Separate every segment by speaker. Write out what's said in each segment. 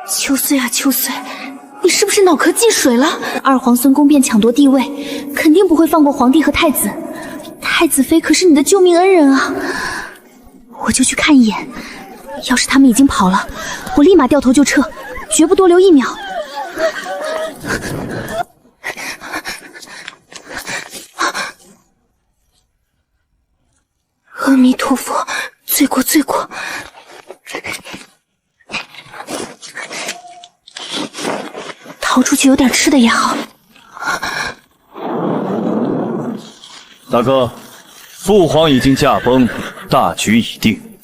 Speaker 1: 秋岁啊秋岁，你是不是脑壳进水了？二皇孙宫便抢夺帝位，肯定不会放过皇帝和太子。太子妃可是你的救命恩人啊！我就去看一眼，要是他们已经跑了，我立马掉头就撤，绝不多留一秒。阿弥陀佛，罪过罪过。逃出去有点吃的也好。
Speaker 2: 大哥，父皇已经驾崩，大局已定，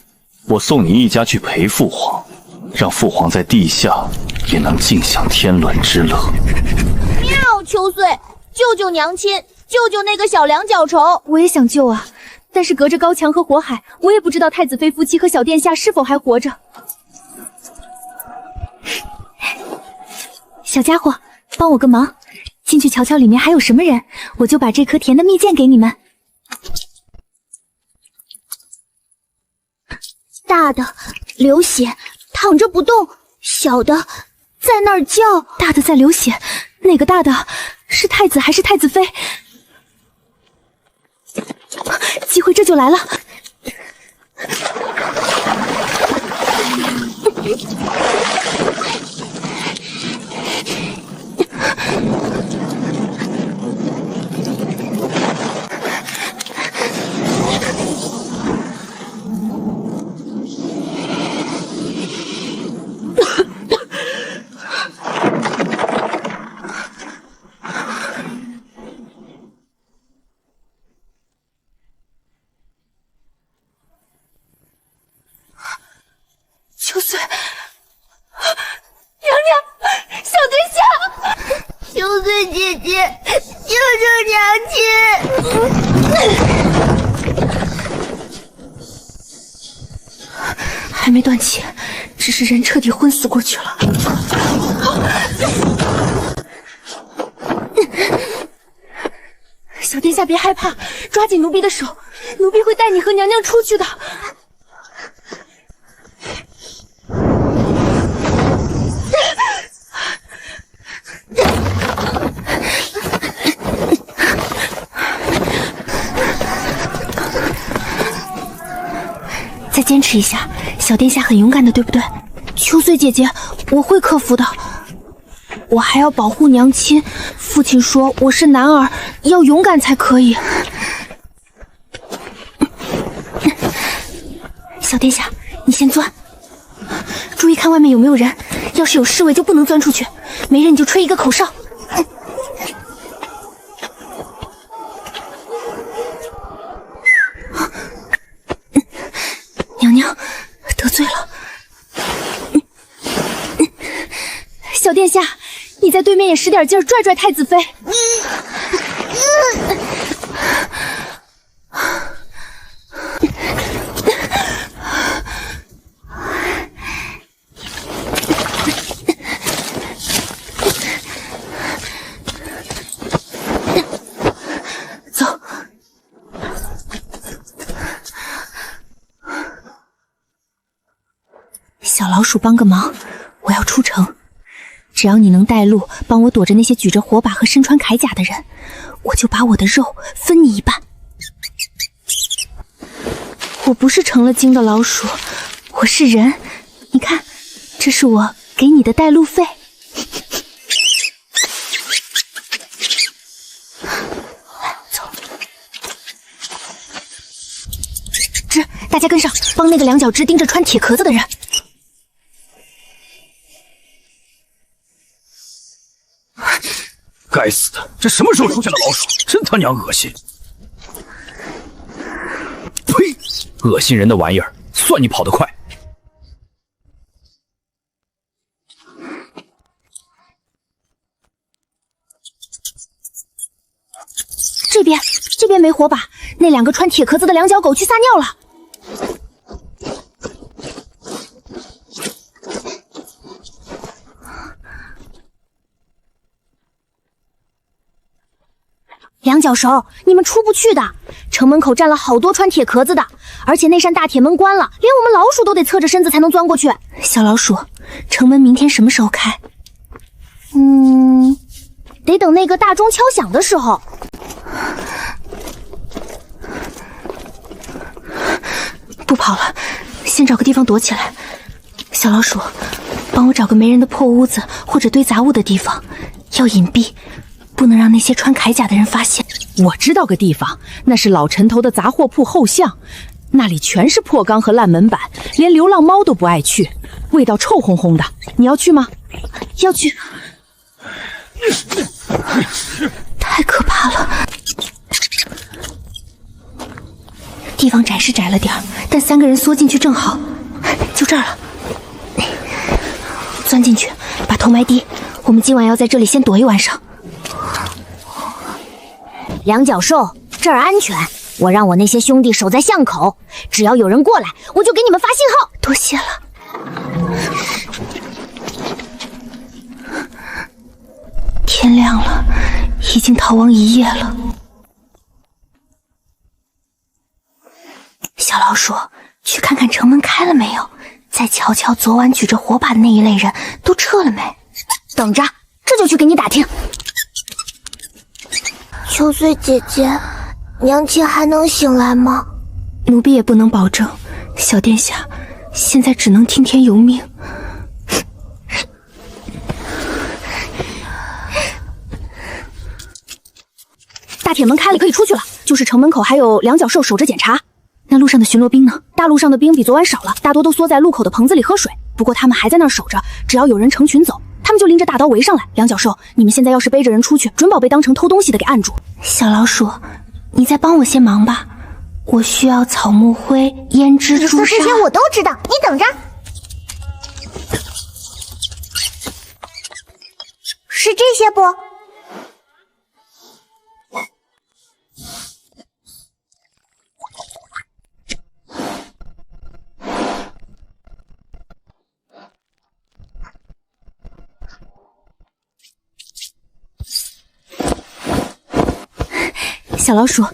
Speaker 2: 我送你一家去陪父皇，让父皇在地下也能尽享天伦之乐。
Speaker 3: 妙，秋岁，救救娘亲，救救那个小两脚虫！
Speaker 1: 我也想救啊，但是隔着高墙和火海，我也不知道太子妃夫妻和小殿下是否还活着。小家伙，帮我个忙，进去瞧瞧里面还有什么人，我就把这颗甜的蜜饯给你们。
Speaker 3: 大的流血，躺着不动；小的在那儿叫。
Speaker 1: 大的在流血，那个大的是太子还是太子妃？机会这就来了。秋岁，娘娘，小殿下，
Speaker 3: 秋岁姐姐，救救娘亲！
Speaker 1: 还没断气，只是人彻底昏死过去了。小殿下别害怕，抓紧奴婢的手，奴婢会带你和娘娘出去的。再坚持一下，小殿下很勇敢的，对不对？秋岁姐姐，我会克服的。我还要保护娘亲，父亲说我是男儿，要勇敢才可以。小殿下，你先钻，注意看外面有没有人，要是有侍卫就不能钻出去，没人你就吹一个口哨。娘娘得罪了，小殿下，你在对面也使点劲儿，拽拽太子妃。走。小老鼠帮个忙，我要出城。只要你能带路，帮我躲着那些举着火把和身穿铠甲的人，我就把我的肉分你一半。我不是成了精的老鼠，我是人。你看，这是我给你的带路费。走，大家跟上，帮那个两脚趾盯着穿铁壳子的人。
Speaker 4: 该死的，这什么时候出现的老鼠？真他娘恶心！呸！恶心人的玩意儿，算你跑得快。
Speaker 1: 这边没火把，那两个穿铁壳子的两脚狗去撒尿了。两脚兽，你们出不去的。城门口站了好多穿铁壳子的，而且那扇大铁门关了，连我们老鼠都得侧着身子才能钻过去。小老鼠，城门明天什么时候开？
Speaker 3: 得等那个大钟敲响的时候。
Speaker 1: 不跑了，先找个地方躲起来。小老鼠，帮我找个没人的破屋子或者堆杂物的地方，要隐蔽，不能让那些穿铠甲的人发现。
Speaker 5: 我知道个地方，那是老陈头的杂货铺后巷，那里全是破缸和烂门板，连流浪猫都不爱去，味道臭烘烘的。你要去吗？
Speaker 1: 要去。太可怕了。地方窄是窄了点儿，但3个人缩进去正好，就这儿了。钻进去，把头埋低。我们今晚要在这里先躲一晚上。
Speaker 3: 两脚兽，这儿安全。我让我那些兄弟守在巷口，只要有人过来，我就给你们发信号。
Speaker 1: 多谢了。天亮了，已经逃亡1夜了。小老鼠，去看看城门开了没有，再瞧瞧昨晚举着火把的那一类人都撤了没。
Speaker 3: 等着，这就去给你打听。
Speaker 6: 秋穗姐姐，娘亲还能醒来吗？
Speaker 1: 奴婢也不能保证，小殿下，现在只能听天由命。
Speaker 5: 大铁门开了，可以出去了。就是城门口还有两脚兽守着检查。
Speaker 1: 那路上的巡逻兵呢？
Speaker 5: 大路上的兵比昨晚少了，大多都缩在路口的棚子里喝水。不过他们还在那儿守着，只要有人成群走，他们就拎着大刀围上来。两脚兽，你们现在要是背着人出去，准保被当成偷东西的给按住。
Speaker 1: 小老鼠，你再帮我些忙吧，我需要草木灰、胭脂、朱砂。
Speaker 3: 这些我都知道，你等着。是这些不？
Speaker 1: 小老鼠，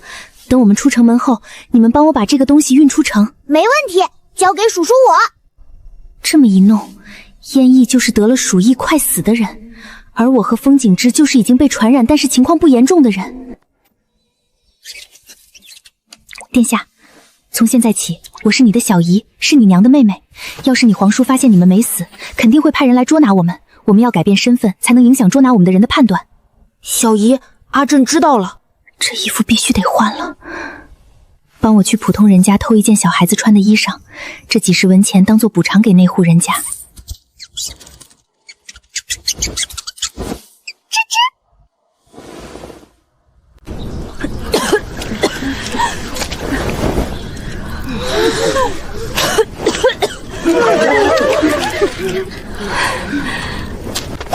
Speaker 1: 等我们出城门后，你们帮我把这个东西运出城。
Speaker 3: 没问题，交给叔叔我。
Speaker 1: 这么一弄，燕翼就是得了鼠疫快死的人，而我和风景之就是已经被传染但是情况不严重的人。殿下，从现在起，我是你的小姨，是你娘的妹妹。要是你皇叔发现你们没死，肯定会派人来捉拿我们。我们要改变身份，才能影响捉拿我们的人的判断。
Speaker 5: 小姨，阿朕知道了。
Speaker 1: 这衣服必须得换了，帮我去普通人家偷一件小孩子穿的衣裳，这几十文钱当做补偿给那户人家。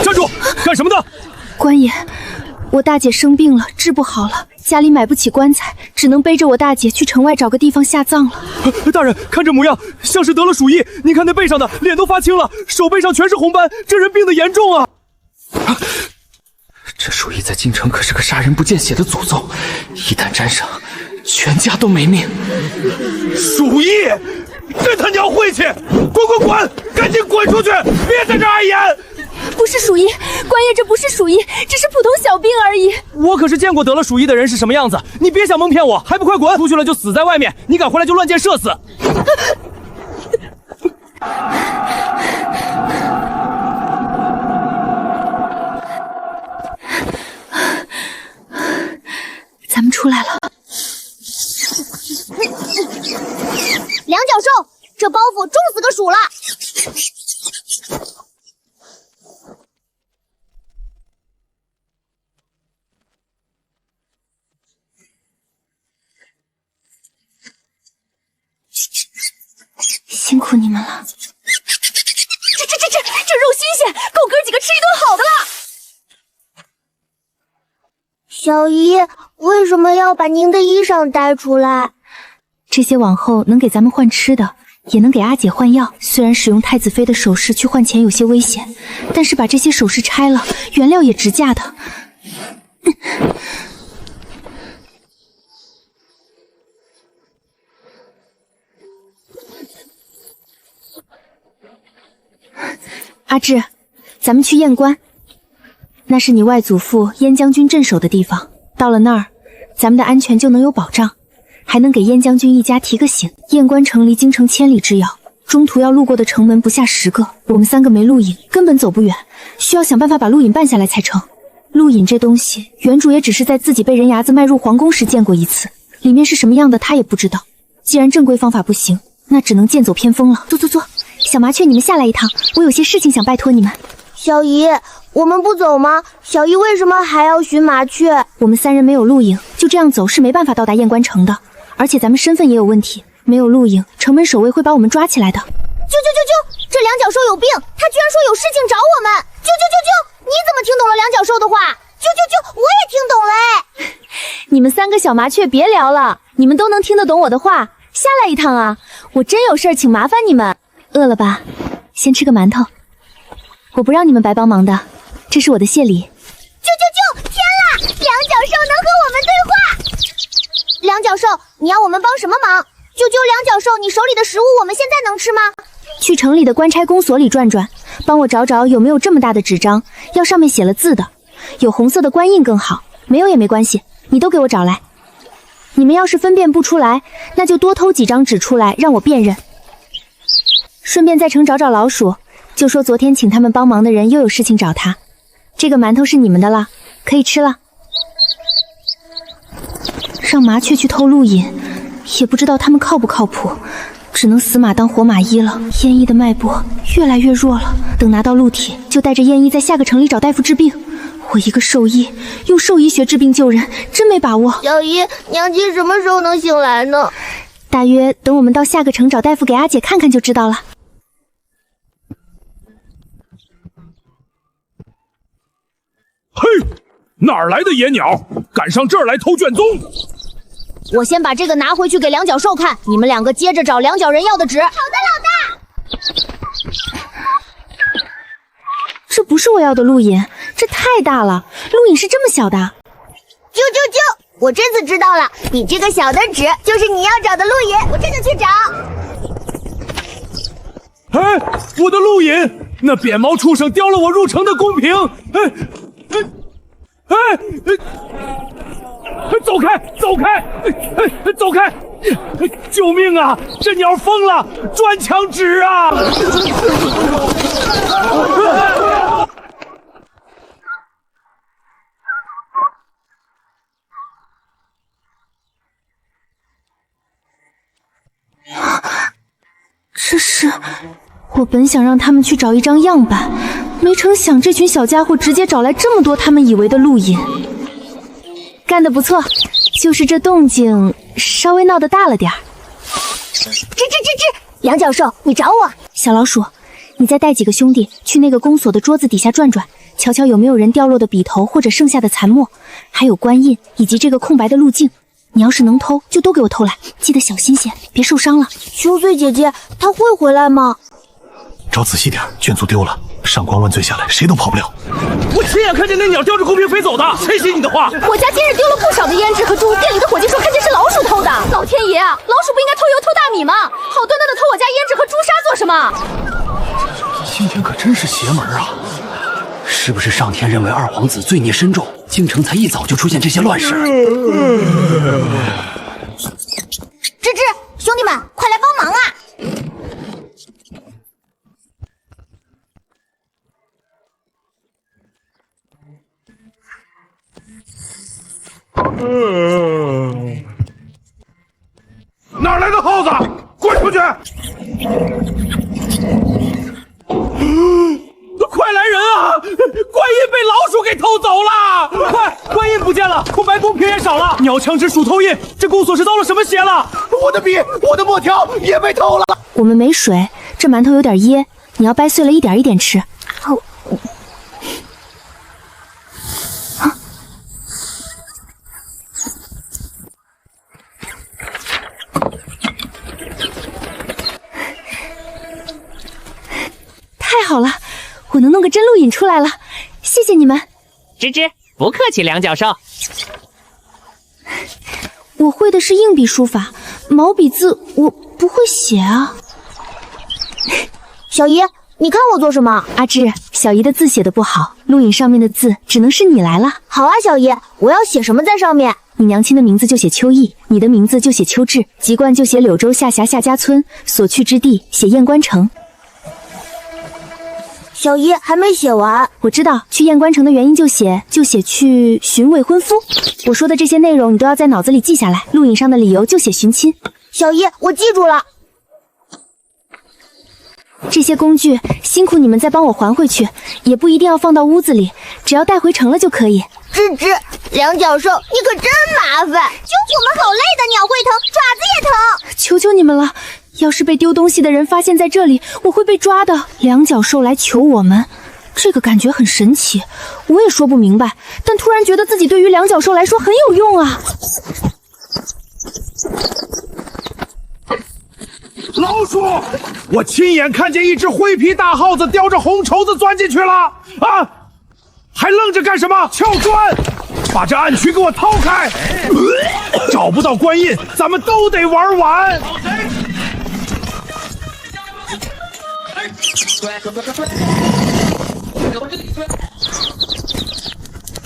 Speaker 4: 站住！干什么的？
Speaker 1: 官爷，我大姐生病了，治不好了，家里买不起棺材，只能背着我大姐去城外找个地方下葬了。
Speaker 4: 大人，看这模样，像是得了鼠疫。您看那背上的，脸都发青了，手背上全是红斑，这人病得严重啊！
Speaker 7: 这鼠疫在京城可是个杀人不见血的诅咒，一旦沾上，全家都没命。
Speaker 4: 鼠疫，这他娘晦气！滚！赶紧滚出去！别在这碍眼！
Speaker 1: 不是鼠疫，官爷，这不是鼠疫，只是普通小病而已。
Speaker 4: 我可是见过得了鼠疫的人是什么样子，你别想蒙骗我，还不快滚！出去了就死在外面，你敢回来就乱箭射死！
Speaker 1: 咱们出来了。
Speaker 3: 两脚兽，这包袱重死个鼠了。
Speaker 1: 辛苦你们了。
Speaker 5: 这肉新鲜，够哥几个吃一顿好的了。
Speaker 6: 小姨，为什么要把您的衣裳带出来？
Speaker 1: 这些往后能给咱们换吃的，也能给阿姐换药。虽然使用太子妃的首饰去换钱有些危险，但是把这些首饰拆了，原料也值价的。阿志，咱们去燕关，那是你外祖父燕将军镇守的地方。到了那儿，咱们的安全就能有保障，还能给燕将军一家提个醒。燕关城离京城千里之遥，中途要路过的城门不下10个，我们3个没路引，根本走不远，需要想办法把路引办下来才成。路引这东西，原主也只是在自己被人牙子迈入皇宫时见过一次，里面是什么样的他也不知道。既然正规方法不行，那只能剑走偏锋了。坐，小麻雀，你们下来一趟，我有些事情想拜托你们。
Speaker 6: 小姨，我们不走吗？小姨为什么还要寻麻雀？
Speaker 1: 我们3人没有路引，就这样走是没办法到达燕关城的，而且咱们身份也有问题，没有路引，城门守卫会把我们抓起来的。
Speaker 6: 啾！这两脚兽有病，他居然说有事情找我们！啾！你怎么听懂了两脚兽的话？啾！我也听懂了。
Speaker 1: 你们3个小麻雀别聊了，你们都能听得懂我的话，下来一趟啊！我真有事儿，请麻烦你们。饿了吧？先吃个馒头。我不让你们白帮忙的，这是我的谢礼。
Speaker 6: 啾！天啦！两脚兽能和我们对话。两脚兽，你要我们帮什么忙？啾！两脚兽，你手里的食物我们现在能吃吗？
Speaker 1: 去城里的官差公所里转转，帮我找找有没有这么大的纸张，要上面写了字的，有红色的官印更好，没有也没关系，你都给我找来。你们要是分辨不出来，那就多偷几张纸出来让我辨认。顺便在城找找老鼠，就说昨天请他们帮忙的人又有事情找他。这个馒头是你们的了，可以吃了。让麻雀去偷路引，也不知道他们靠不靠谱，只能死马当活马医了。燕一的脉搏越来越弱了，等拿到鹿体，就带着燕一在下个城里找大夫治病。我一个兽医，用兽医学治病救人，真没把握。
Speaker 6: 小姨，娘亲什么时候能醒来呢？
Speaker 1: 大约等我们到下个城找大夫给阿姐看看就知道了。
Speaker 4: 嘿，哪儿来的野鸟，敢上这儿来偷卷宗？
Speaker 3: 我先把这个拿回去给两脚兽看，你们2个接着找两脚人要的纸。好的，
Speaker 6: 老大。
Speaker 1: 这不是我要的路引，这太大了，路引是这么小的。
Speaker 6: 啾！我这次知道了，你这个小的纸就是你要找的路引，我这就去找。
Speaker 4: 哎，我的路引，那扁毛畜生叼了我入城的公平！走开！救命啊！这鸟疯了，砖墙纸啊！
Speaker 1: 这是我本想让他们去找一张样板，没成想这群小家伙直接找来这么多他们以为的路引。干得不错，就是这动静稍微闹得大了点儿。
Speaker 6: 两脚兽，你找我。
Speaker 1: 小老鼠，你再带几个兄弟去那个公所的桌子底下转转，瞧瞧有没有人掉落的笔头或者剩下的残墨，还有官印以及这个空白的路径。你要是能偷，就都给我偷来，记得小心些，别受伤了。
Speaker 6: 秋穗姐姐，她会回来吗？
Speaker 8: 找仔细点，卷宗丢了，上官万岁下来，谁都跑不了。
Speaker 4: 我亲眼看见那鸟叼着公屏飞走的，谁信你的话？
Speaker 5: 我家今日丢了不少的胭脂和珠，店里的伙计说看见是老鼠偷的。老天爷啊，老鼠不应该偷油偷大米吗？好端端的偷我家胭脂和朱砂做什么？
Speaker 7: 今天可真是邪门啊！是不是上天认为二皇子罪孽深重，京城才一早就出现这些乱事？
Speaker 6: 芝芝，兄弟们，快来帮忙啊！
Speaker 4: 哪来的耗子？滚出去！快来人啊！官印被老鼠给偷走了！快，官印不见了，空白公屏也少了，鸟枪指鼠头印，这公所是遭了什么邪了？
Speaker 8: 我的笔，我的墨条也被偷了。
Speaker 1: 我们没水，这馒头有点噎，你要掰碎了一点一点吃。太好了，我能弄个真路引出来了，谢谢你们。
Speaker 9: 芝芝，不客气，两脚兽。
Speaker 1: 我会的是硬笔书法，毛笔字我不会写啊。
Speaker 6: 小姨，
Speaker 3: 你看我做什么？
Speaker 1: 阿志，小姨的字写的不好，录影上面的字只能是你来了。
Speaker 3: 好啊，小姨，我要写什么在上面？
Speaker 1: 你娘亲的名字就写秋意，你的名字就写秋至，籍贯就写柳州下辖夏家村，所去之地写燕关城。
Speaker 3: 小姨还没写完。
Speaker 1: 我知道，去燕关城的原因就写去寻未婚夫。我说的这些内容你都要在脑子里记下来，录影上的理由就写寻亲。
Speaker 3: 小姨，我记住了。
Speaker 1: 这些工具辛苦你们再帮我还回去，也不一定要放到屋子里，只要带回城了就可以。
Speaker 6: 吱吱，梁教授，你可真麻烦，揪我们好累的，鸟会疼，爪子也疼。
Speaker 1: 求求你们了，要是被丢东西的人发现在这里，我会被抓的。梁教授来求我们，这个感觉很神奇，我也说不明白，但突然觉得自己对于梁教授来说很有用啊。
Speaker 4: 老鼠！我亲眼看见一只灰皮大耗子叼着红绸子钻进去了！啊！还愣着干什么？撬砖！把这暗渠给我掏开！找不到官印，咱们都得玩完！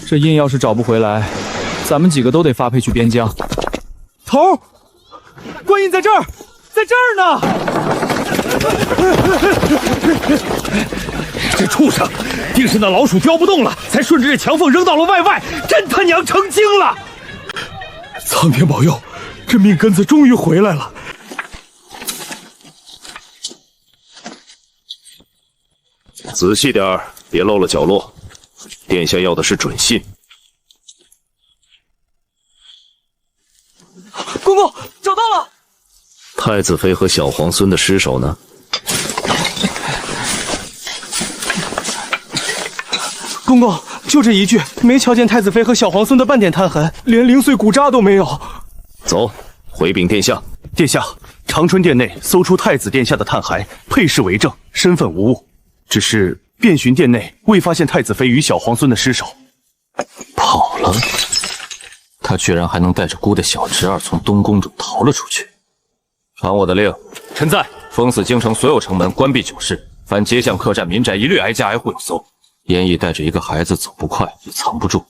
Speaker 4: 这印要是找不回来，咱们几个都得发配去边疆。头，官印在这儿。在这儿呢！这畜生，定是那老鼠叼不动了，才顺着这墙缝扔到了外，真他娘成精了！苍天保佑，这命根子终于回来了。
Speaker 10: 仔细点儿，别漏了角落。殿下要的是准信。
Speaker 4: 公公，找到了！
Speaker 10: 太子妃和小皇孙的尸首呢？
Speaker 4: 公公，就这一具，没瞧见太子妃和小皇孙的半点炭痕，连零碎骨渣都没有。
Speaker 10: 走，回禀殿下。
Speaker 7: 殿下，长春殿内搜出太子殿下的炭骸，配饰为证，身份无误。只是遍寻殿内，未发现太子妃与小皇孙的尸首。
Speaker 2: 跑了？他居然还能带着姑的小侄儿从东宫中逃了出去。传我的令，
Speaker 7: 臣在。
Speaker 2: 封死京城所有城门，关闭9市，凡街巷客栈民宅一律挨家挨户搜。严毅带着一个孩子走不快也藏不住，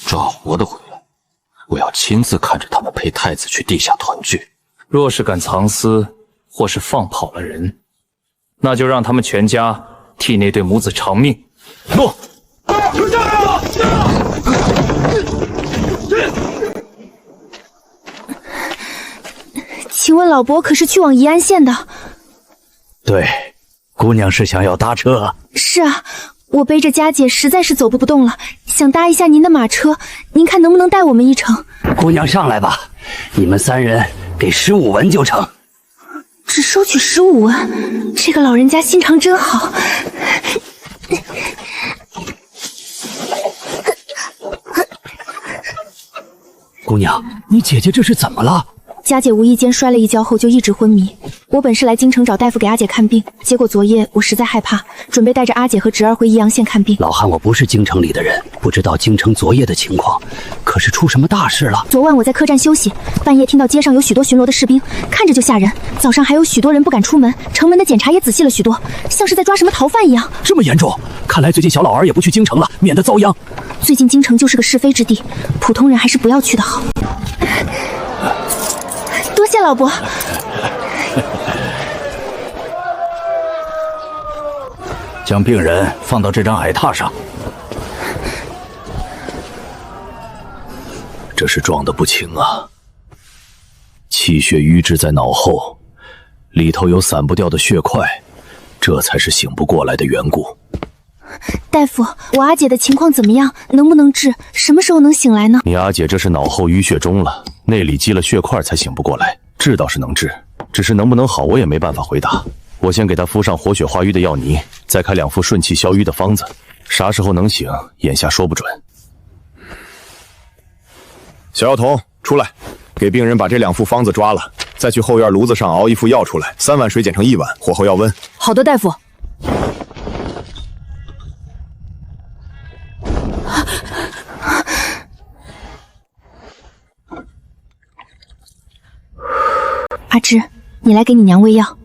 Speaker 2: 抓活的回来，我要亲自看着他们陪太子去地下团聚。
Speaker 4: 若是敢藏私，或是放跑了人，那就让他们全家替那对母子偿命。诺。
Speaker 1: 请问老伯可是去往宜安县的？
Speaker 11: 对，姑娘是想要搭车？
Speaker 1: 是啊，我背着佳姐实在是走不动了，想搭一下您的马车，您看能不能带我们一程？
Speaker 11: 姑娘上来吧，你们3人给15文就成。
Speaker 1: 只收取15文，这个老人家心肠真好。
Speaker 11: 姑娘，你姐姐这是怎么了？
Speaker 1: 佳姐无意间摔了一跤后就一直昏迷。我本是来京城找大夫给阿姐看病，结果昨夜我实在害怕，准备带着阿姐和侄儿回宜阳县看病。
Speaker 11: 老汉，我不是京城里的人，不知道京城昨夜的情况，可是出什么大事了？
Speaker 1: 昨晚我在客栈休息，半夜听到街上有许多巡逻的士兵，看着就吓人。早上还有许多人不敢出门，城门的检查也仔细了许多，像是在抓什么逃犯一样。
Speaker 11: 这么严重？看来最近小老儿也不去京城了，免得遭殃。
Speaker 1: 最近京城就是个是非之地，普通人还是不要去的好。多谢老伯。
Speaker 11: 将病人放到这张矮榻上。
Speaker 10: 这是撞得不轻啊，气血瘀滞在脑后，里头有散不掉的血块，这才是醒不过来的缘故。
Speaker 1: 大夫，我阿姐的情况怎么样？能不能治？什么时候能醒来呢？
Speaker 10: 你阿姐这是脑后淤血中了，内里积了血块才醒不过来。治倒是能治，只是能不能好我也没办法回答。我先给她敷上活血化瘀的药泥，再开2副顺气消瘀的方子，啥时候能醒，眼下说不准。
Speaker 12: 小药童，出来，给病人把这2副方子抓了，再去后院炉子上熬1副药出来，3碗水减成1碗，火候要温。
Speaker 5: 好的，大夫。
Speaker 1: 阿芝，你来给你娘喂药。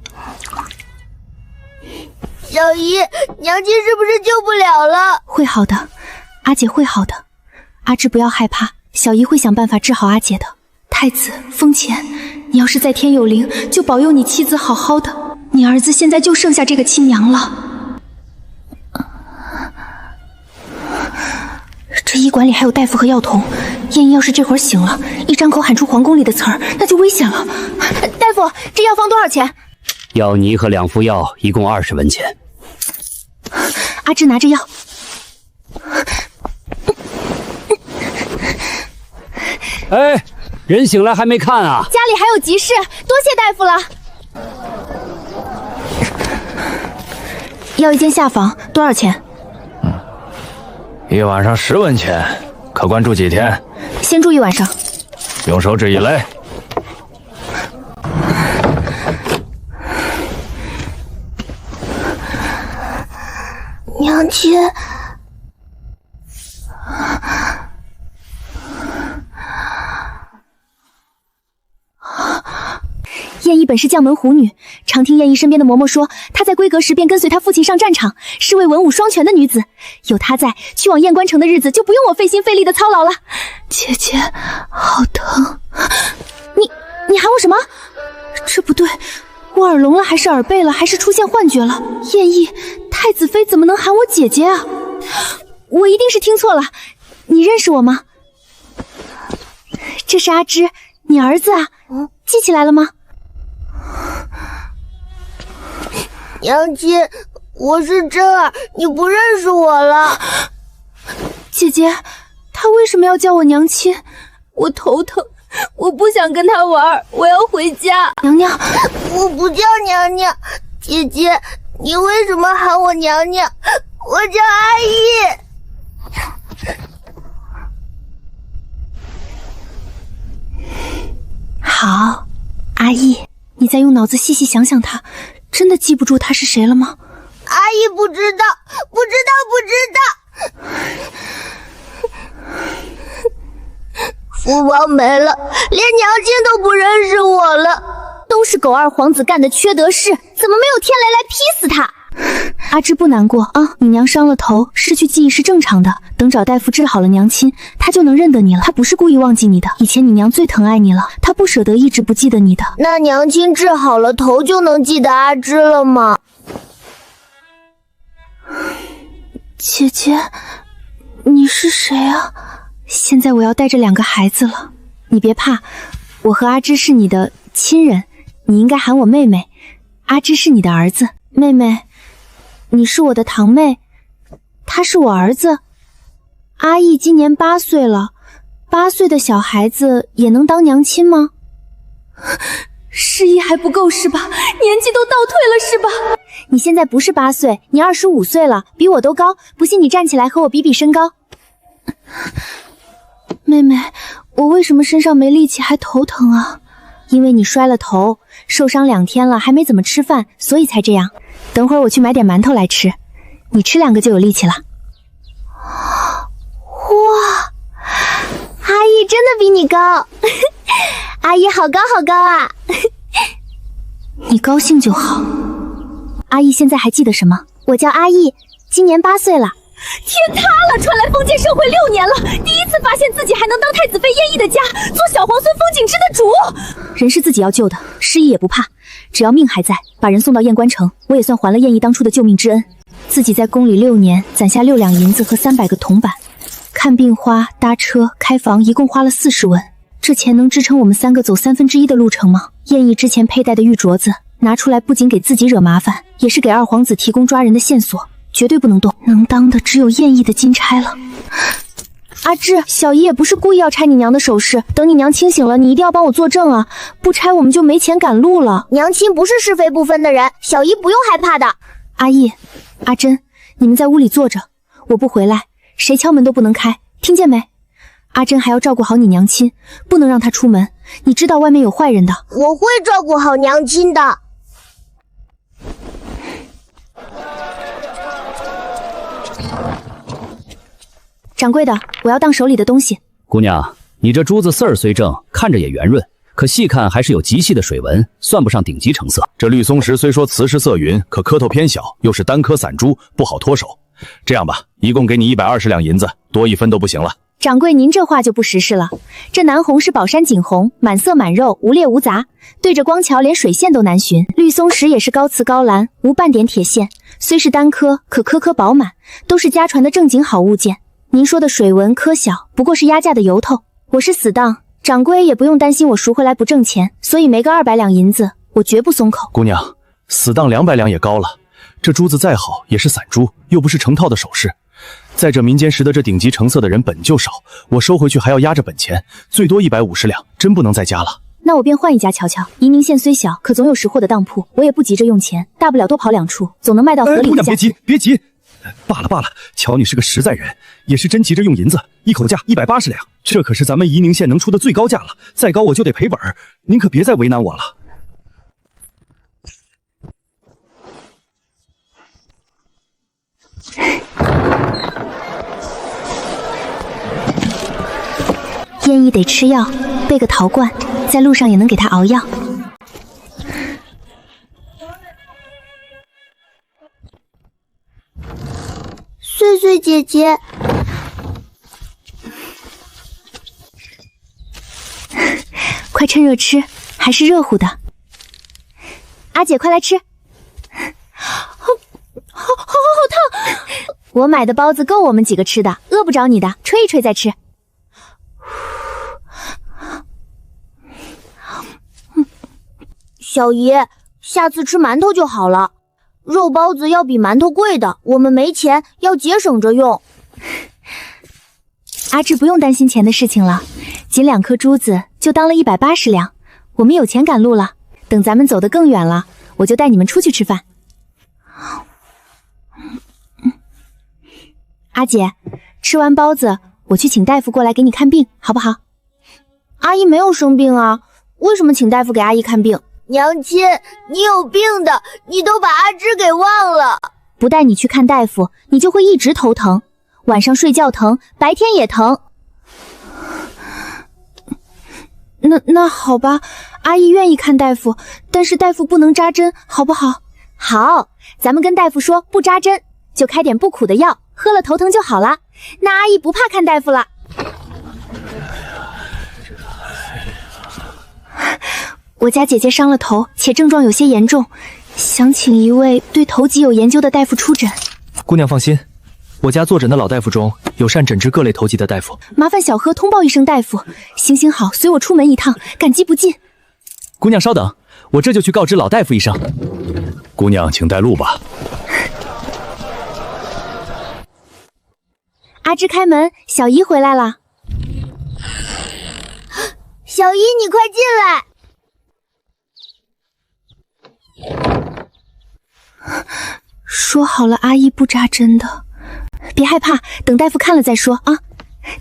Speaker 6: 小姨，娘亲是不是救不了了？
Speaker 5: 会好的，阿姐会好的。阿芝不要害怕，小姨会想办法治好阿姐的。太子，风前，你要是在天有灵，就保佑你妻子好好的。你儿子现在就剩下这个亲娘了。这医馆里还有大夫和药童，燕姨要是这会儿醒了，一张口喊出皇宫里的词儿，那就危险了。大夫，这药方多少钱？
Speaker 11: 药泥和2副药一共20文钱。
Speaker 5: 阿芝拿着药。
Speaker 11: 哎，人醒来还没看啊？
Speaker 5: 家里还有急事，多谢大夫了。要一间下房，多少钱？
Speaker 2: 一晚上10文钱，可关住几天？
Speaker 5: 先住1晚上。
Speaker 2: 用手指一勒。
Speaker 6: 娘亲，
Speaker 5: 燕姨本是将门虎女，常听燕姨身边的嬷嬷说，她在归阁时便跟随她父亲上战场，是位文武双全的女子。有她在，去往燕关城的日子就不用我费心费力的操劳了。姐姐，好疼！你喊我什么？这不对，我耳聋了，还是耳背了，还是出现幻觉了？燕姨，太子妃怎么能喊我姐姐啊？我一定是听错了，你认识我吗？这是阿芝，你儿子啊，记起来了吗？
Speaker 6: 娘亲，我是真儿，你不认识我了。
Speaker 5: 姐姐，他为什么要叫我娘亲？我头疼，我不想跟他玩，我要回家。娘娘，
Speaker 6: 我不叫娘娘。姐姐，你为什么喊我娘娘？我叫阿姨。
Speaker 5: 好，阿姨，你再用脑子细细想想他，真的记不住他是谁了吗？
Speaker 6: 阿姨不知道。父王没了，连娘亲都不认识我了。
Speaker 3: 都是狗二皇子干的缺德事，怎么没有天雷来劈死他？
Speaker 5: 阿芝不难过啊，你娘伤了头，失去记忆是正常的。等找大夫治好了娘亲，她就能认得你了。她不是故意忘记你的，以前你娘最疼爱你了，她不舍得一直不记得你的。
Speaker 6: 那娘亲治好了头就能记得阿芝了吗？
Speaker 5: 姐姐，你是谁啊？现在我要带着2个孩子了，你别怕，我和阿芝是你的亲人，你应该喊我妹妹。阿芝是你的儿子，妹妹，你是我的堂妹，他是我儿子。阿义今年8岁了，8岁的小孩子也能当娘亲吗？时宜还不够是吧？年纪都倒退了是吧？你现在不是8岁，你25岁了，比我都高。不信你站起来和我比比身高。妹妹，我为什么身上没力气还头疼啊？因为你摔了头，受伤2天了，还没怎么吃饭，所以才这样。等会儿我去买点馒头来吃，你吃2个就有力气了。
Speaker 6: 哇，阿姨真的比你高，阿姨好高好高啊！
Speaker 5: 你高兴就好。阿义现在还记得什么？
Speaker 3: 我叫阿义，今年8岁了。
Speaker 5: 天塌了！传来封建社会6年了，第一次发现自己还能当太子妃燕翼的家，做小皇孙风景之的主。人是自己要救的，失忆也不怕，只要命还在，把人送到燕关城，我也算还了燕翼当初的救命之恩。自己在宫里6年，攒下6两银子和300个铜板，看病花、搭车、开房，一共花了40文。这钱能支撑我们3个走1/3的路程吗？燕翼之前佩戴的玉镯子拿出来，不仅给自己惹麻烦，也是给2皇子提供抓人的线索。绝对不能动，能当的只有燕翼的金钗了。阿芝，小姨也不是故意要拆你娘的首饰，等你娘清醒了，你一定要帮我作证啊，不拆我们就没钱赶路了。
Speaker 6: 娘亲不是是非不分的人，小姨不用害怕的。
Speaker 5: 阿义、阿珍，你们在屋里坐着，我不回来，谁敲门都不能开，听见没？阿珍还要照顾好你娘亲，不能让她出门，你知道外面有坏人的。
Speaker 6: 我会照顾好娘亲的。
Speaker 5: 掌柜的，我要当手里的东西。
Speaker 11: 姑娘，你这珠子丝儿虽正，看着也圆润，可细看还是有极细的水纹，算不上顶级成色。
Speaker 10: 这绿松石虽说瓷实色匀，可颗头偏小，又是单颗散珠，不好脱手。这样吧，一共给你120两银子，多1分都不行了。
Speaker 1: 掌柜，您这话就不实实了。这南红是宝山锦红，满色满肉，无裂无杂，对着光桥连水线都难寻。绿松石也是高瓷高蓝，无半点铁线，虽是单颗，可颗颗饱满，都是家传的正经好物件。您说的水纹颗小，不过是压价的由头。我是死当，掌柜也不用担心我赎回来不挣钱，所以没个200两银子，我绝不松口。
Speaker 10: 姑娘，死当200两也高了，这珠子再好也是散珠，又不是成套的首饰。再者，民间识得这顶级成色的人本就少，我收回去还要压着本钱，最多150两，真不能再加了。
Speaker 1: 那我便换一家瞧瞧。宜宁县虽小，可总有识货的当铺，我也不急着用钱，大不了多跑2处，总能卖到合理的价。
Speaker 7: 姑娘别急，别急。罢了罢了，瞧你是个实在人，也是真急着用银子，一口价180两，这可是咱们宜宁县能出的最高价了，再高我就得赔本，您可别再为难我了。
Speaker 1: 燕翼得吃药，备个陶罐，在路上也能给他熬药。
Speaker 6: 碎碎姐姐，
Speaker 1: 快趁热吃，还是热乎的。阿姐，快来吃！好烫！我买的包子够我们几个吃的，饿不着你的，吹一吹再吃。
Speaker 6: 小姨，下次吃馒头就好了。肉包子要比馒头贵的，我们没钱，要节省着用。
Speaker 1: 阿志不用担心钱的事情了，仅2颗珠子就当了180两，我们有钱赶路了。等咱们走得更远了，我就带你们出去吃饭。阿姐，吃完包子，我去请大夫过来给你看病，好不好？
Speaker 6: 阿姨没有生病啊，为什么请大夫给阿姨看病？娘亲，你有病的，你都把阿芝给忘了。
Speaker 1: 不带你去看大夫，你就会一直头疼，晚上睡觉疼，白天也疼。那好吧，阿姨愿意看大夫，但是大夫不能扎针，好不好？好，咱们跟大夫说不扎针，就开点不苦的药，喝了头疼就好了。那阿姨不怕看大夫了。我家姐姐伤了头，且症状有些严重，想请一位对头疾有研究的大夫出诊。
Speaker 13: 姑娘放心，我家坐诊的老大夫中有善诊治各类头疾的大夫。
Speaker 1: 麻烦小贺通报一声大夫。行好，随我出门一趟，感激不尽。
Speaker 13: 姑娘稍等，我这就去告知老大夫一声。
Speaker 10: 姑娘请带路吧。
Speaker 1: 阿芝开门，小姨回来了。
Speaker 6: 小姨你快进来。
Speaker 1: 说好了阿姨不扎针的，别害怕，等大夫看了再说啊。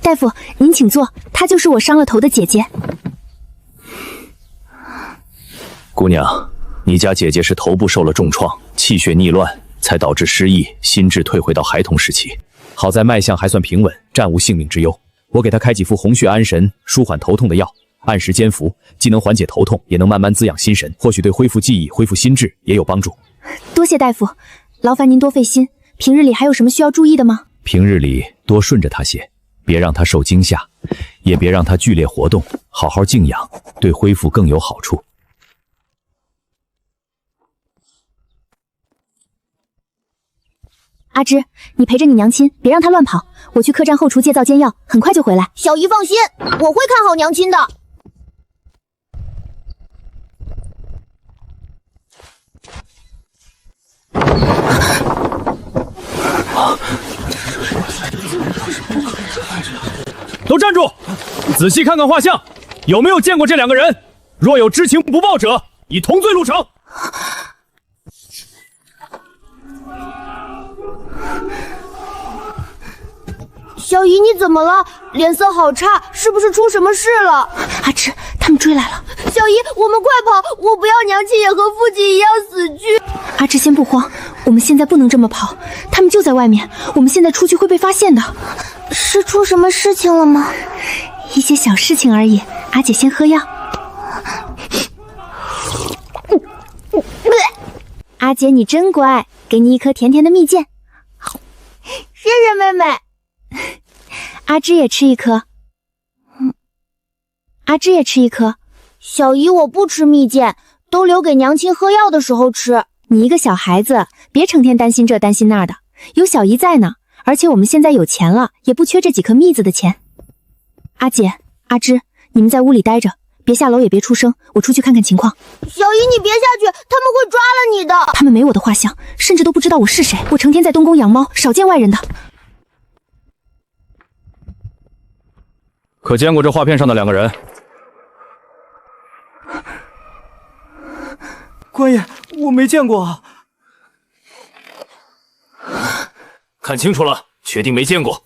Speaker 1: 大夫您请坐，她就是我伤了头的姐姐。
Speaker 10: 姑娘，你家姐姐是头部受了重创，气血逆乱，才导致失忆，心智退回到孩童时期。好在脉象还算平稳，暂无性命之忧。我给她开几副红血安神舒缓头痛的药，按时煎服，既能缓解头痛，也能慢慢滋养心神，或许对恢复记忆、恢复心智也有帮助。
Speaker 1: 多谢大夫，劳烦您多费心。平日里还有什么需要注意的吗？
Speaker 10: 平日里多顺着她些，别让她受惊吓，也别让她剧烈活动，好好静养，对恢复更有好处。
Speaker 1: 阿芝，你陪着你娘亲，别让她乱跑。我去客栈后厨借皂煎药，很快就回来。
Speaker 6: 小姨放心，我会看好娘亲的。
Speaker 4: 都站住！仔细看看画像，有没有见过这2个人？若有知情不报者，以同罪入城。
Speaker 6: 小姨你怎么了？脸色好差，是不是出什么事了？
Speaker 1: 阿芝，他们追来了。
Speaker 6: 小姨，我们快跑！我不要娘亲也和父亲一样死去。
Speaker 1: 阿芝，先不慌，我们现在不能这么跑，他们就在外面，我们现在出去会被发现的。
Speaker 6: 是出什么事情了吗？
Speaker 1: 一些小事情而已，阿姐先喝药。
Speaker 3: 阿姐你真乖，给你一颗甜甜的蜜饯。
Speaker 6: 谢谢妹妹。
Speaker 3: 阿芝也吃一颗。阿芝也吃一颗。
Speaker 6: 小姨我不吃蜜饯，都留给娘亲喝药的时候吃。
Speaker 3: 你一个小孩子，别成天担心这担心那的，有小姨在呢。而且我们现在有钱了，也不缺这几颗蜜子的钱。阿姐、阿芝，你们在屋里待着，别下楼也别出声，我出去看看情况。
Speaker 6: 小姨你别下去，他们会抓了你的。
Speaker 3: 他们没我的画像，甚至都不知道我是谁。我成天在东宫养猫，少见外人的。
Speaker 10: 可见过这画片上的2个人？
Speaker 7: 官爷，我没见过啊。
Speaker 10: 看清楚了，确定没见过。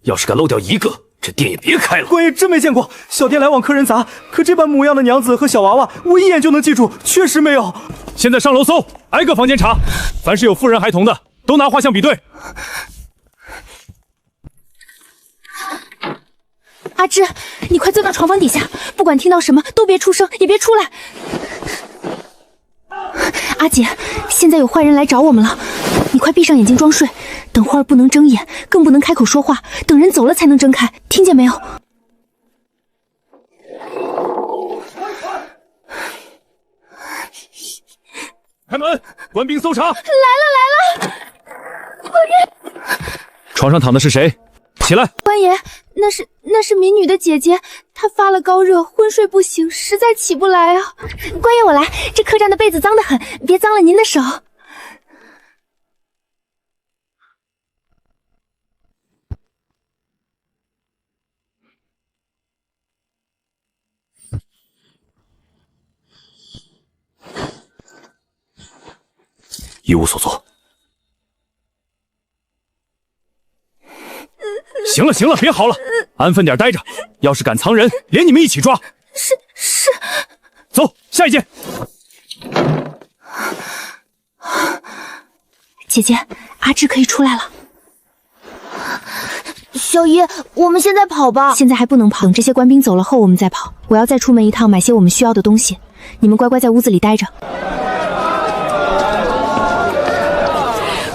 Speaker 10: 要是敢漏掉一个，这店也别开了。
Speaker 7: 官爷真没见过，小店来往客人杂，可这般模样的娘子和小娃娃，我一眼就能记住，确实没有。
Speaker 4: 现在上楼搜，挨个房间查，凡是有妇人孩童的，都拿画像比对。
Speaker 1: 阿芝，你快钻到床房底下，不管听到什么都别出声，也别出来。阿姐，现在有坏人来找我们了，你快闭上眼睛装睡，等会儿不能睁眼，更不能开口说话，等人走了才能睁开，听见没有？
Speaker 4: 开门，官兵搜查。来
Speaker 1: 了！官爷，
Speaker 4: 床上躺的是谁？起来！
Speaker 1: 官爷，那是民女的姐姐，她发了高热，昏睡不醒，实在起不来啊。官爷，我来，这客栈的被子脏得很，别脏了您的手。
Speaker 10: 一无所作。
Speaker 4: 行了行了，别嚎了，安分点待着。要是敢藏人，连你们一起抓。
Speaker 1: 是。
Speaker 4: 走，下一间。
Speaker 1: 姐姐，阿芝可以出来了。
Speaker 6: 小姨，我们现在跑吧。
Speaker 1: 现在还不能跑，等这些官兵走了后我们再跑。我要再出门一趟买些我们需要的东西，你们乖乖在屋子里待着。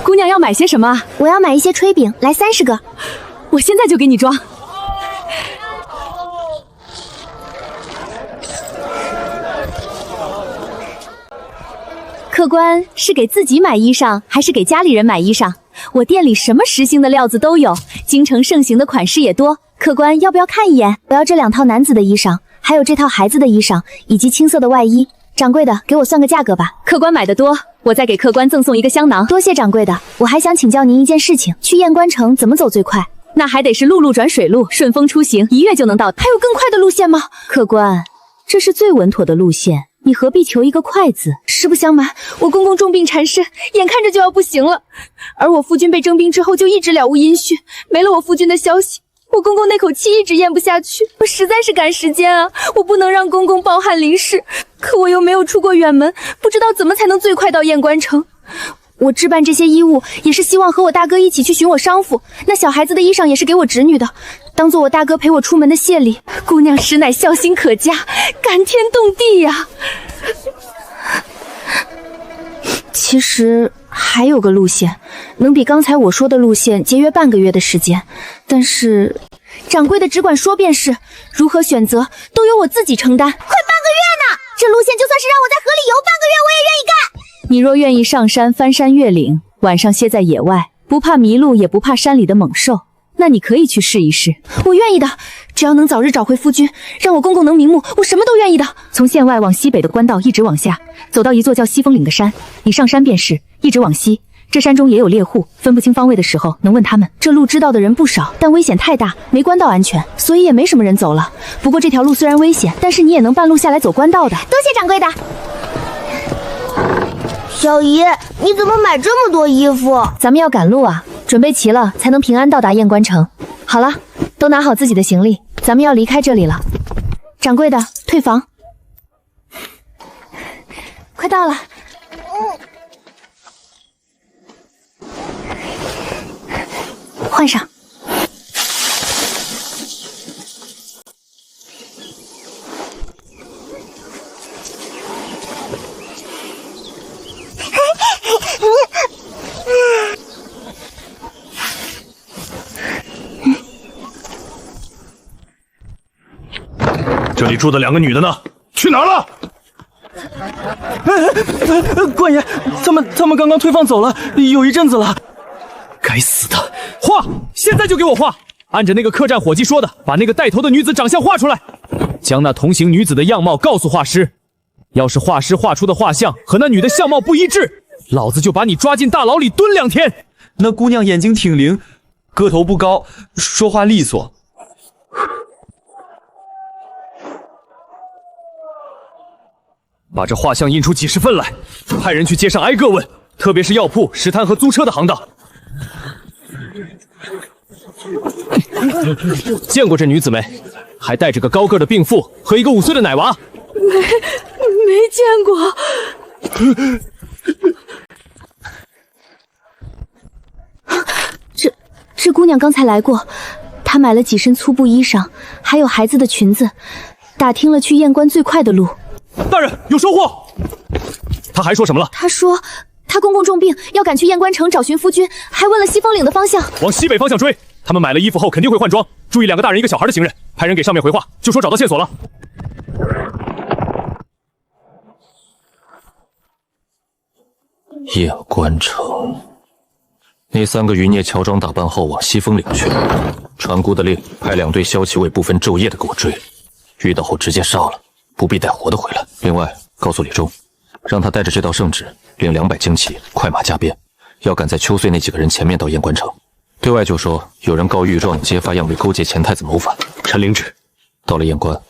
Speaker 5: 姑娘要买些什么？
Speaker 3: 我要买一些炊饼，来30个。
Speaker 5: 我现在就给你装。客官是给自己买衣裳，还是给家里人买衣裳？我店里什么时兴的料子都有，京城盛行的款式也多。客官要不要看一眼？
Speaker 3: 我要这2套男子的衣裳，还有这套孩子的衣裳，以及青色的外衣。掌柜的，给我算个价格吧。
Speaker 5: 客官买的多，我再给客官赠送一个香囊。
Speaker 3: 多谢掌柜的，我还想请教您一件事情，去燕关城怎么走最快？
Speaker 5: 那还得是陆路转水路，顺风出行，1月就能到。
Speaker 1: 还有更快的路线吗？
Speaker 5: 客官，这是最稳妥的路线，你何必求一个快字？
Speaker 1: 实不相瞒，我公公重病缠身，眼看着就要不行了。而我夫君被征兵之后就一直了无音讯，没了我夫君的消息，我公公那口气一直咽不下去。我实在是赶时间啊，我不能让公公抱憾离世，可我又没有出过远门，不知道怎么才能最快到燕关城。我置办这些衣物，也是希望和我大哥一起去寻我伤父。那小孩子的衣裳也是给我侄女的，当做我大哥陪我出门的谢礼。姑娘实乃孝心可嘉，感天动地呀！其实还有个路线，能比刚才我说的路线节约半个月的时间，但是掌柜的只管说便是，如何选择都由我自己承担。
Speaker 6: 快半个月呢，这路线就算是让我在河里游半个月，我也愿意干。
Speaker 5: 你若愿意上山翻山越岭，晚上歇在野外，不怕迷路，也不怕山里的猛兽，那你可以去试一试。
Speaker 1: 我愿意的，只要能早日找回夫君，让我公公能瞑目，我什么都愿意的。
Speaker 5: 从县外往西北的官道一直往下，走到一座叫西风岭的山，你上山便是，一直往西。这山中也有猎户，分不清方位的时候能问他们。这路知道的人不少，但危险太大，没官道安全，所以也没什么人走了。不过这条路虽然危险，但是你也能半路下来走官道的。
Speaker 6: 多谢掌柜的。小姨，你怎么买这么多衣服？
Speaker 5: 咱们要赶路啊，准备齐了才能平安到达燕关城。好了，都拿好自己的行李，咱们要离开这里了。
Speaker 1: 掌柜的，退房。快到了。换上。
Speaker 7: 这里住的2个女的呢？去哪儿了？
Speaker 13: 官爷，他们刚刚退放走了，有一阵子了。
Speaker 7: 该死的！
Speaker 4: 画，现在就给我画！按着那个客栈伙计说的，把那个带头的女子长相画出来，将那同行女子的样貌告诉画师。要是画师画出的画像和那女的相貌不一致，老子就把你抓进大牢里蹲2天。
Speaker 13: 那姑娘眼睛挺灵，个头不高，说话利索。
Speaker 4: 把这画像印出几10份来，派人去街上挨个问，特别是药铺、食摊和租车的行当。见过这女子没？还带着个高个的病妇和一个5岁的奶娃。
Speaker 5: 没见过。
Speaker 3: 这姑娘刚才来过，她买了几身粗布衣裳，还有孩子的裙子，打听了去燕关最快的路。
Speaker 4: 大人有收获。他还说什么了？
Speaker 3: 他说他公公重病，要赶去燕关城找寻夫君，还问了西风岭的方向，
Speaker 4: 往西北方向追。他们买了衣服后肯定会换装，注意2个大人1个小孩的行人，派人给上面回话，就说找到线索了。
Speaker 10: 燕关城，那3个余孽乔装打扮后往西风岭去，传姑的令派2队骁骑卫不分昼夜的给我追，遇到后直接杀了，不必带活的回来。另外告诉李忠，让他带着这道圣旨，领200精骑，快马加鞭，要赶在邱穗那几个人前面到燕关城。对外就说有人告御状揭发样为勾结前太子谋反，臣领旨。到了燕关，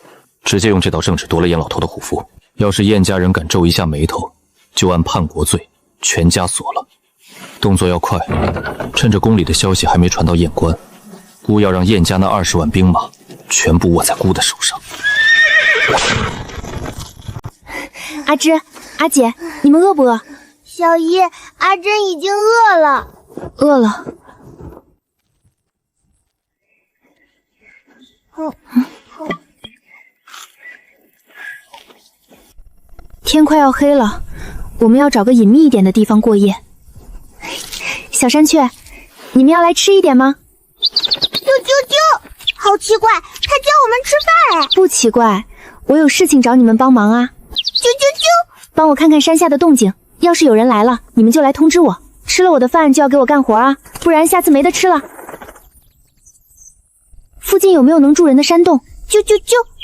Speaker 10: 直接用这道圣旨夺了燕老头的虎符。要是燕家人敢皱一下眉头，就按叛国罪全家锁了。动作要快，趁着宫里的消息还没传到燕关，姑要让燕家那20万兵马全部握在姑的手上。
Speaker 3: 阿芝、阿姐，你们饿不饿？
Speaker 6: 小姨，阿珍已经饿了。
Speaker 3: 饿了。天快要黑了，我们要找个隐秘一点的地方过夜。小山雀，你们要来吃一点吗？
Speaker 6: 啾，好奇怪，他叫我们吃饭哎。
Speaker 3: 不奇怪，我有事情找你们帮忙啊。
Speaker 6: 啾，
Speaker 3: 帮我看看山下的动静，要是有人来了，你们就来通知我。吃了我的饭就要给我干活啊，不然下次没得吃了。附近有没有能住人的山洞？
Speaker 6: 啾，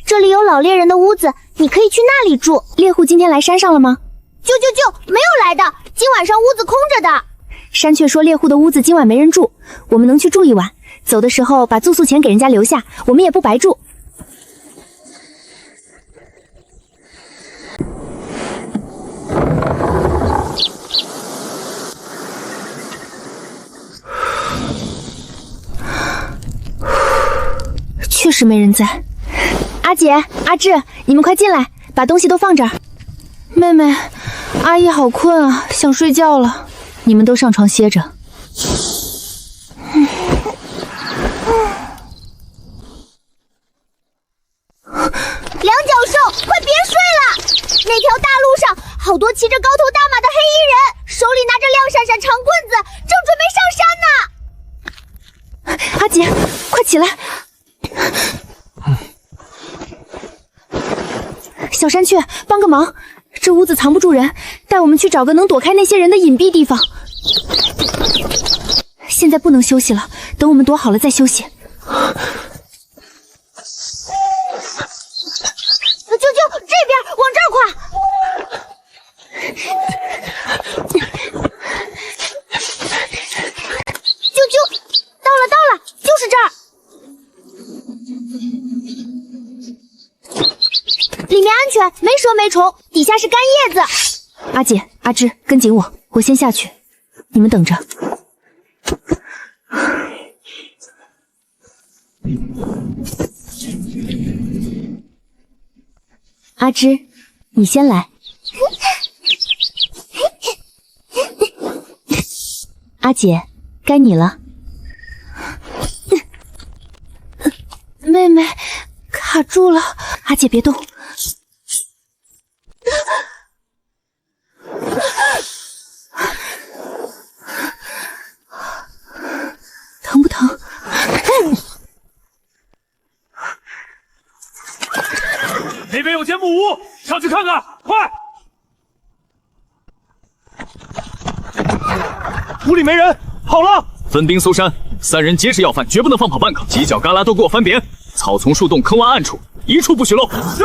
Speaker 6: 这里有老猎人的屋子，你可以去那里住。
Speaker 3: 猎户今天来山上了吗？
Speaker 6: 啾，没有来的，今晚上屋子空着的。
Speaker 3: 山雀说猎户的屋子今晚没人住，我们能去住一晚，走的时候把住宿钱给人家留下，我们也不白住。确实没人在。阿姐、阿志，你们快进来，把东西都放这儿。妹妹，阿姨好困啊，想睡觉了。你们都上床歇着。
Speaker 6: 两脚兽，快别睡了！那条大路上好多骑着高头大马的黑衣人，手里拿着亮闪闪长棍子，正准备上山呢。
Speaker 3: 阿姐，快起来！小山雀，帮个忙，这屋子藏不住人，带我们去找个能躲开那些人的隐蔽地方。现在不能休息了，等我们躲好了再休息。
Speaker 6: 啾，这边，往这儿跨。啾，到了，就是这儿。里面安全，没蛇没虫，底下是干叶子。
Speaker 3: 阿姐、阿芝，跟紧我，我先下去，你们等着。阿芝，你先来。阿姐，该你了。妹妹卡住了，阿姐别动。疼不疼？
Speaker 4: 见木屋，上去看看，快！
Speaker 7: 屋里没人，好了！
Speaker 2: 分兵搜山，3人皆是要犯，绝不能放跑半个。犄角旮旯都给我翻扁，草丛、树洞、坑洼暗处，一处不许漏。
Speaker 4: 是。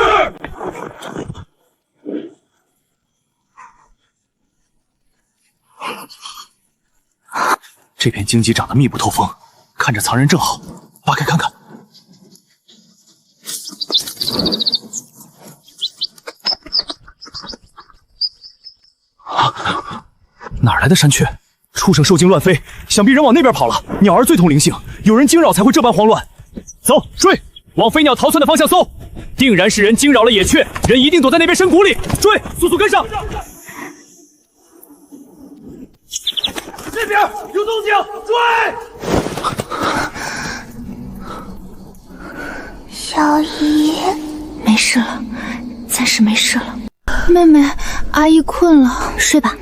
Speaker 7: 这片荆棘长得密不透风，看着藏人正好，扒开看看。哪来的山雀？畜生受惊乱飞，想必人往那边跑了。鸟儿最通灵性，有人惊扰才会这般慌乱。走，追，往飞鸟逃窜的方向搜，定然是人惊扰了野雀，人一定躲在那边深谷里。追，速速跟上！
Speaker 4: 那边有动静，追！
Speaker 1: 小姨，没事了，暂时没事了。妹妹，阿姨困了，睡吧。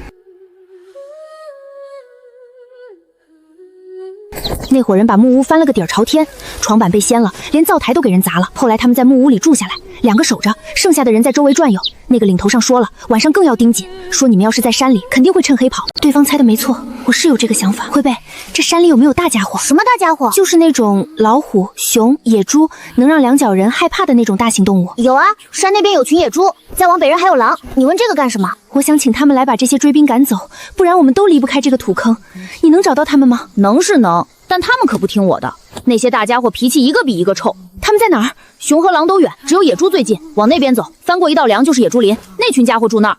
Speaker 3: 那伙人把木屋翻了个底儿朝天，床板被掀了，连灶台都给人砸了。后来他们在木屋里住下来，2个守着，剩下的人在周围转悠。那个领头上说了，晚上更要盯紧，说你们要是在山里，肯定会趁黑跑。对方猜的没错，我是有这个想法。灰贝，这山里有没有大家伙？
Speaker 6: 什么大家伙？
Speaker 3: 就是那种老虎、熊、野猪，能让2脚人害怕的那种大型动物。
Speaker 6: 有啊，山那边有群野猪，再往北人还有狼。你问这个干什么？
Speaker 3: 我想请他们来把这些追兵赶走，不然我们都离不开这个土坑。你能找到他们吗？
Speaker 1: 能是能，但他们可不听我的。那些大家伙脾气一个比一个臭。
Speaker 3: 他们在哪儿？
Speaker 1: 熊和狼都远，只有野猪最近。往那边走，翻过一道梁就是野猪林，那群家伙住那儿。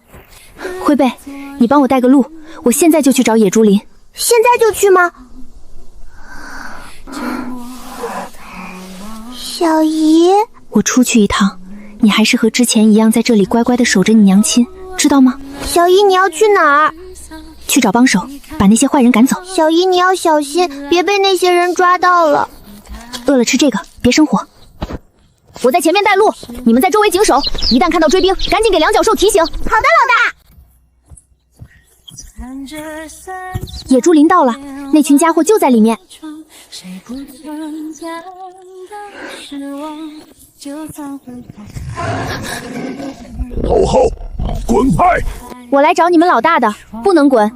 Speaker 3: 灰贝，你帮我带个路，我现在就去找野猪林。
Speaker 6: 现在就去吗？小姨，
Speaker 3: 我出去一趟，你还是和之前一样在这里乖乖的守着你娘亲，知道吗？
Speaker 6: 小姨，你要去哪儿？
Speaker 3: 去找帮手，把那些坏人赶走。
Speaker 6: 小姨，你要小心，别被那些人抓到了。
Speaker 3: 饿了吃这个，别生火。
Speaker 1: 我在前面带路，你们在周围警守，一旦看到追兵，赶紧给2脚兽提醒。好的，老大。
Speaker 3: 野猪林到了，那群家伙就在里面。
Speaker 4: 头后，滚开！
Speaker 3: 我来找你们老大的，不能滚。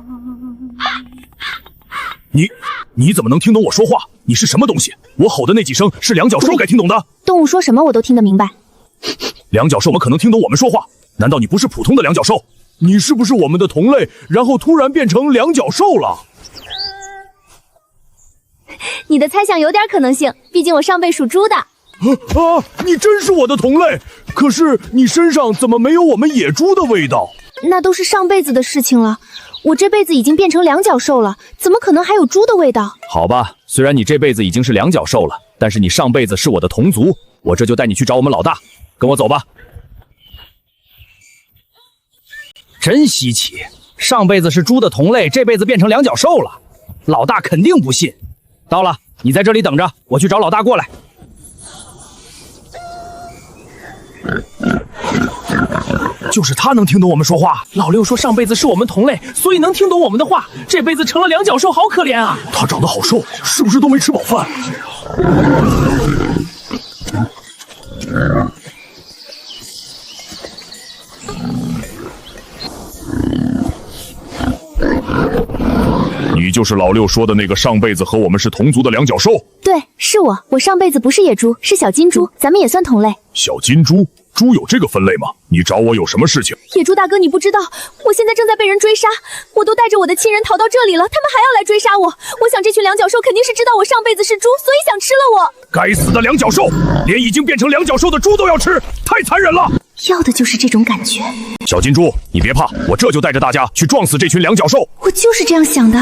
Speaker 4: 你怎么能听懂我说话？你是什么东西？我吼的那几声是2脚兽该听懂的。
Speaker 3: 动物说什么我都听得明白。
Speaker 4: 2脚兽怎么可能听懂我们说话？难道你不是普通的2脚兽？你是不是我们的同类，然后突然变成2脚兽了？
Speaker 3: 你的猜想有点可能性，毕竟我上辈属猪的。
Speaker 4: 你真是我的同类，可是你身上怎么没有我们野猪的味道？
Speaker 3: 那都是上辈子的事情了，我这辈子已经变成2脚兽了，怎么可能还有猪的味道？
Speaker 7: 好吧，虽然你这辈子已经是2脚兽了，但是你上辈子是我的同族，我这就带你去找我们老大，跟我走吧。
Speaker 14: 真稀奇，上辈子是猪的同类，这辈子变成2脚兽了，老大肯定不信。到了，你在这里等着，我去找老大过来。
Speaker 4: 就是他能听懂我们说话。
Speaker 14: 老六说上辈子是我们同类，所以能听懂我们的话，这辈子成了2脚兽，好可怜啊！
Speaker 4: 他长得好瘦，是不是都没吃饱饭？
Speaker 15: 你就是老六说的那个上辈子和我们是同族的2脚兽？
Speaker 3: 对，是我。我上辈子不是野猪，是小金猪，咱们也算同类。
Speaker 15: 小金猪？猪有这个分类吗？你找我有什么事情？
Speaker 3: 野猪大哥，你不知道，我现在正在被人追杀，我都带着我的亲人逃到这里了，他们还要来追杀我。我想这群2脚兽肯定是知道我上辈子是猪，所以想吃了我。
Speaker 4: 该死的2脚兽，连已经变成2脚兽的猪都要吃，太残忍了！
Speaker 3: 要的就是这种感觉。
Speaker 15: 小金猪，你别怕，我这就带着大家去撞死这群2脚兽。
Speaker 3: 我就是这样想的，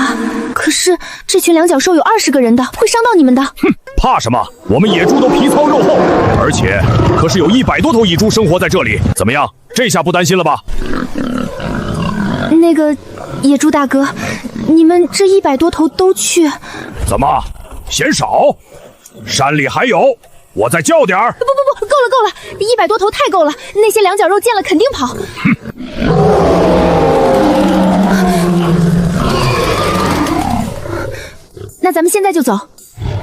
Speaker 3: 可是这群2脚兽有20个人的，会伤到你们的。
Speaker 15: 哼，怕什么？我们野猪都皮糙肉厚，而且可是有100多头蚁猪生活在这里。怎么样，这下不担心了吧？
Speaker 3: 那个野猪大哥，你们这100多头都去？
Speaker 4: 怎么嫌少？山里还有，我再叫点儿。
Speaker 3: 不，够了，100多头太够了，那些2脚肉见了肯定跑。那咱们现在就走。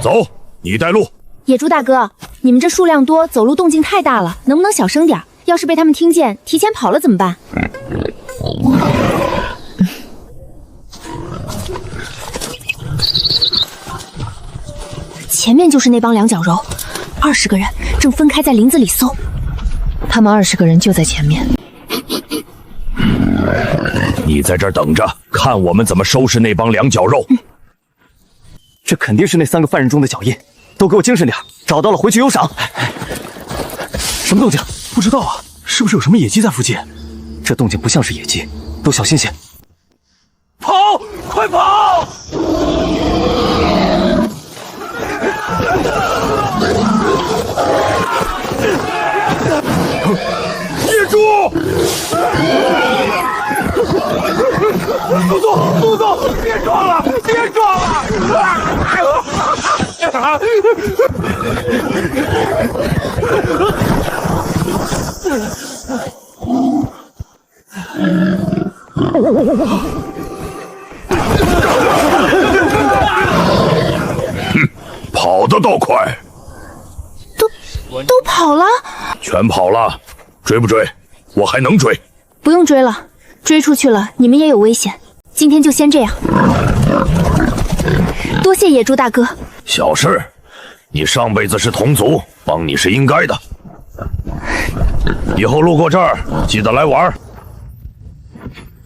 Speaker 15: 走，你带路。
Speaker 3: 野猪大哥，你们这数量多，走路动静太大了，能不能小声点？要是被他们听见，提前跑了怎么办？前面就是那帮两脚肉，20个人正分开在林子里搜。他们20个人就在前面。
Speaker 15: 你在这儿等着，看我们怎么收拾那帮两脚肉。
Speaker 7: 这肯定是那3个犯人中的脚印，都给我精神点，找到了回去有赏。什么动静？
Speaker 8: 不知道啊，是不是有什么野鸡在附近？
Speaker 7: 这动静不像是野鸡，都小心些。
Speaker 4: 跑，快跑！野猪！速度！别撞了！别撞了！
Speaker 15: 跑得倒快，
Speaker 1: 都跑了？
Speaker 15: 全跑了，追不追？我还能追。
Speaker 3: 不用追了，追出去了你们也有危险。今天就先这样，多谢野猪大哥。
Speaker 15: 小事，你上辈子是同族，帮你是应该的。以后路过这儿记得来玩。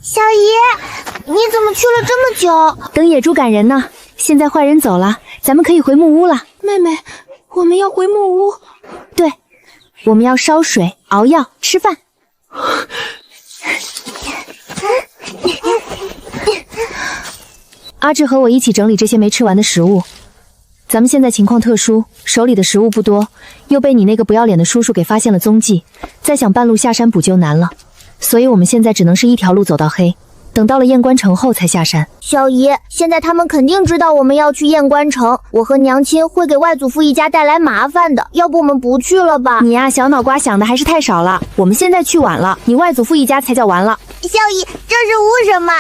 Speaker 6: 小姨，你怎么去了这么久？
Speaker 3: 等野猪赶人呢。现在坏人走了，咱们可以回木屋了。
Speaker 1: 妹妹，我们要回木屋。
Speaker 3: 对，我们要烧水、熬药、吃饭。阿志和我一起整理这些没吃完的食物。咱们现在情况特殊，手里的食物不多，又被你那个不要脸的叔叔给发现了踪迹，再想半路下山补救难了，所以我们现在只能是一条路走到黑，等到了燕关城后才下山。
Speaker 6: 小姨，现在他们肯定知道我们要去燕关城，我和娘亲会给外祖父一家带来麻烦的，要不我们不去了吧？
Speaker 3: 你呀，小脑瓜想的还是太少了，我们现在去晚了，你外祖父一家才叫完了。
Speaker 6: 小姨，这是误什么？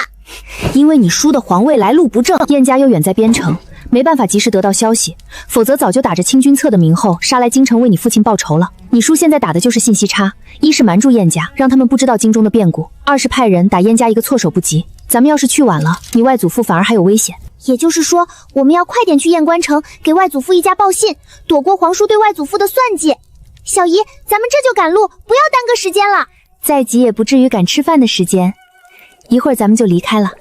Speaker 3: 因为你叔的皇位来路不正，燕家又远在边城，没办法及时得到消息，否则早就打着清君侧的名后杀来京城为你父亲报仇了。你叔现在打的就是信息差，一是瞒住燕家，让他们不知道京中的变故；二是派人打燕家一个措手不及。咱们要是去晚了，你外祖父反而还有危险。
Speaker 6: 也就是说，我们要快点去燕关城，给外祖父一家报信，躲过皇叔对外祖父的算计。小姨，咱们这就赶路，不要耽搁时间了。
Speaker 3: 再急也不至于赶吃饭的时间，一会儿咱们就离开了。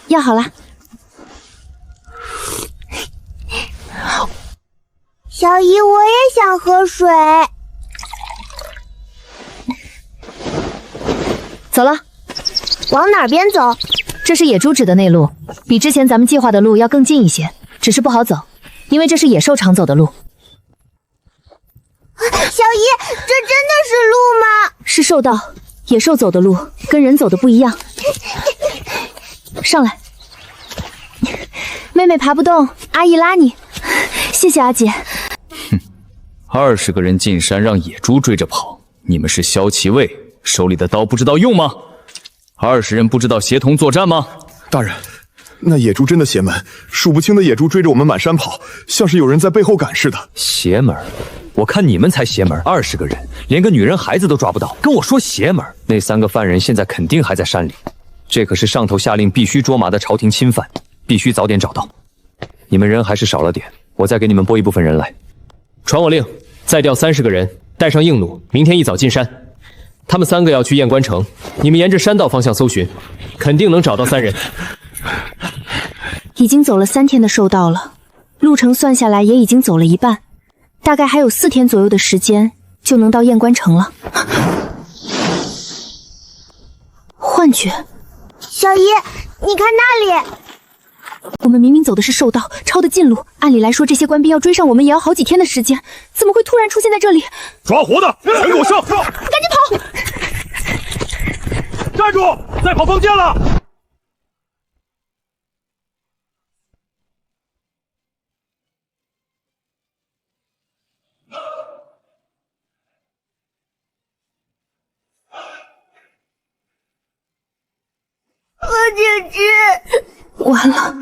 Speaker 3: 药好了。
Speaker 6: 小姨，我也想喝水。
Speaker 3: 走了。
Speaker 6: 往哪边走？
Speaker 3: 这是野猪指的内路，比之前咱们计划的路要更近一些，只是不好走，因为这是野兽常走的路。
Speaker 6: 小姨，这真的是路吗？
Speaker 3: 是兽道，野兽走的路跟人走的不一样。上来，妹妹爬不动，阿姨拉你。谢谢阿姐。
Speaker 7: 哼，20个人进山让野猪追着跑，你们是骁骑卫，手里的刀不知道用吗？20人不知道协同作战吗？
Speaker 12: 大人，那野猪真的邪门，数不清的野猪追着我们满山跑，像是有人在背后赶似的。
Speaker 13: 邪门？我看你们才邪门，20个人连个女人孩子都抓不到，跟我说邪门？那3个犯人现在肯定还在山里，这可是上头下令必须捉拿的朝廷钦犯，必须早点找到。你们人还是少了点，我再给你们拨一部分人来。传我令，再调30个人，带上硬弩，明天一早进山。他们3个要去燕关城，你们沿着山道方向搜寻，肯定能找到3人。
Speaker 3: 已经走了3天的兽道了，路程算下来也已经走了一半，大概还有4天左右的时间就能到燕关城了。幻觉。
Speaker 6: 小姨，你看那里。
Speaker 3: 我们明明走的是兽道，抄的近路，按理来说这些官兵要追上我们也要好几天的时间，怎么会突然出现在这里？
Speaker 15: 抓活的，全给我上！
Speaker 1: 赶紧跑！
Speaker 4: 站住！再跑封建了！
Speaker 6: 我姐姐。
Speaker 1: 完了，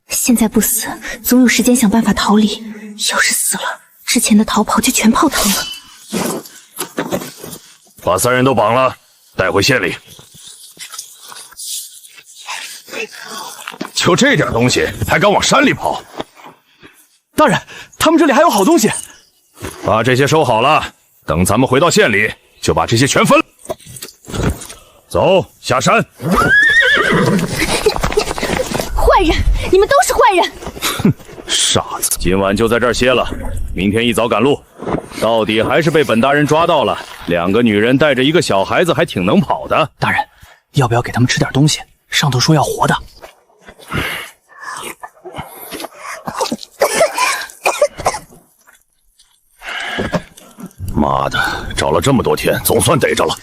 Speaker 1: 现在不死，总有时间想办法逃离。要是死了，之前的逃跑就全泡汤了。
Speaker 15: 把3人都绑了，带回县里。就这点东西，还敢往山里跑？
Speaker 7: 大人，他们这里还有好东西。
Speaker 15: 把这些收好了，等咱们回到县里，就把这些全分了。走，下山。
Speaker 5: 坏人，你们都是坏人！
Speaker 15: 哼，傻子，今晚就在这儿歇了，明天一早赶路。到底还是被本大人抓到了，2个女人带着一个小孩子，还挺能跑的。
Speaker 14: 大人，要不要给他们吃点东西？上头说要活的。
Speaker 15: 妈的，找了这么多天，总算逮着了。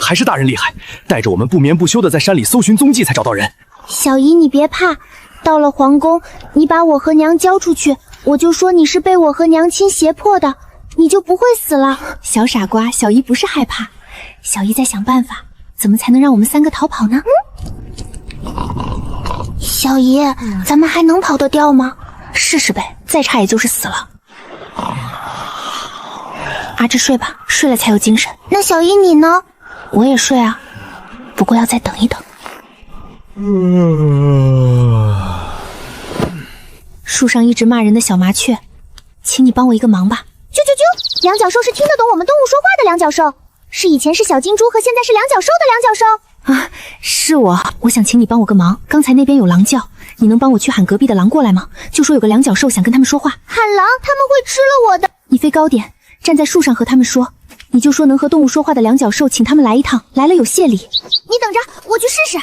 Speaker 14: 还是大人厉害，带着我们不眠不休的在山里搜寻踪迹，才找到人。
Speaker 6: 小姨，你别怕，到了皇宫，你把我和娘交出去，我就说你是被我和娘亲胁迫的，你就不会死了。
Speaker 3: 小傻瓜，小姨不是害怕，小姨在想办法，怎么才能让我们3个逃跑呢？
Speaker 6: 小姨，咱们还能跑得掉吗？
Speaker 3: 试试呗，再差也就是死了。阿芝睡吧，睡了才有精神。
Speaker 6: 那小姨你呢？
Speaker 3: 我也睡啊，不过要再等一等。树上一直骂人的小麻雀，请你帮我一个忙吧。
Speaker 6: 啾啾啾！两角兽是听得懂我们动物说话的两角兽，是以前是小金猪和现在是两角兽的两角兽。
Speaker 3: 啊，是我想请你帮我个忙。刚才那边有狼叫，你能帮我去喊隔壁的狼过来吗？就说有个两角兽想跟他们说话。
Speaker 6: 喊狼，他们会吃了我的。
Speaker 3: 你飞高点，站在树上和他们说，你就说能和动物说话的两角兽请他们来一趟，来了有谢礼。
Speaker 6: 你等着，我去试试。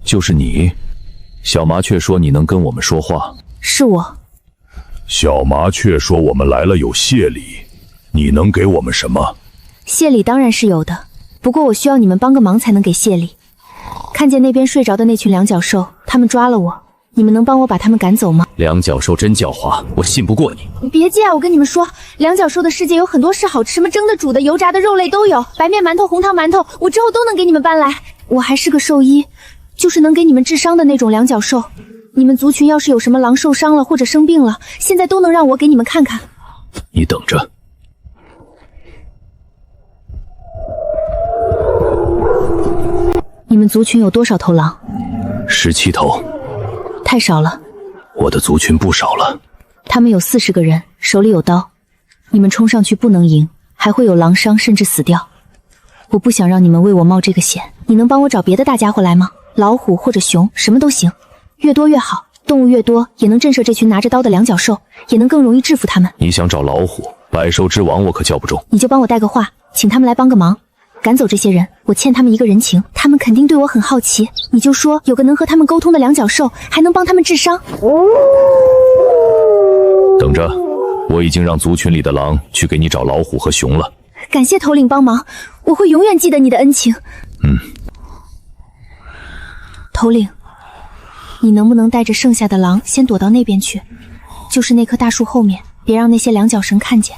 Speaker 10: 就是你，小麻雀说你能跟我们说话。
Speaker 3: 是我。
Speaker 15: 小麻雀说我们来了有谢礼，你能给我们什么？
Speaker 3: 谢礼当然是有的，不过我需要你们帮个忙才能给谢礼。看见那边睡着的那群两角兽，他们抓了我，你们能帮我把他们赶走吗？
Speaker 10: 两角兽真狡猾，我信不过你。
Speaker 3: 你别介啊，我跟你们说，两角兽的世界有很多是好吃，什么蒸的、煮的、油炸的、肉类都有，白面馒头、红糖馒头，我之后都能给你们搬来。我还是个兽医，就是能给你们治伤的那种两角兽。你们族群要是有什么狼受伤了或者生病了，现在都能让我给你们看看。
Speaker 10: 你等着。
Speaker 3: 你们族群有多少头狼
Speaker 10: ？17头。
Speaker 3: 太少了。
Speaker 10: 我的族群不少了。
Speaker 3: 他们有40个人，手里有刀。你们冲上去不能赢，还会有狼伤甚至死掉。我不想让你们为我冒这个险，你能帮我找别的大家伙来吗？老虎或者熊，什么都行，越多越好。动物越多，也能震慑这群拿着刀的两角兽，也能更容易制服他们。
Speaker 10: 你想找老虎，百兽之王我可叫不中。
Speaker 3: 你就帮我带个话，请他们来帮个忙，赶走这些人，我欠他们一个人情，他们肯定对我很好奇。你就说有个能和他们沟通的两角兽，还能帮他们治伤。
Speaker 10: 等着，我已经让族群里的狼去给你找老虎和熊了。
Speaker 3: 感谢头领帮忙，我会永远记得你的恩情。头领，你能不能带着剩下的狼先躲到那边去？就是那棵大树后面，别让那些两角神看见。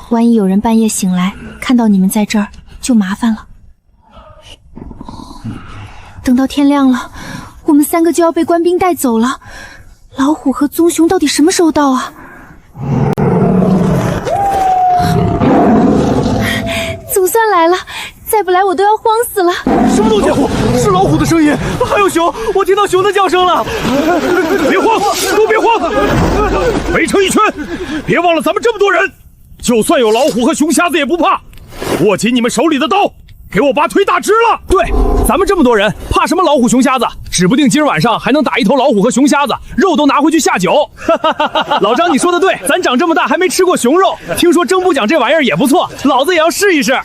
Speaker 3: 万一有人半夜醒来看到你们在这儿，就麻烦了。等到天亮了，我们3个就要被官兵带走了。老虎和棕熊到底什么时候到啊？总算来了，再不来我都要慌死了。
Speaker 7: 什么东西？是老虎的声音，还有熊，我听到熊的叫声了。
Speaker 15: 别慌，都别慌，围成一圈，别忘了咱们这么多人，就算有老虎和熊瞎子也不怕。握紧你们手里的刀，给我把腿打直了。
Speaker 14: 对，咱们这么多人，怕什么老虎熊瞎子？指不定今儿晚上还能打一头老虎和熊瞎子，肉都拿回去下酒。老张，你说的对，咱长这么大还没吃过熊肉，听说蒸不讲这玩意儿也不错，老子也要试一试。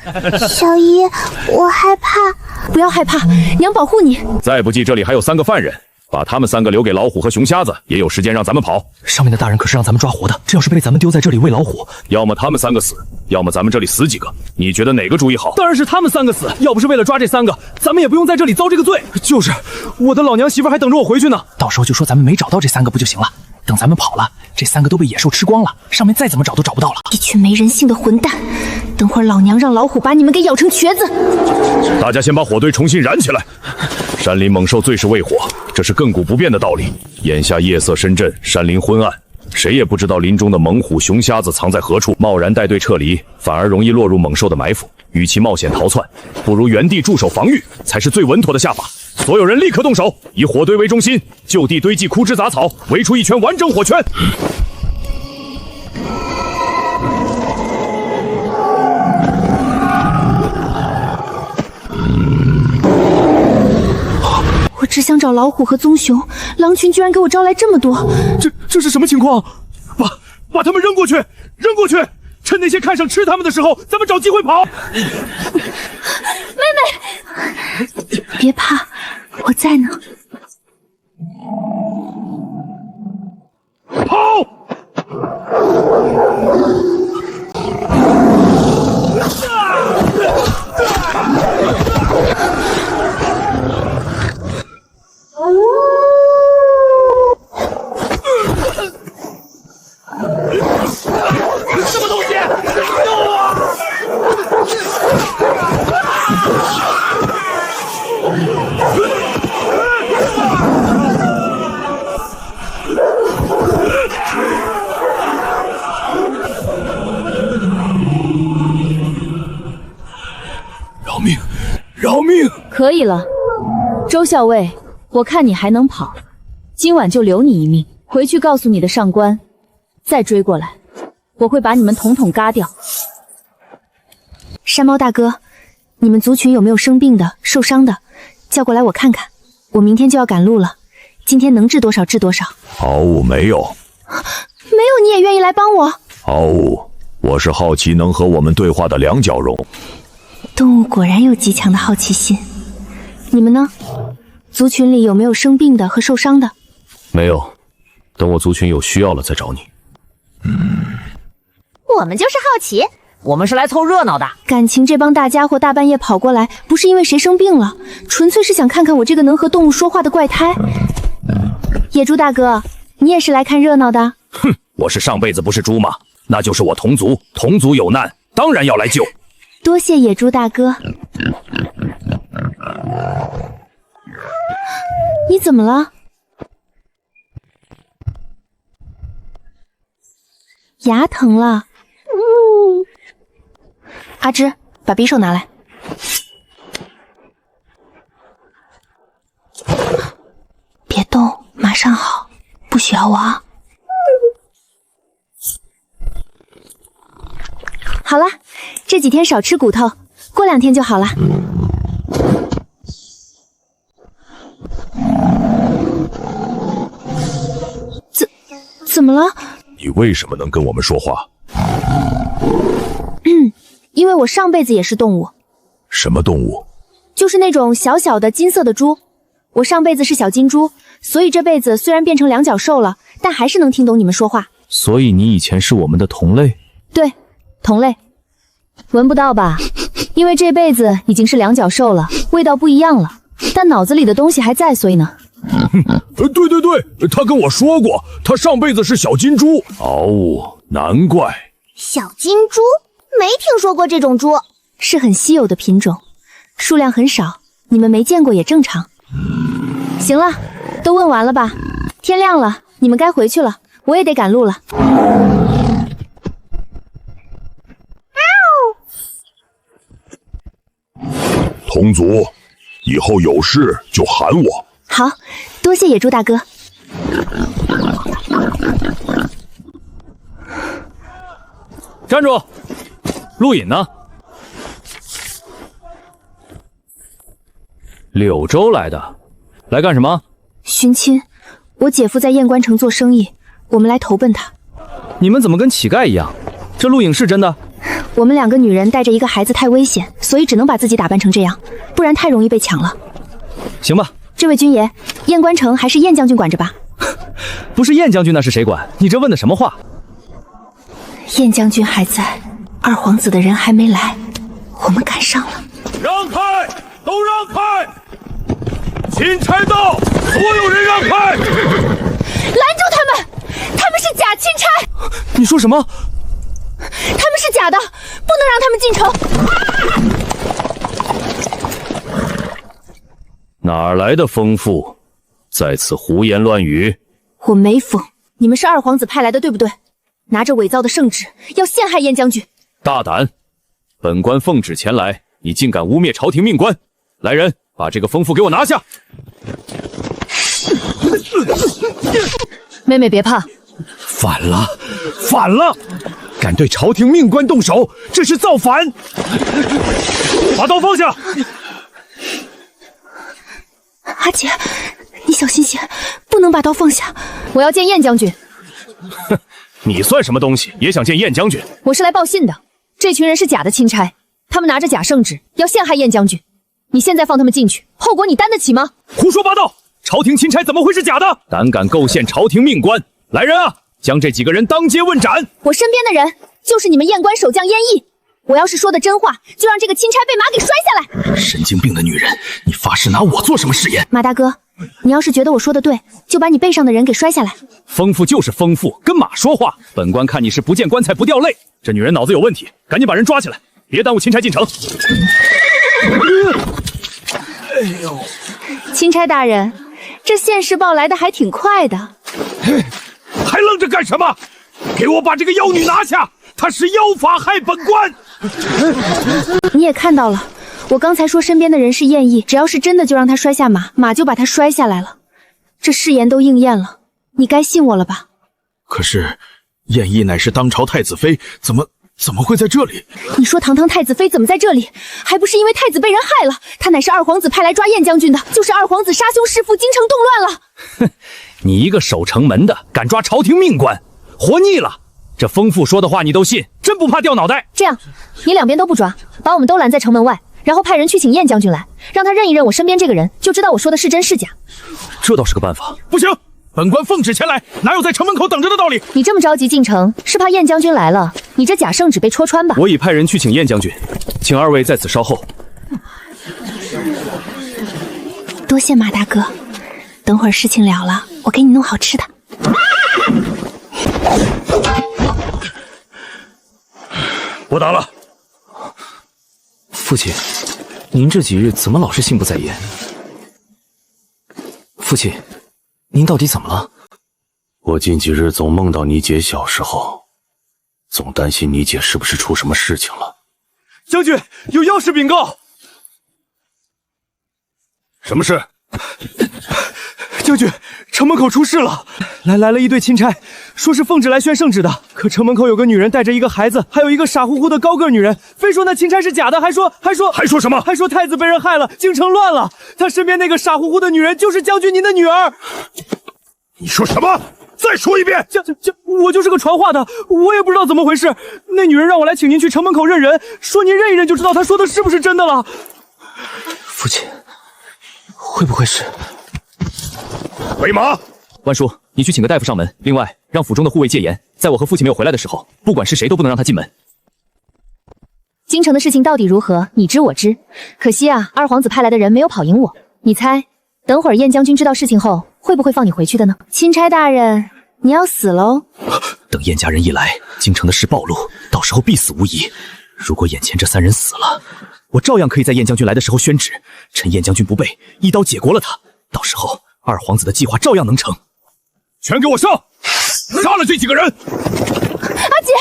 Speaker 6: 小姨，我害怕。
Speaker 3: 不要害怕，娘保护你。
Speaker 15: 再不济，这里还有3个犯人，把他们3个留给老虎和熊瞎子，也有时间让咱们跑。
Speaker 14: 上面的大人可是让咱们抓活的，这要是被咱们丢在这里喂老虎，
Speaker 15: 要么他们3个死，要么咱们这里死几个。你觉得哪个主意好？
Speaker 14: 当然是他们3个死，要不是为了抓这3个，咱们也不用在这里遭这个罪。就是，我的老娘媳妇还等着我回去呢。到时候就说咱们没找到这3个不就行了？等咱们跑了，这3个都被野兽吃光了，上面再怎么找都找不到了。
Speaker 3: 一群没人性的混蛋，
Speaker 1: 等会儿老娘让老虎把你们给咬成瘸子！
Speaker 15: 大家先把火堆重新燃起来。山林猛兽最是畏火，这是亘古不变的道理。眼下夜色深沉，山林昏暗，谁也不知道林中的猛虎、熊瞎子藏在何处。贸然带队撤离，反而容易落入猛兽的埋伏。与其冒险逃窜，不如原地驻守防御，才是最稳妥的下法。所有人立刻动手，以火堆为中心，就地堆积枯枝杂草，围出一圈完整火圈。
Speaker 1: 我只想找老虎和棕熊，狼群居然给我招来这么多，
Speaker 15: 这是什么情况？把他们扔过去，扔过去！趁那些看上吃他们的时候，咱们找机会跑。
Speaker 1: 妹妹，别怕，我在呢。
Speaker 15: 跑！
Speaker 4: 什么东西？救我！
Speaker 15: 饶命！饶命！
Speaker 3: 可以了，周校尉，我看你还能跑，今晚就留你一命。回去告诉你的上官，再追过来，我会把你们统统嘎掉。
Speaker 1: 山猫大哥，你们族群有没有生病的、受伤的？叫过来我看看。我明天就要赶路了，今天能治多少治多少。
Speaker 15: 毫无没有。
Speaker 1: 没有你也愿意来帮我？
Speaker 15: 毫无，我是好奇能和我们对话的两角龙。
Speaker 1: 动物果然有极强的好奇心。你们呢？族群里有没有生病的和受伤的？
Speaker 10: 没有，等我族群有需要了再找你。
Speaker 6: 我们就是好奇，
Speaker 9: 我们是来凑热闹的。
Speaker 1: 感情这帮大家伙大半夜跑过来，不是因为谁生病了，纯粹是想看看我这个能和动物说话的怪胎。野猪大哥，你也是来看热闹的？
Speaker 15: 哼，我是上辈子不是猪吗？那就是我同族，同族有难，当然要来救。
Speaker 1: 多谢野猪大哥。你怎么了？牙疼了。阿芝，把匕首拿来。别动，马上好，不许咬我啊！好了，这几天少吃骨头，过2天就好了。怎么了？
Speaker 15: 你为什么能跟我们说话？
Speaker 1: 因为我上辈子也是动物。
Speaker 15: 什么动物？
Speaker 1: 就是那种小小的金色的猪。我上辈子是小金猪，所以这辈子虽然变成两脚兽了，但还是能听懂你们说话。
Speaker 10: 所以你以前是我们的同类？
Speaker 1: 对，同类。
Speaker 3: 闻不到吧？因为这辈子已经是两脚兽了，味道不一样了，但脑子里的东西还在，所以呢。
Speaker 15: 对，他跟我说过，他上辈子是小金猪。哦，难怪。
Speaker 6: 小金猪？没听说过这种猪，
Speaker 1: 是很稀有的品种，数量很少，你们没见过也正常。行了，都问完了吧？天亮了，你们该回去了，我也得赶路了。
Speaker 15: 同族，以后有事就喊我。
Speaker 1: 好，多谢野猪大哥。
Speaker 7: 站住！陆隐呢？柳州来的，来干什么？
Speaker 1: 寻亲，我姐夫在燕关城做生意，我们来投奔他。
Speaker 7: 你们怎么跟乞丐一样？这录影是真的？
Speaker 1: 我们2个女人带着一个孩子太危险，所以只能把自己打扮成这样，不然太容易被抢了。
Speaker 7: 行吧。
Speaker 1: 这位军爷，燕关城还是燕将军管着吧？
Speaker 7: 不是燕将军那是谁管？你这问的什么话？
Speaker 1: 燕将军还在，二皇子的人还没来，我们赶上了。
Speaker 15: 让开，都让开！钦差到，所有人让开！
Speaker 5: 拦住他们！他们是假钦差！
Speaker 7: 你说什么？
Speaker 5: 他们是是假的，不能让他们进城。
Speaker 10: 哪来的疯妇，在此胡言乱语？
Speaker 5: 我没疯，你们是二皇子派来的，对不对？拿着伪造的圣旨，要陷害燕将军。
Speaker 10: 大胆！本官奉旨前来，你竟敢污蔑朝廷命官！来人，把这个疯妇给我拿下！
Speaker 5: 妹妹别怕，
Speaker 4: 反了，反了！敢对朝廷命官动手，这是造反！把刀放下！
Speaker 5: 阿姐，你小心些，不能把刀放下。我要见燕将军。
Speaker 10: 哼，你算什么东西，也想见燕将军？
Speaker 5: 我是来报信的，这群人是假的钦差，他们拿着假圣旨，要陷害燕将军。你现在放他们进去，后果你担得起吗？
Speaker 14: 胡说八道！朝廷钦差怎么会是假的？
Speaker 10: 胆敢构陷朝廷命官！来人啊，将这几个人当街问斩！
Speaker 5: 我身边的人就是你们燕关守将燕翼。我要是说的真话，就让这个钦差被马给摔下来！
Speaker 8: 神经病的女人，你发誓拿我做什么试验？
Speaker 5: 马大哥，你要是觉得我说的对，就把你背上的人给摔下来。
Speaker 10: 疯妇就是疯妇，跟马说话。本官看你是不见棺材不掉泪。这女人脑子有问题，赶紧把人抓起来，别耽误钦差进城。
Speaker 5: 哎呦，钦差大人，这现世报来的还挺快的。
Speaker 4: 还愣着干什么？给我把这个妖女拿下！她是妖法害本官。
Speaker 5: 你也看到了，我刚才说身边的人是燕翼，只要是真的就让他摔下马，马就把他摔下来了。这誓言都应验了，你该信我了吧？
Speaker 8: 可是燕翼乃是当朝太子妃，怎么会在这里？
Speaker 5: 你说堂堂太子妃怎么在这里？还不是因为太子被人害了？他乃是二皇子派来抓燕将军的，就是二皇子杀兄弑父，京城动乱了。
Speaker 10: 哼，你一个守城门的，敢抓朝廷命官，活腻了！这疯妇说的话你都信，真不怕掉脑袋？
Speaker 5: 这样，你两边都不抓，把我们都拦在城门外，然后派人去请燕将军来，让他认一认我身边这个人，就知道我说的是真是假。
Speaker 10: 这倒是个办法。
Speaker 4: 不行，本官奉旨前来，哪有在城门口等着的道理？
Speaker 5: 你这么着急进城，是怕燕将军来了，你这假圣旨被戳穿吧？
Speaker 10: 我已派人去请燕将军，请二位在此稍后。
Speaker 5: 多谢马大哥，等会儿事情了了，我给你弄好吃的。
Speaker 4: 不打了。
Speaker 13: 父亲，您这几日怎么老是心不在焉？父亲，您到底怎么了？
Speaker 10: 我近几日总梦到你姐小时候，总担心你姐是不是出什么事情了。
Speaker 14: 将军，有要事禀告。
Speaker 4: 什么事？
Speaker 14: 将军，城门口出事了，来了一队钦差，说是奉旨来宣圣旨的。可城门口有个女人带着一个孩子，还有一个傻乎乎的高个女人，非说那钦差是假的，还说
Speaker 4: 什么？
Speaker 14: 还说太子被人害了，京城乱了。他身边那个傻乎乎的女人就是将军您的女儿。
Speaker 4: 你说什么？再说一遍！
Speaker 14: 我就是个传话的，我也不知道怎么回事。那女人让我来请您去城门口认人，说您认一认就知道她说的是不是真的了。
Speaker 13: 父亲，会不会是？
Speaker 4: 回马！
Speaker 13: 万叔，你去请个大夫上门。另外，让府中的护卫戒严，在我和父亲没有回来的时候，不管是谁都不能让他进门。
Speaker 5: 京城的事情到底如何，你知我知。可惜啊，二皇子派来的人没有跑赢我。你猜，等会儿燕将军知道事情后，会不会放你回去的呢？钦差大人，你要死喽！
Speaker 13: 等燕家人一来，京城的事暴露，到时候必死无疑。如果眼前这三人死了，我照样可以在燕将军来的时候宣旨，趁燕将军不备，一刀解国了他。到时候二皇子的计划照样能成。
Speaker 4: 全给我上！杀了这几个人！
Speaker 5: 阿姐，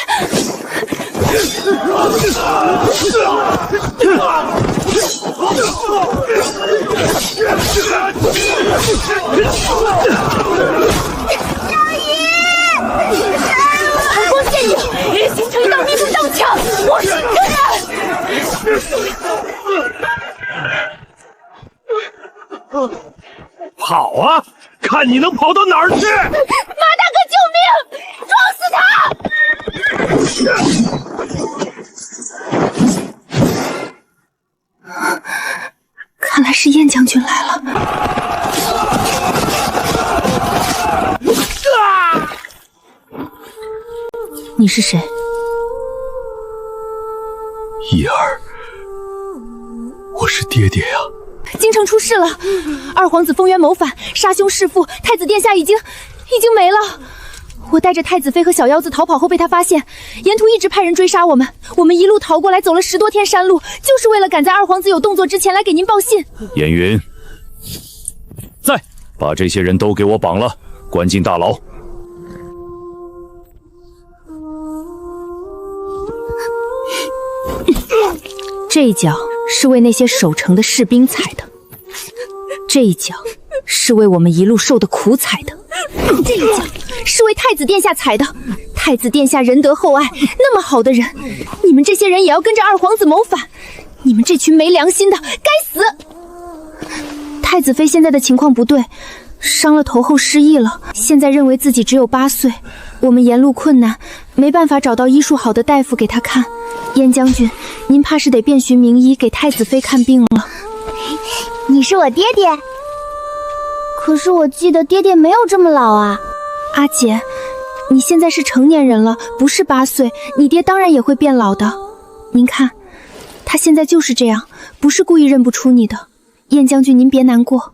Speaker 5: 寒光剑影，形成一道密布道墙，我是真人。
Speaker 4: 跑啊！看你能跑到哪儿去！
Speaker 5: 马大哥，救命！撞死他！看来是燕将军来了。你是谁？
Speaker 8: 翼儿，我是爹爹呀。
Speaker 5: 京城出事了，二皇子封渊谋反，杀兄弑父，太子殿下已经没了。
Speaker 3: 我带着太子妃和小妖子逃跑后被他发现，沿途一直派人追杀我们，我们一路逃过来，走了10多天山路，就是为了赶在二皇子有动作之前来给您报信。
Speaker 10: 燕云，
Speaker 14: 在，
Speaker 10: 把这些人都给我绑了，关进大牢。
Speaker 3: 这一脚是为那些守城的士兵踩的，这一脚是为我们一路受的苦踩的，这一脚是为太子殿下踩的。太子殿下仁德厚爱，那么好的人，你们这些人也要跟着二皇子谋反，你们这群没良心的，该死！太子妃现在的情况不对，伤了头后失忆了，现在认为自己只有8岁。我们沿路困难，没办法找到医术好的大夫给她看。燕将军，您怕是得遍寻名医给太子妃看病了。
Speaker 6: 你是我爹爹，可是我记得爹爹没有这么老啊。
Speaker 3: 阿姐，你现在是成年人了，不是8岁，你爹当然也会变老的。您看，他现在就是这样，不是故意认不出你的。燕将军，您别难过。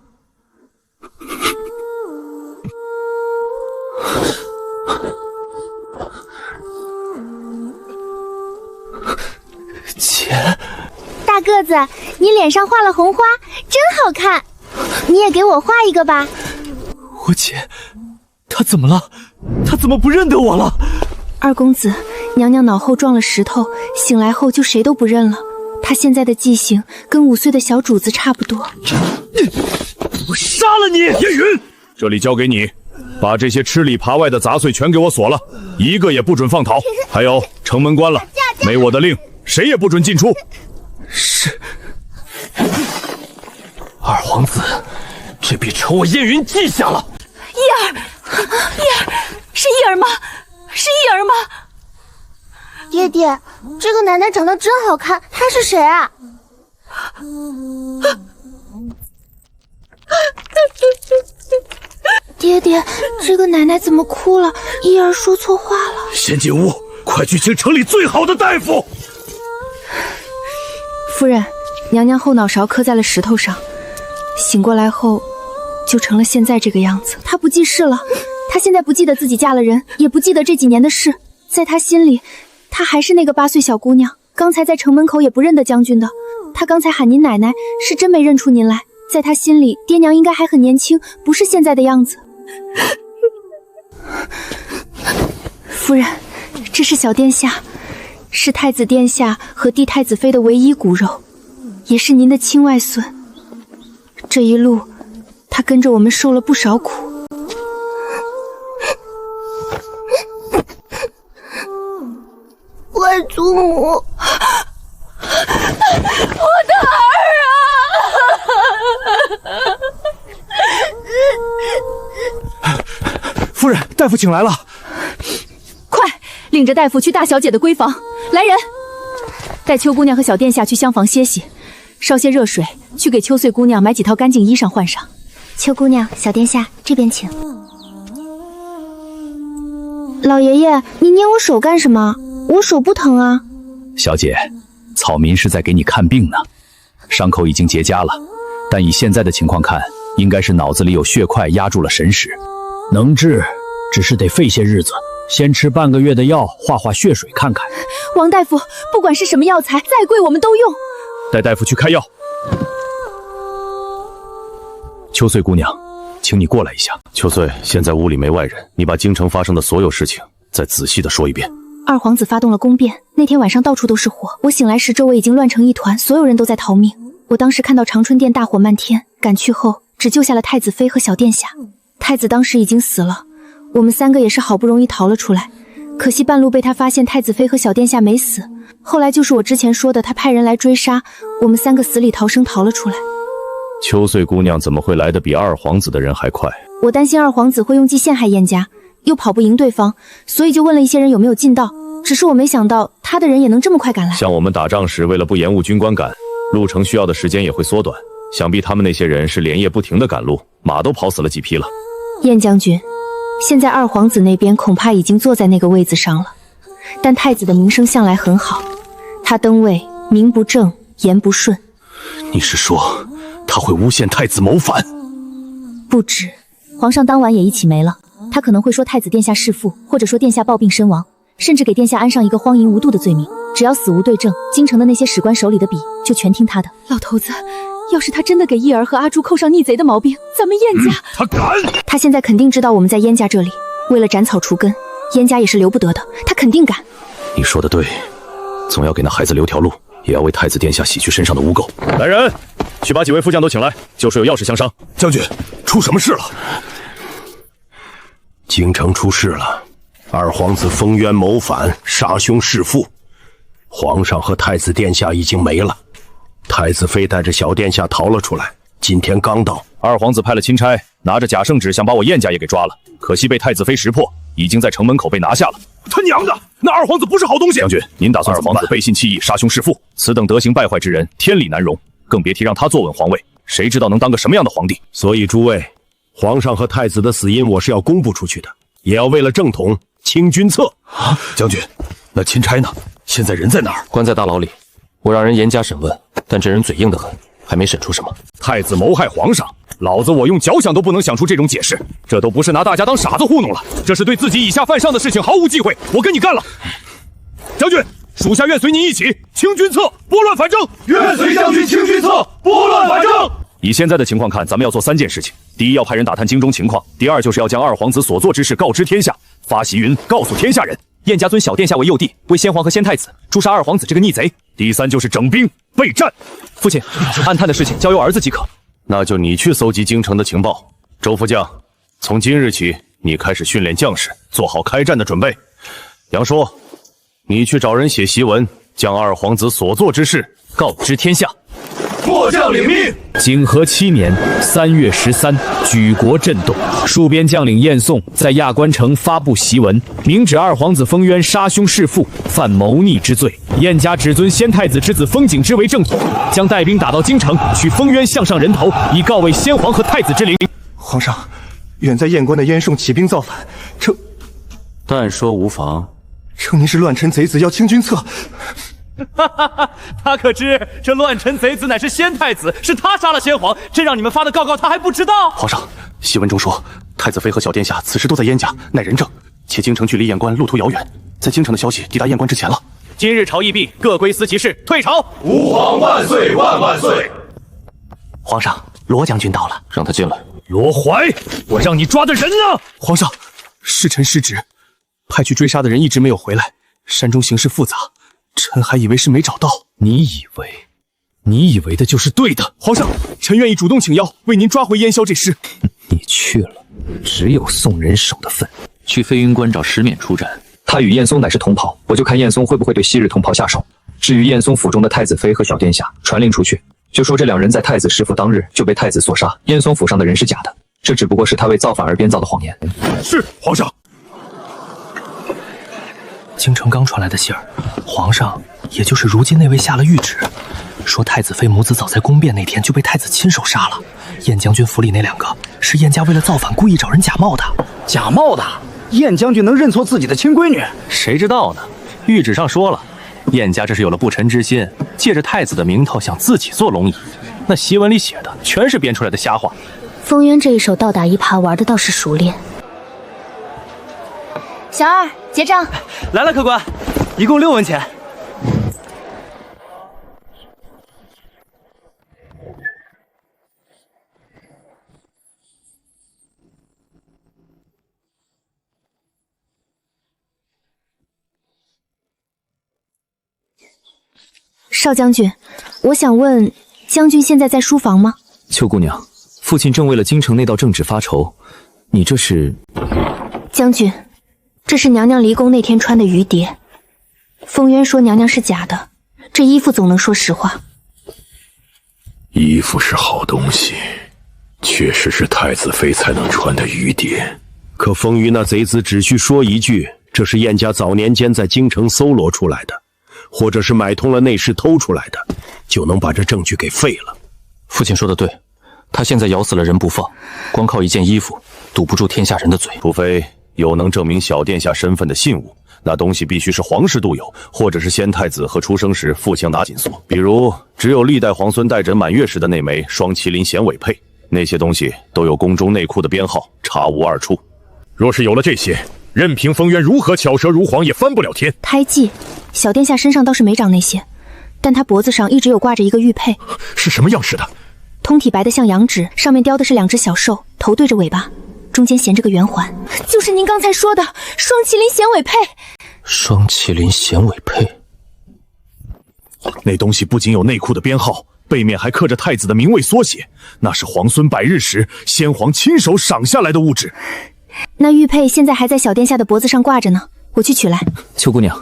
Speaker 10: 姐，
Speaker 6: 大个子，你脸上画了红花，真好看，你也给我画一个吧。
Speaker 7: 我姐，她怎么了？她怎么不认得我了？
Speaker 3: 二公子，娘娘脑后撞了石头，醒来后就谁都不认了。她现在的记性跟5岁的小主子差不多。
Speaker 14: 我杀了你！
Speaker 15: 燕云，这里交给你，把这些吃里扒外的杂碎全给我锁了，一个也不准放逃。还有，城门关了，没我的令，谁也不准进出。
Speaker 7: 是。二皇子，这笔仇我燕云记下了。
Speaker 5: 叶儿，是叶儿吗？是叶儿吗？
Speaker 6: 爹爹，这个奶奶长得真好看，她是谁啊？爹爹，这个奶奶怎么哭了？叶儿说错话了。
Speaker 15: 先进屋，快去请城里最好的大夫。
Speaker 3: 夫人，娘娘后脑勺磕在了石头上，醒过来后就成了现在这个样子。她不记事了，她现在不记得自己嫁了人，也不记得这几年的事，在她心里，她还是那个8岁小姑娘。刚才在城门口也不认得将军的，她刚才喊您奶奶，是真没认出您来。在她心里，爹娘应该还很年轻，不是现在的样子。夫人，这是小殿下，是太子殿下和弟太子妃的唯一骨肉，也是您的亲外孙。这一路，他跟着我们受了不少苦。
Speaker 6: 外祖母，我
Speaker 5: 的
Speaker 7: 儿啊！夫人，大夫请来了。
Speaker 3: 快，领着大夫去大小姐的闺房。来人，带秋姑娘和小殿下去厢房歇息，烧些热水，去给秋穗姑娘买几套干净衣裳换上。
Speaker 6: 秋姑娘，小殿下这边请。老爷爷，你捏我手干什么？我手不疼啊。
Speaker 10: 小姐，草民是在给你看病呢，伤口已经结痂了，但以现在的情况看，应该是脑子里有血块压住了神识，
Speaker 11: 能治，只是得费些日子，先吃半个月的药，化化血水看看。
Speaker 3: 王大夫，不管是什么药材，再贵我们都用。
Speaker 10: 带大夫去开药。秋穗姑娘，请你过来一下。秋穗，现在屋里没外人，你把京城发生的所有事情再仔细的说一遍。
Speaker 3: 二皇子发动了宫变，那天晚上到处都是火，我醒来时周围已经乱成一团，所有人都在逃命。我当时看到长春殿大火漫天，赶去后只救下了太子妃和小殿下。太子当时已经死了，我们3个也是好不容易逃了出来，可惜半路被他发现太子妃和小殿下没死。后来就是我之前说的，他派人来追杀我们3个，死里逃生逃了出来。
Speaker 10: 秋穗姑娘怎么会来得比二皇子的人还快？
Speaker 3: 我担心二皇子会用计陷害燕家，又跑不赢对方，所以就问了一些人有没有尽到。只是我没想到他的人也能这么快赶来。
Speaker 10: 像我们打仗时，为了不延误军官赶路程，需要的时间也会缩短。想必他们那些人是连夜不停的赶路，马都跑死了几匹了。
Speaker 3: 燕将军，现在二皇子那边恐怕已经坐在那个位子上了，但太子的名声向来很好，他登位名不正言不顺。
Speaker 10: 你是说他会诬陷太子谋反？
Speaker 3: 不止，皇上当晚也一起没了。他可能会说太子殿下弑父，或者说殿下暴病身亡，甚至给殿下安上一个荒淫无度的罪名。只要死无对证，京城的那些史官手里的笔就全听他的。
Speaker 1: 老头子，要是他真的给叶儿和阿朱扣上逆贼的毛病，咱们燕家……
Speaker 15: 他敢！
Speaker 3: 他现在肯定知道我们在燕家这里，为了斩草除根，燕家也是留不得的。他肯定敢。
Speaker 10: 你说的对，总要给那孩子留条路，也要为太子殿下洗去身上的污垢。
Speaker 7: 来人，去把几位副将都请来，就是有要事相商。
Speaker 8: 将军，出什么事了？京城出事了，二皇子封渊谋反，杀兄弑父，皇上和太子殿下已经没了。太子妃带着小殿下逃了出来，今天刚到。
Speaker 7: 二皇子派了钦差，拿着假圣旨想把我燕家也给抓了，可惜被太子妃识破，已经在城门口被拿下了。
Speaker 15: 他娘的，那二皇子不是好东西！
Speaker 7: 将军，您打算二皇子背信弃义，杀兄弑父，此等德行败坏之人，天理难容，更别提让他坐稳皇位，谁知道能当个什么样的皇帝？
Speaker 8: 所以诸位，皇上和太子的死因我是要公布出去的，也要为了正统清君侧。
Speaker 7: 将军，那钦差呢？现在人在哪儿？
Speaker 10: 关在大牢里，我让人严加审问，但这人嘴硬得很，还没审出什么。
Speaker 7: 太子谋害皇上，老子我用脚想都不能想出这种解释，这都不是拿大家当傻子糊弄了，这是对自己以下犯上的事情毫无忌讳。我跟你干了！将军，属下愿随您一起清君侧，拨乱反正。
Speaker 15: 愿随将军清君侧，拨乱反正。
Speaker 7: 以现在的情况看，咱们要做3件事情：第一，要派人打探京中情况；第二，就是要将二皇子所做之事告知天下，发檄云告诉天下人，燕家尊小殿下为幼弟，为先皇和先太子，诛杀二皇子这个逆贼。第三，就是整兵备战。父亲，暗探的事情交由儿子即可。
Speaker 10: 那就你去搜集京城的情报。周副将，从今日起，你开始训练将士，做好开战的准备。杨叔，你去找人写檄文，将二皇子所做之事告知天下。
Speaker 15: 末将领命。
Speaker 11: 景和7年3月13，举国震动，戍边将领燕宋在亚关城发布檄文，明指二皇子封渊杀兄弑父，犯谋逆之罪。燕家只尊先太子之子封景之为正统，将带兵打到京城，取封渊项上人头，以告慰先皇和太子之灵。
Speaker 16: 皇上，远在燕关的燕宋起兵造反，
Speaker 10: 但说无妨。
Speaker 16: 称您是乱臣贼子，要清君侧。
Speaker 14: 他可知这乱臣贼子乃是先太子，是他杀了先皇，这让你们发的告告他还不知道？
Speaker 10: 皇上，檄文中说太子妃和小殿下此时都在燕家，乃人证，且京城距离燕关路途遥远，在京城的消息抵达燕关之前了。
Speaker 14: 今日朝议毕，各归司其事，退朝。
Speaker 15: 吾皇万岁万万岁！
Speaker 9: 皇上，罗将军到了，
Speaker 10: 让他进来。
Speaker 15: 罗怀，我让你抓的人呢？
Speaker 7: 皇上，侍臣失职，派去追杀的人一直没有回来，山中形势复杂，臣还以为是没找到。
Speaker 11: 你以为的就是对的。
Speaker 7: 皇上，臣愿意主动请邀，为您抓回燕萧这事。
Speaker 13: 你去了，只有送人手的份。
Speaker 2: 去飞云关找石勉出战。
Speaker 13: 他与燕松乃是同袍，我就看燕松会不会对昔日同袍下手。至于燕松府中的太子妃和小殿下，传令出去，就说这2人在太子弑父当日就被太子所杀，燕松府上的人是假的，这只不过是他为造反而编造的谎言。
Speaker 15: 是皇上。
Speaker 17: 京城刚传来的信儿，皇上也就是如今那位下了谕旨，说太子妃母子早在宫变那天就被太子亲手杀了。燕将军府里那2个是燕家为了造反故意找人假冒的。
Speaker 9: 假冒的？燕将军能认错自己的亲闺女？
Speaker 10: 谁知道呢？谕旨上说了，燕家这是有了不臣之心，借着太子的名头想自己做龙椅。那檄文里写的全是编出来的瞎话。
Speaker 3: 封渊这一手倒打一耙玩的倒是熟练。小二，结账。
Speaker 14: 来了，客官，一共6文钱。
Speaker 3: 少将军，我想问，将军现在在书房吗？
Speaker 13: 邱姑娘，父亲正为了京城那道圣旨发愁，你这是？
Speaker 3: 将军，这是娘娘离宫那天穿的鱼蝶。封渊说娘娘是假的，这衣服总能说实话。
Speaker 8: 衣服是好东西，确实是太子妃才能穿的鱼蝶。可封于那贼子只需说一句，这是燕家早年间在京城搜罗出来的，或者是买通了内侍偷出来的，就能把这证据给废了。
Speaker 10: 父亲说的对，他现在咬死了人不放，光靠一件衣服堵不住天下人的嘴，除非有能证明小殿下身份的信物，那东西必须是皇室独有，或者是先太子和出生时父亲拿紧锁，比如只有历代皇孙代诊满月时的那枚双麒麟衔尾佩，那些东西都有宫中内库的编号，查无二处。
Speaker 15: 若是有了这些，任凭风渊如何巧舌如簧，也翻不了天。
Speaker 3: 胎记，小殿下身上倒是没长那些，但他脖子上一直有挂着一个玉佩，
Speaker 15: 是什么样式的？
Speaker 3: 通体白的像羊脂，上面雕的是2只小兽，头对着尾巴，中间衔着个圆环，
Speaker 1: 就是您刚才说的双麒麟衔尾佩。
Speaker 8: 双麒麟衔尾佩，
Speaker 15: 那东西不仅有内库的编号，背面还刻着太子的名位缩写，那是皇孙百日时先皇亲手赏下来的物质。
Speaker 3: 那玉佩现在还在小殿下的脖子上挂着呢，我去取来。
Speaker 13: 秋姑娘，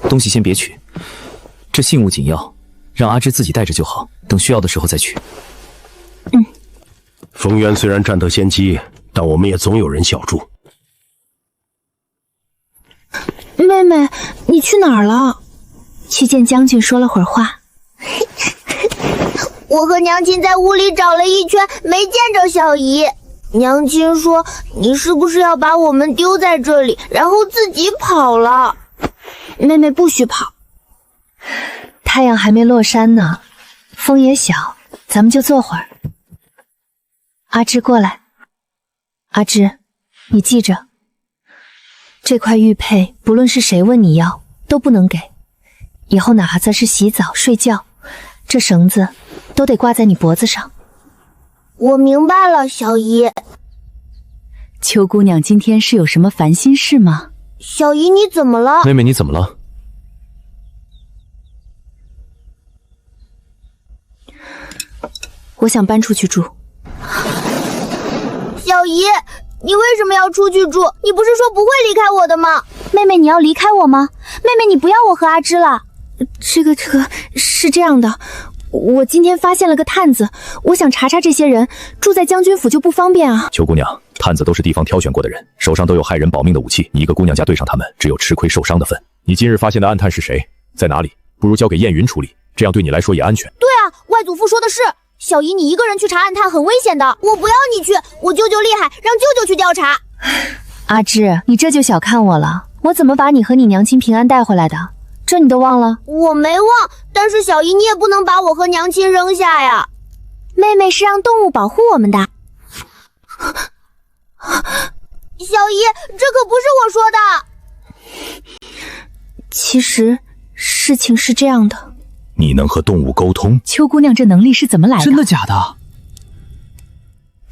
Speaker 13: 东西先别取，这信物紧要，让阿芝自己带着就好，等需要的时候再取。
Speaker 8: 风渊虽然占得先机，但我们也总有人小助。
Speaker 3: 妹妹，你去哪儿了？去见将军说了会儿话。
Speaker 6: 我和娘亲在屋里找了一圈，没见着小姨。娘亲说你是不是要把我们丢在这里，然后自己跑了？
Speaker 3: 妹妹不许跑，
Speaker 1: 太阳还没落山呢，风也小，咱们就坐会儿。阿芝过来。
Speaker 3: 阿芝，你记着，这块玉佩不论是谁问你要都不能给，以后哪怕是洗澡睡觉，这绳子都得挂在你脖子上。
Speaker 6: 我明白了，小姨。
Speaker 1: 秋姑娘今天是有什么烦心事吗？
Speaker 6: 小姨你怎么了？
Speaker 13: 妹妹你怎么了？
Speaker 3: 我想搬出去住。
Speaker 6: 小姨，你为什么要出去住？你不是说不会离开我的吗？
Speaker 1: 妹妹，你要离开我吗？妹妹，你不要我和阿芝了。
Speaker 3: 这个是这样的，我今天发现了个探子，我想查查这些人住在将军府就不方便啊。
Speaker 10: 秋姑娘，探子都是地方挑选过的人，手上都有害人保命的武器，你一个姑娘家对上他们，只有吃亏受伤的份。你今日发现的暗探是谁，在哪里？不如交给燕云处理，这样对你来说也安全。
Speaker 6: 对啊，外祖父说的是，小姨你一个人去查暗探很危险的，我不要你去，我舅舅厉害，让舅舅去调查。
Speaker 1: 阿芝，你这就小看我了，我怎么把你和你娘亲平安带回来的？这你都忘了？
Speaker 6: 我没忘，但是小姨你也不能把我和娘亲扔下呀。
Speaker 1: 妹妹是让动物保护我们的。
Speaker 6: 小姨，这可不是我说的。
Speaker 3: 其实事情是这样的。
Speaker 10: 你能和动物沟通？
Speaker 1: 秋姑娘这能力是怎么来的？
Speaker 17: 真的假的？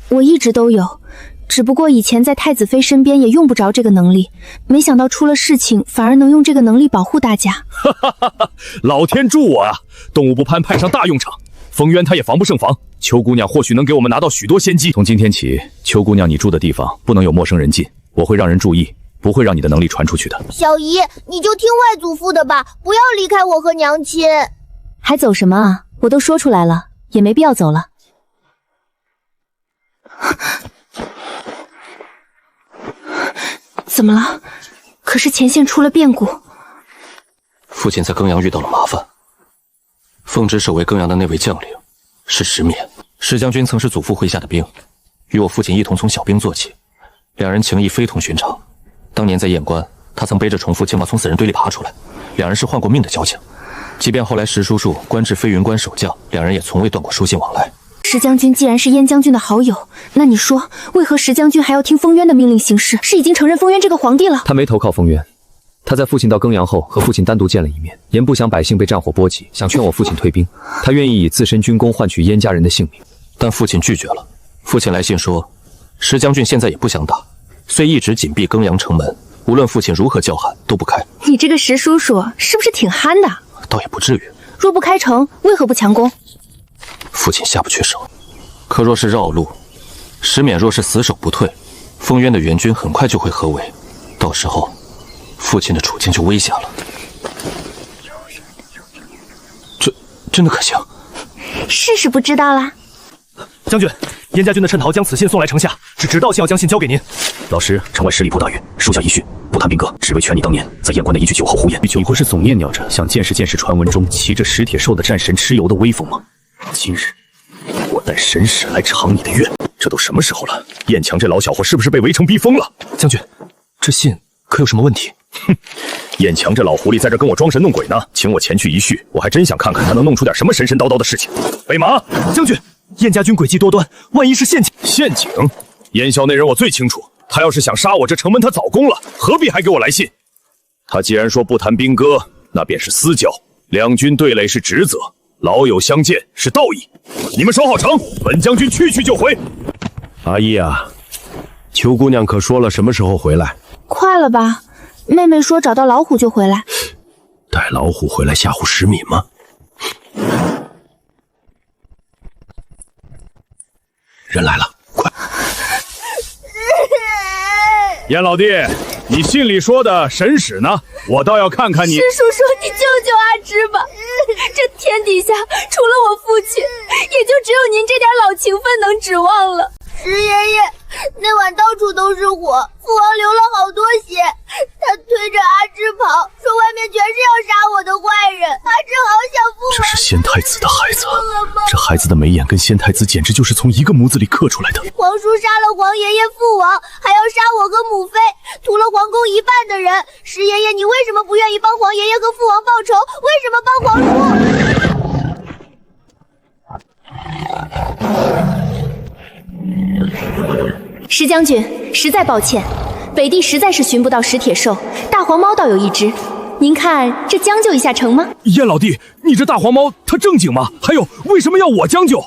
Speaker 3: 我一直都有，只不过以前在太子妃身边也用不着这个能力，没想到出了事情反而能用这个能力保护大家。
Speaker 15: 老天助我啊！动物不攀派上大用场，风渊他也防不胜防。秋姑娘或许能给我们拿到许多先机。
Speaker 10: 从今天起，秋姑娘你住的地方不能有陌生人进，我会让人注意，不会让你的能力传出去的。
Speaker 6: 小姨，你就听外祖父的吧，不要离开我和娘亲。
Speaker 3: 还走什么啊？我都说出来了，也没必要走了。怎么了？可是前线出了变故。
Speaker 8: 父亲在庚阳遇到了麻烦，奉旨守卫庚阳的那位将领是石勉。石将军曾是祖父麾下的兵，与我父亲一同从小兵做起，两人情谊非同寻常。当年在燕关，他曾背着重父青马从死人堆里爬出来，两人是换过命的交情。即便后来石叔叔官至飞云关守将，两人也从未断过书信往来。
Speaker 3: 石将军既然是燕将军的好友，那你说为何石将军还要听封渊的命令行事？是已经承认封渊这个皇帝了？
Speaker 13: 他没投靠封渊，他在父亲到庚阳后和父亲单独见了一面，言不想百姓被战火波及，想劝我父亲退兵。他愿意以自身军功换取燕家人的性命，
Speaker 8: 但父亲拒绝了。父亲来信说，石将军现在也不想打，虽一直紧闭庚阳城门，无论父亲如何叫喊都不开。
Speaker 3: 你这个石叔叔是不是挺憨的？
Speaker 8: 倒也不至于。
Speaker 3: 若不开城，为何不强攻？
Speaker 8: 父亲下不去手，可若是绕路，石勉若是死守不退，封渊的援军很快就会合围，到时候父亲的处境就危险了。这真的可行？
Speaker 3: 试试不知道啦。
Speaker 17: 将军，燕家军的趁逃将此信送来城下，只直道信要将信交给您。
Speaker 10: 老师，城外十里铺大雨，属下一叙，不谈兵戈，只为劝你当年在燕关的一句酒后胡言。你不是总念叨着想见识见识传闻中骑着石铁兽的战神蚩尤的威风吗？今日我带神使来偿你的愿。这都什么时候了？燕强这老小伙是不是被围城逼疯了？
Speaker 17: 将军，这信可有什么问题？
Speaker 10: 哼，燕强这老狐狸在这跟我装神弄鬼呢，请我前去一叙，我还真想看看他能弄出点什么神神叨叨的事情。备马！
Speaker 17: 将军，燕家军诡计多端，万一是陷阱？
Speaker 15: 陷阱？燕校那人我最清楚，他要是想杀我，这城门他早攻了，何必还给我来信？他既然说不谈兵戈，那便是私交，两军对垒是职责，老友相见是道义。你们守好城，本将军去就回。
Speaker 8: 阿义啊，邱姑娘可说了什么时候回来？
Speaker 3: 快了吧？妹妹说找到老虎就回来。
Speaker 8: 带老虎回来吓唬石敏吗？人来了，快！
Speaker 15: 燕老弟，你信里说的神使呢？我倒要看看你。
Speaker 5: 师叔说你救救阿芝吧，这天底下除了我父亲，也就只有您这点老情分能指望了。
Speaker 6: 石爷爷，那晚到处都是火，父王流了好多血，他推着阿芝跑，说外面全是要杀我的坏人。阿芝好想父王。
Speaker 10: 这是仙太子的孩子，这孩子的眉眼跟仙太子简直就是从一个模子里刻出来的。
Speaker 6: 皇叔杀了皇爷爷父王，还要杀我和母妃，屠了皇宫一半的人。石爷爷，你为什么不愿意帮皇爷爷和父王报仇？为什么帮皇叔？
Speaker 3: 石将军，实在抱歉，北地实在是寻不到石铁兽，大黄猫倒有一只，您看这将就一下成吗？
Speaker 15: 燕老弟，你这大黄猫它正经吗？还有，为什么要我将就？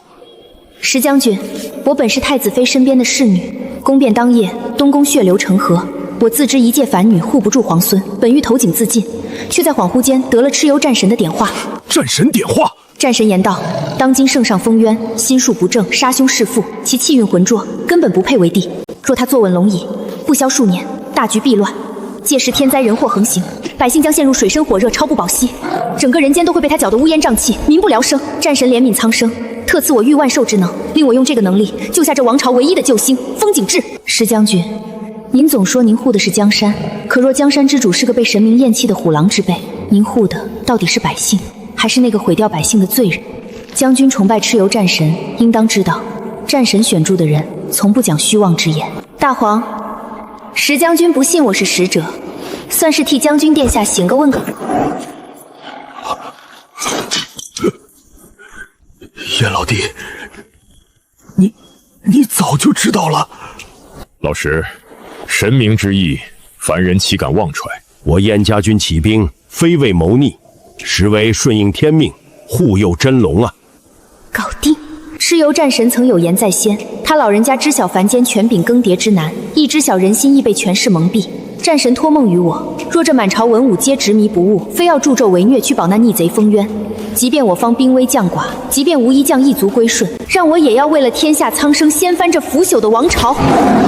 Speaker 3: 石将军，我本是太子妃身边的侍女，宫变当夜，东宫血流成河，我自知一介凡女护不住皇孙，本欲投井自尽，却在恍惚间得了蚩尤战神的点化。
Speaker 15: 战神点化？
Speaker 3: 战神言道：当今圣上封渊，心术不正，杀兄弑父，其气运浑浊，根本不配为帝。若他坐稳龙椅，不消数年，大局必乱。届时天灾人祸横行，百姓将陷入水深火热，超不保息，整个人间都会被他搅得乌烟瘴气，民不聊生。战神怜悯苍生，特赐我御万兽之能，令我用这个能力救下这王朝唯一的救星风景志。石将军，您总说您护的是江山，可若江山之主是个被神明厌弃的虎狼之辈，您护的到底是百姓，还是那个毁掉百姓的罪人？将军崇拜蚩尤战神，应当知道，战神选中的人从不讲虚妄之言。大黄，石将军不信我是使者，算是替将军殿下行个问个。
Speaker 15: 燕老弟，你早就知道了。
Speaker 8: 老石，神明之意，凡人岂敢妄揣？我燕家军起兵，非为谋逆，实为顺应天命，护佑真龙啊！
Speaker 3: 搞定！蚩尤战神曾有言在先，他老人家知晓凡间权柄更迭之难，亦知晓人心易被权势蒙蔽。战神托梦于我，若这满朝文武皆执迷不悟，非要助纣为虐去保那逆贼封渊，即便我方兵微将寡，即便无一将一族归顺，让我也要为了天下苍生掀翻这腐朽的王朝。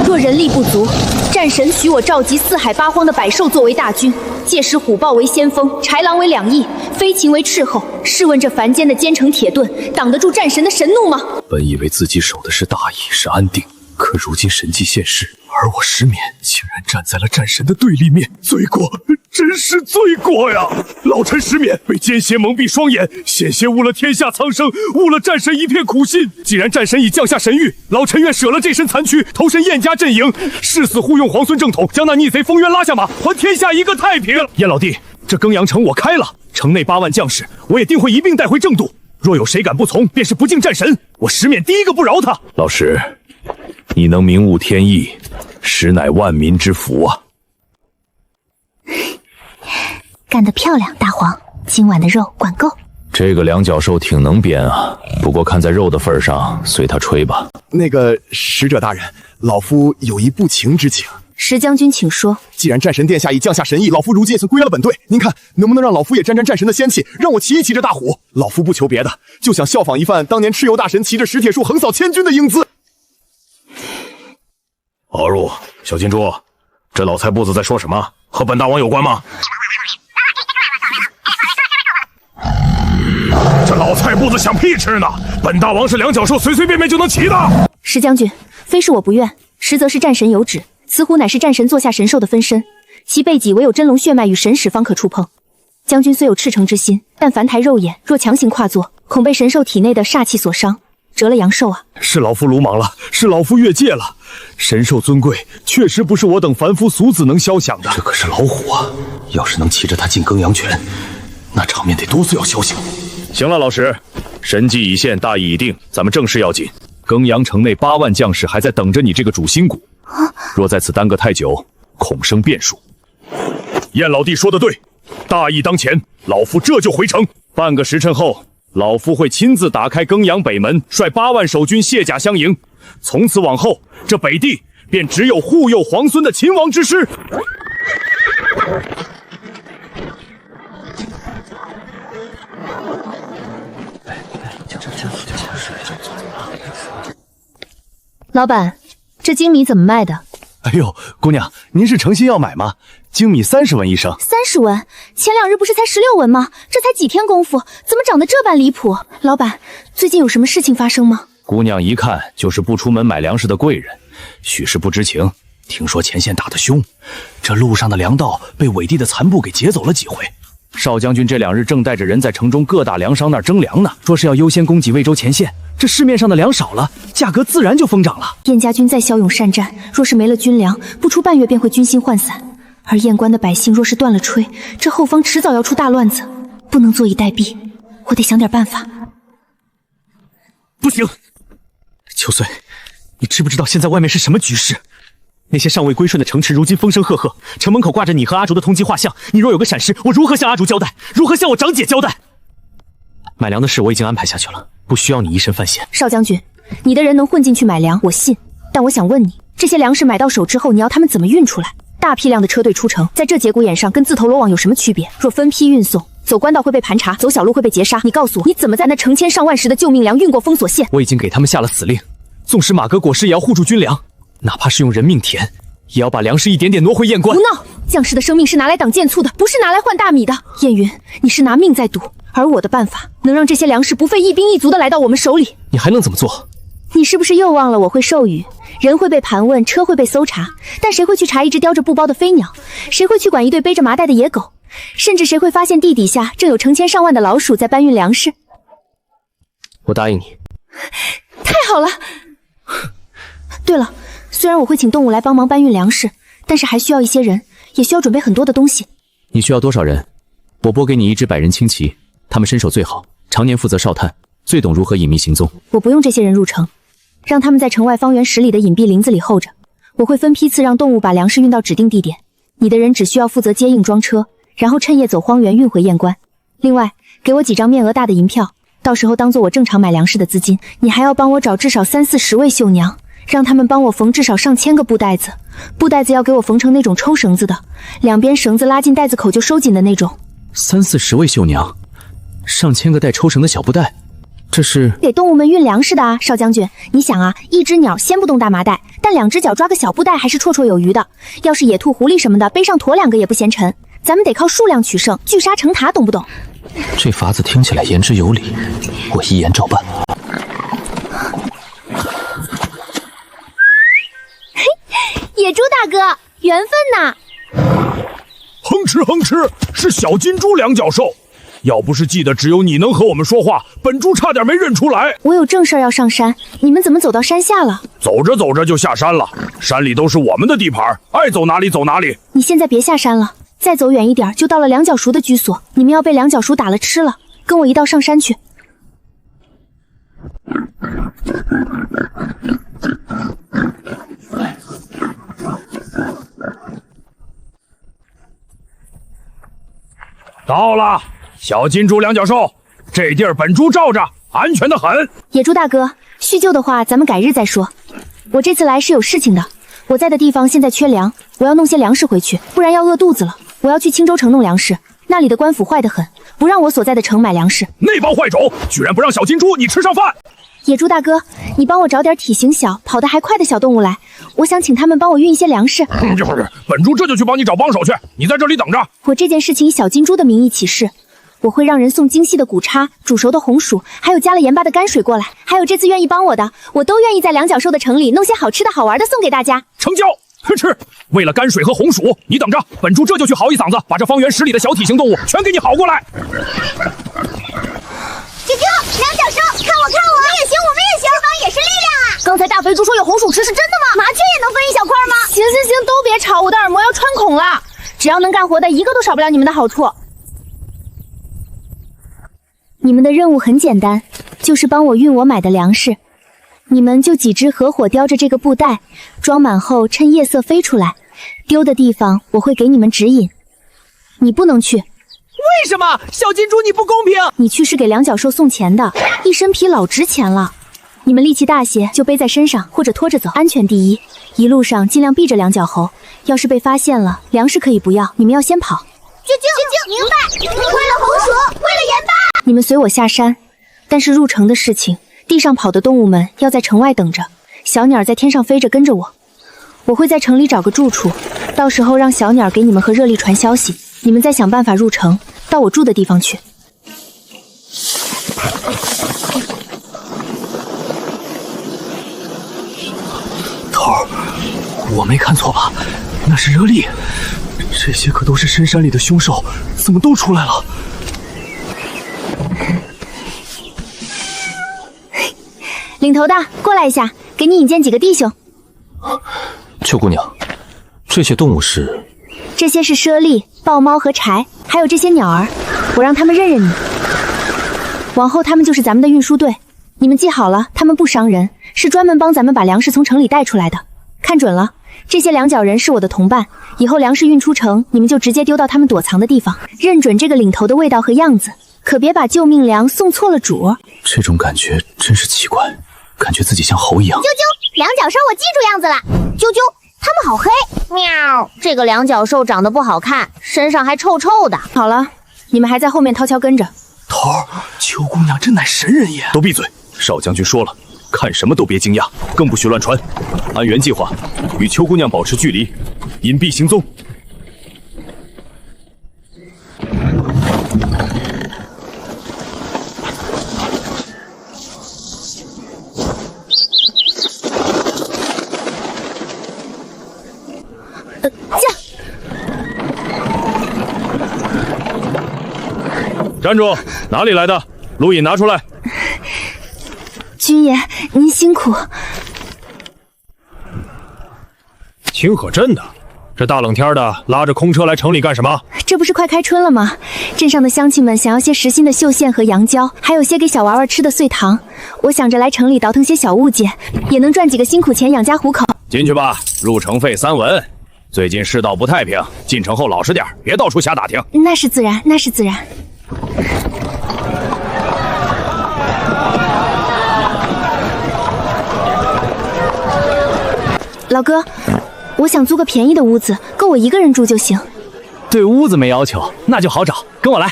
Speaker 3: 若人力不足，战神许我召集四海八荒的百兽作为大军，届时虎豹为先锋，豺狼为两翼，飞禽为斥候。试问这凡间的坚城铁盾，挡得住战神的神怒吗？
Speaker 10: 本以为自己守的是大义，是安定，可如今神迹现世，而我石勉竟然站在了战神的对立面，
Speaker 15: 罪过，真是罪过呀！老臣石勉被奸邪蒙蔽双眼，险些误了天下苍生，误了战神一片苦心。既然战神已降下神谕，老臣愿舍了这身残躯，投身燕家阵营，誓死护用皇孙正统，将那逆贼封渊拉下马，还天下一个太平。燕老弟，这庚阳城我开了，城内8万将士，我也定会一并带回正度。若有谁敢不从，便是不敬战神，我石勉第一个不饶他。
Speaker 10: 老石，你能明悟天意，实乃万民之福啊！
Speaker 1: 干得漂亮，大黄，今晚的肉管够。
Speaker 10: 这个两脚兽挺能编啊，不过看在肉的份上，随他吹吧。
Speaker 12: 那个使者大人，老夫有一不情之请。
Speaker 3: 石将军，请说。
Speaker 12: 既然战神殿下已降下神意，老夫如今也算归了本队。您看，能不能让老夫也沾沾战神的仙气，让我骑一骑这大虎？老夫不求别的，就想效仿一番当年蚩尤大神骑着石铁树横扫千军的英姿。
Speaker 8: 敖入，小金猪，这老菜步子在说什么？和本大王有关吗？
Speaker 15: 这老菜步子想屁吃呢！本大王是两脚兽随随便便就能骑的。
Speaker 3: 石将军，非是我不愿，实则是战神有旨，此虎乃是战神座下神兽的分身，其背脊唯有真龙血脉与神使方可触碰。将军虽有赤诚之心，但凡抬肉眼，若强行跨坐，恐被神兽体内的煞气所伤，折了阳寿啊！
Speaker 15: 是老夫鲁莽了，是老夫越界了。神兽尊贵，确实不是我等凡夫俗子能肖想的。
Speaker 10: 这可是老虎啊！要是能骑着它进庚阳泉，那场面得多次要消息。
Speaker 15: 行了，老石，神迹已现，大义已定，咱们正事要紧。庚阳城内8万将士还在等着你这个主心骨，
Speaker 11: 若在此耽搁太久，恐生变数。
Speaker 15: 燕老弟说的对，大义当前，老夫这就回城。
Speaker 11: 半个时辰后，老夫会亲自打开庚阳北门，率8万守军卸甲相迎。从此往后，这北地便只有护佑皇孙的秦王之师。
Speaker 3: 老板，这精米怎么卖的？
Speaker 7: 哎呦，姑娘，您是诚心要买吗？精米30文一升。
Speaker 3: 30文？前2日不是才16文吗？这才几天功夫，怎么涨得这般离谱？老板，最近有什么事情发生吗？
Speaker 11: 姑娘一看就是不出门买粮食的贵人，许是不知情。
Speaker 7: 听说前线打得凶，这路上的粮道被伪帝的残部给劫走了几回。
Speaker 11: 少将军这2日正带着人在城中各大粮商那儿征粮呢，说是要优先供给魏州前线。这市面上的粮少了，价格自然就疯涨了。
Speaker 3: 燕家军再骁勇善战，若是没了军粮，不出半月便会军心涣散。而燕关的百姓若是断了炊，这后方迟早要出大乱子，不能坐以待毙。我得想点办法。
Speaker 7: 不行，秋穗，你知不知道现在外面是什么局势？那些尚未归顺的城池，如今风声赫赫，城门口挂着你和阿竹的通缉画像。你若有个闪失，我如何向阿竹交代？如何向我长姐交代？买粮的事我已经安排下去了，不需要你一身犯险。
Speaker 3: 少将军，你的人能混进去买粮，我信。但我想问你，这些粮食买到手之后，你要他们怎么运出来？大批量的车队出城，在这节骨眼上跟自投罗网有什么区别？若分批运送，走官道会被盘查，走小路会被劫杀。你告诉我，你怎么在那成千上万石的救命粮运过封锁线？
Speaker 7: 我已经给他们下了死令，纵使马革裹尸也要护住军粮，哪怕是用人命填，也要把粮食一点点挪回燕关。
Speaker 3: 胡闹！将士的生命是拿来挡箭簇的，不是拿来换大米的。燕云，你是拿命在赌，而我的办法能让这些粮食不费一兵一卒的来到我们手里。
Speaker 7: 你还能怎么做？
Speaker 3: 你是不是又忘了我会授予？人会被盘问，车会被搜查，但谁会去查一只叼着布包的飞鸟？谁会去管一对背着麻袋的野狗？甚至谁会发现地底下正有成千上万的老鼠在搬运粮食？
Speaker 7: 我答应你。
Speaker 3: 太好了！对了，虽然我会请动物来帮忙搬运粮食，但是还需要一些人，也需要准备很多的东西。
Speaker 11: 你需要多少人？我拨给你1支百人轻骑，他们身手最好，常年负责哨探，最懂如何隐秘行踪。
Speaker 3: 我不用这些人入城，让他们在城外方圆10里的隐蔽林子里候着。我会分批次让动物把粮食运到指定地点，你的人只需要负责接应装车，然后趁夜走荒原运回燕关。另外，给我几张面额大的银票，到时候当做我正常买粮食的资金。你还要帮我找至少30-40位绣娘，让他们帮我缝至少上千个布袋子。布袋子要给我缝成那种抽绳子的，两边绳子拉进袋子口就收紧的那种。
Speaker 11: 30-40位绣娘，上千个带抽绳的小布袋，这是
Speaker 3: 给动物们运粮食的啊，少将军。你想啊，一只鸟掀不动大麻袋，但2只脚抓个小布袋还是绰绰有余的。要是野兔、狐狸什么的，背上驮2个也不嫌沉。咱们得靠数量取胜，聚沙成塔，懂不懂？
Speaker 17: 这法子听起来言之有理，我一言照办。
Speaker 6: 嘿，野猪大哥，缘分呐！
Speaker 15: 哼哧哼哧，是小金猪两脚兽。要不是记得只有你能和我们说话，本猪差点没认出来。
Speaker 3: 我有正事要上山，你们怎么走到山下了？
Speaker 15: 走着走着就下山了，山里都是我们的地盘，爱走哪里走哪里。
Speaker 3: 你现在别下山了，再走远一点就到了两脚鼠的居所，你们要被两脚鼠打了吃了，跟我一道上山去。
Speaker 15: 到了，小金猪两脚兽，这地儿本猪罩着，安全的很。
Speaker 3: 野猪大哥，叙旧的话咱们改日再说。我这次来是有事情的，我在的地方现在缺粮，我要弄些粮食回去，不然要饿肚子了。我要去青州城弄粮食，那里的官府坏得很，不让我所在的城买粮食。
Speaker 15: 那帮坏种，居然不让小金猪你吃上饭！
Speaker 3: 野猪大哥，你帮我找点体型小、跑得还快的小动物来，我想请他们帮我运一些粮食。
Speaker 15: 本猪这就去帮你找帮手去，你在这里等着。
Speaker 3: 我这件事情以小金猪的名义起誓，我会让人送精细的骨叉、煮熟的红薯，还有加了盐巴的泔水过来。还有这次愿意帮我的，我都愿意在两脚兽的城里弄些好吃的好玩的送给大家。
Speaker 15: 成交！吃！为了泔水和红薯，你等着，本猪这就去嚎一嗓子，把这方圆10里的小体型动物全给你嚎过来。
Speaker 6: 啾啾，两脚兽，看我，我们也行，对方也是力量啊！
Speaker 1: 刚才大肥猪说有红薯吃，是真的吗？
Speaker 6: 麻雀也能分一小块吗？
Speaker 1: 行，都别吵，我的耳膜要穿孔了。只要能干活的，一个都少不了你们的好处。
Speaker 3: 你们的任务很简单，就是帮我运我买的粮食。你们就几只合伙叼着这个布袋，装满后趁夜色飞出来，丢的地方我会给你们指引。你不能去。
Speaker 14: 为什么？小金猪你不公平！
Speaker 3: 你去是给两脚兽送钱的，一身皮老值钱了。你们力气大些就背在身上或者拖着走，安全第一。一路上尽量避着两脚猴，要是被发现了，粮食可以不要，你们要先跑。
Speaker 6: 啾啾，明白。为了红薯，为了盐巴。
Speaker 3: 你们随我下山，但是入城的事情，地上跑的动物们要在城外等着，小鸟在天上飞着跟着我。我会在城里找个住处，到时候让小鸟给你们和热力传消息，你们再想办法入城，到我住的地方去。
Speaker 17: 头儿，我没看错吧？那是热力，这些可都是深山里的凶兽，怎么都出来了？
Speaker 3: 领头的，过来一下，给你引荐几个弟兄。
Speaker 10: 秋姑娘，这些动物是？
Speaker 3: 这些是猞猁、豹猫和柴，还有这些鸟儿，我让他们认认你。往后他们就是咱们的运输队，你们记好了，他们不伤人，是专门帮咱们把粮食从城里带出来的。看准了，这些两脚人是我的同伴，以后粮食运出城，你们就直接丢到他们躲藏的地方，认准这个领头的味道和样子，可别把救命粮送错了主。
Speaker 10: 这种感觉真是奇怪，感觉自己像猴一样。
Speaker 6: 啾啾，两脚兽我记住样子了。啾啾，它们好黑。喵，这个两脚兽长得不好看，身上还臭臭的。
Speaker 3: 好了，你们还在后面悄悄跟着。
Speaker 17: 头儿，秋姑娘真乃神人也。
Speaker 7: 都闭嘴！少将军说了，看什么都别惊讶，更不许乱传。按原计划，与秋姑娘保持距离，隐蔽行踪。站住！哪里来的？路引拿出来。
Speaker 3: 军爷，您辛苦。
Speaker 15: 清河镇的，这大冷天的，拉着空车来城里干什么？
Speaker 3: 这不是快开春了吗？镇上的乡亲们想要些实心的绣线和羊胶，还有些给小娃娃吃的碎糖。我想着来城里倒腾些小物件，也能赚几个辛苦钱养家糊口。
Speaker 15: 进去吧，入城费3文。最近世道不太平，进城后老实点，别到处瞎打听。
Speaker 3: 那是自然，那是自然。老哥，我想租个便宜的屋子，够我一个人住就行。
Speaker 14: 对屋子没要求，那就好找，跟我来。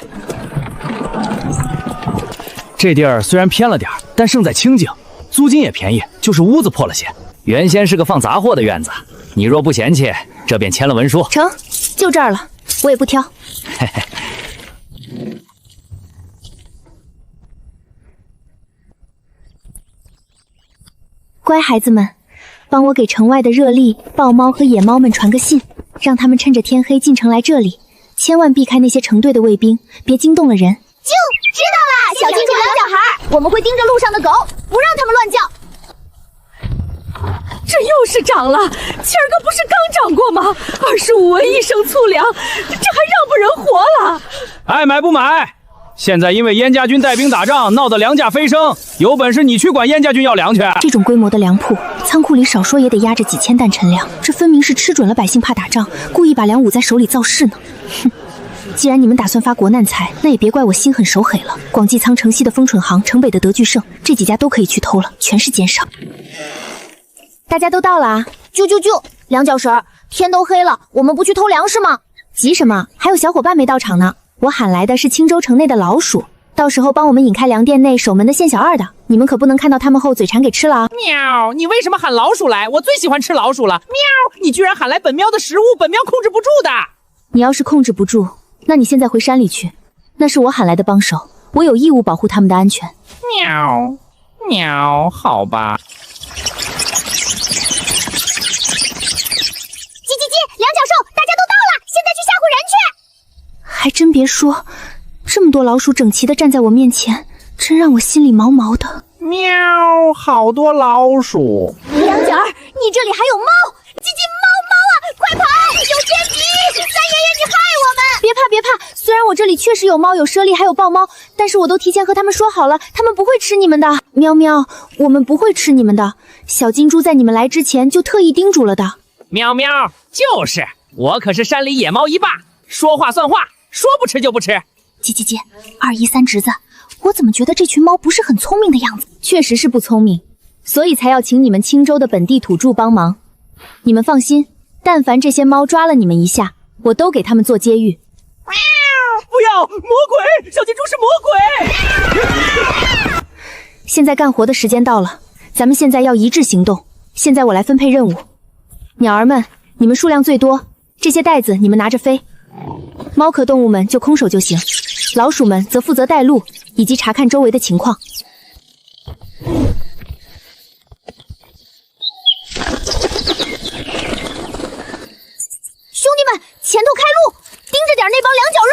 Speaker 14: 这地儿虽然偏了点，但胜在清静，租金也便宜，就是屋子破了些。原先是个放杂货的院子，你若不嫌弃，这便签了文书。
Speaker 3: 成，就这儿了，我也不挑。
Speaker 14: 嘿嘿。
Speaker 3: 乖孩子们，帮我给城外的热力、豹猫和野猫们传个信，让他们趁着天黑进城来这里，千万避开那些成队的卫兵，别惊动了人。
Speaker 6: 啾，知道了，小金猪两脚孩，我们会盯着路上的狗，不让他们乱叫。
Speaker 5: 这又是涨了，今儿个不是刚涨过吗？25文一升粗粮，这还让不人活了？
Speaker 14: 爱买不买？现在因为燕家军带兵打仗，闹得粮价飞升，有本事你去管燕家军要粮去。
Speaker 3: 这种规模的粮铺，仓库里少说也得压着几千担陈粮，这分明是吃准了百姓怕打仗，故意把粮捂在手里造势呢。哼！既然你们打算发国难财，那也别怪我心狠手狠了。广济仓、城西的丰蠢行、城北的德聚盛，这几家都可以去偷了，全是奸商。大家都到了啊！
Speaker 6: 啾啾啾，两脚婶儿，天都黑了，我们不去偷粮食吗？
Speaker 3: 急什么？还有小伙伴没到场呢。我喊来的是青州城内的老鼠，到时候帮我们引开粮店内守门的县小二的，你们可不能看到他们后嘴馋给吃了啊！
Speaker 18: 喵！你为什么喊老鼠来？我最喜欢吃老鼠了！喵！你居然喊来本喵的食物，本喵控制不住的。
Speaker 3: 你要是控制不住，那你现在回山里去，那是我喊来的帮手，我有义务保护他们的安全。
Speaker 18: 喵喵，好吧。
Speaker 6: 两脚兽，大家都到了，现在去吓唬人去。
Speaker 3: 还真别说，这么多老鼠整齐的站在我面前，真让我心里毛毛的。
Speaker 18: 喵，好多老鼠。
Speaker 6: 两脚儿，你这里还有猫，鸡鸡猫啊，快跑！有奸计！三爷爷，你害我们！
Speaker 1: 别怕别怕，虽然我这里确实有猫有猞猁还有豹猫，但是我都提前和他们说好了，他们不会吃你们的。喵喵，我们不会吃你们的。小金猪在你们来之前就特意叮嘱了的。
Speaker 18: 喵喵，就是我可是山里野猫一霸，说话算话，说不吃就不吃。
Speaker 1: 姐，2、1、3侄子，我怎么觉得这群猫不是很聪明的样子？
Speaker 3: 确实是不聪明，所以才要请你们青州的本地土著帮忙。你们放心，但凡这些猫抓了你们一下，我都给他们做接狱。
Speaker 18: 不要，魔鬼！小金猪是魔鬼！
Speaker 3: 现在干活的时间到了，咱们现在要一致行动。现在我来分配任务，鸟儿们，你们数量最多，这些袋子你们拿着飞。猫科动物们就空手就行，老鼠们则负责带路以及查看周围的情况。
Speaker 1: 兄弟们，前头开路，盯着点那帮两脚肉！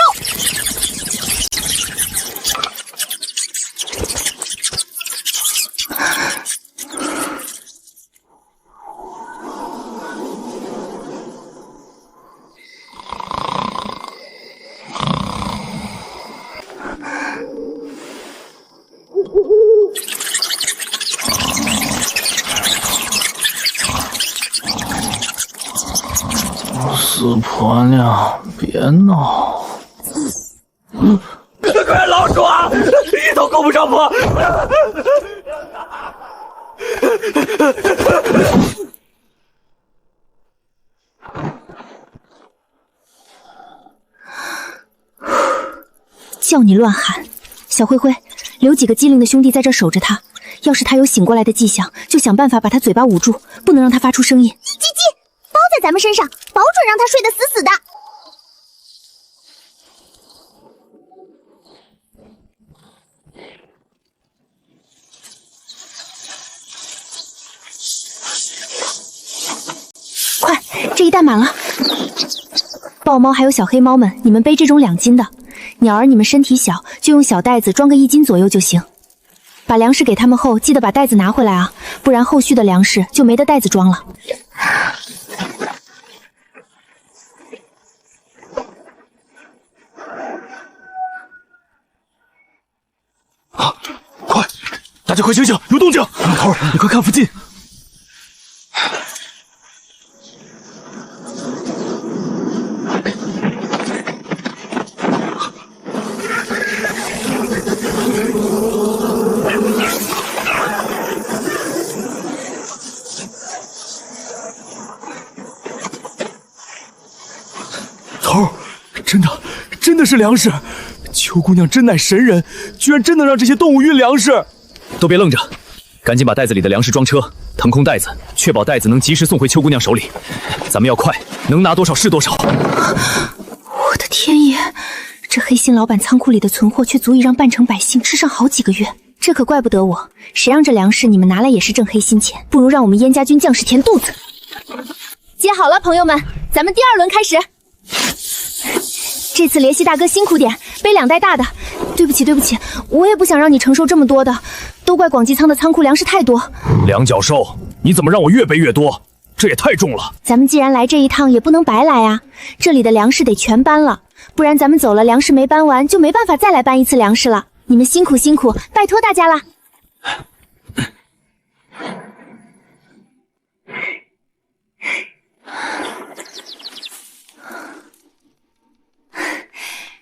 Speaker 2: 死婆娘，别闹！
Speaker 14: 快老鼠啊，一头够不上坡！
Speaker 3: 叫你乱喊！小灰灰，留几个机灵的兄弟在这守着他，要是他有醒过来的迹象，就想办法把他嘴巴捂住，不能让他发出声音。
Speaker 6: 叽叽，包在咱们身上，保准让他睡得死死的。
Speaker 3: 快，这一袋满了。豹猫还有小黑猫们，你们背这种2斤的。鸟儿，你们身体小，就用小袋子装个1斤左右就行。把粮食给他们后，记得把袋子拿回来啊，不然后续的粮食就没得袋子装了。
Speaker 14: 啊！快，大家快醒醒，有动静！老头，你快看附近。头，真的是粮食！秋姑娘真乃神人，居然真能让这些动物运粮食！
Speaker 11: 都别愣着，赶紧把袋子里的粮食装车，腾空袋子，确保袋子能及时送回秋姑娘手里。咱们要快，能拿多少是多少。
Speaker 3: 我的天爷，这黑心老板仓库里的存货却足以让半城百姓吃上好几个月，这可怪不得我。谁让这粮食你们拿来也是挣黑心钱，不如让我们燕家军将士填肚子。
Speaker 1: 接好了，朋友们，咱们第2轮开始。
Speaker 3: 这次联系大哥辛苦点，背2袋大的。对不起，我也不想让你承受这么多的，都怪广济仓的仓库粮食太多。
Speaker 14: 两脚兽，你怎么让我越背越多？这也太重了。
Speaker 3: 咱们既然来这一趟，也不能白来啊！这里的粮食得全搬了，不然咱们走了，粮食没搬完，就没办法再来搬一次粮食了。你们辛苦，拜托大家啦！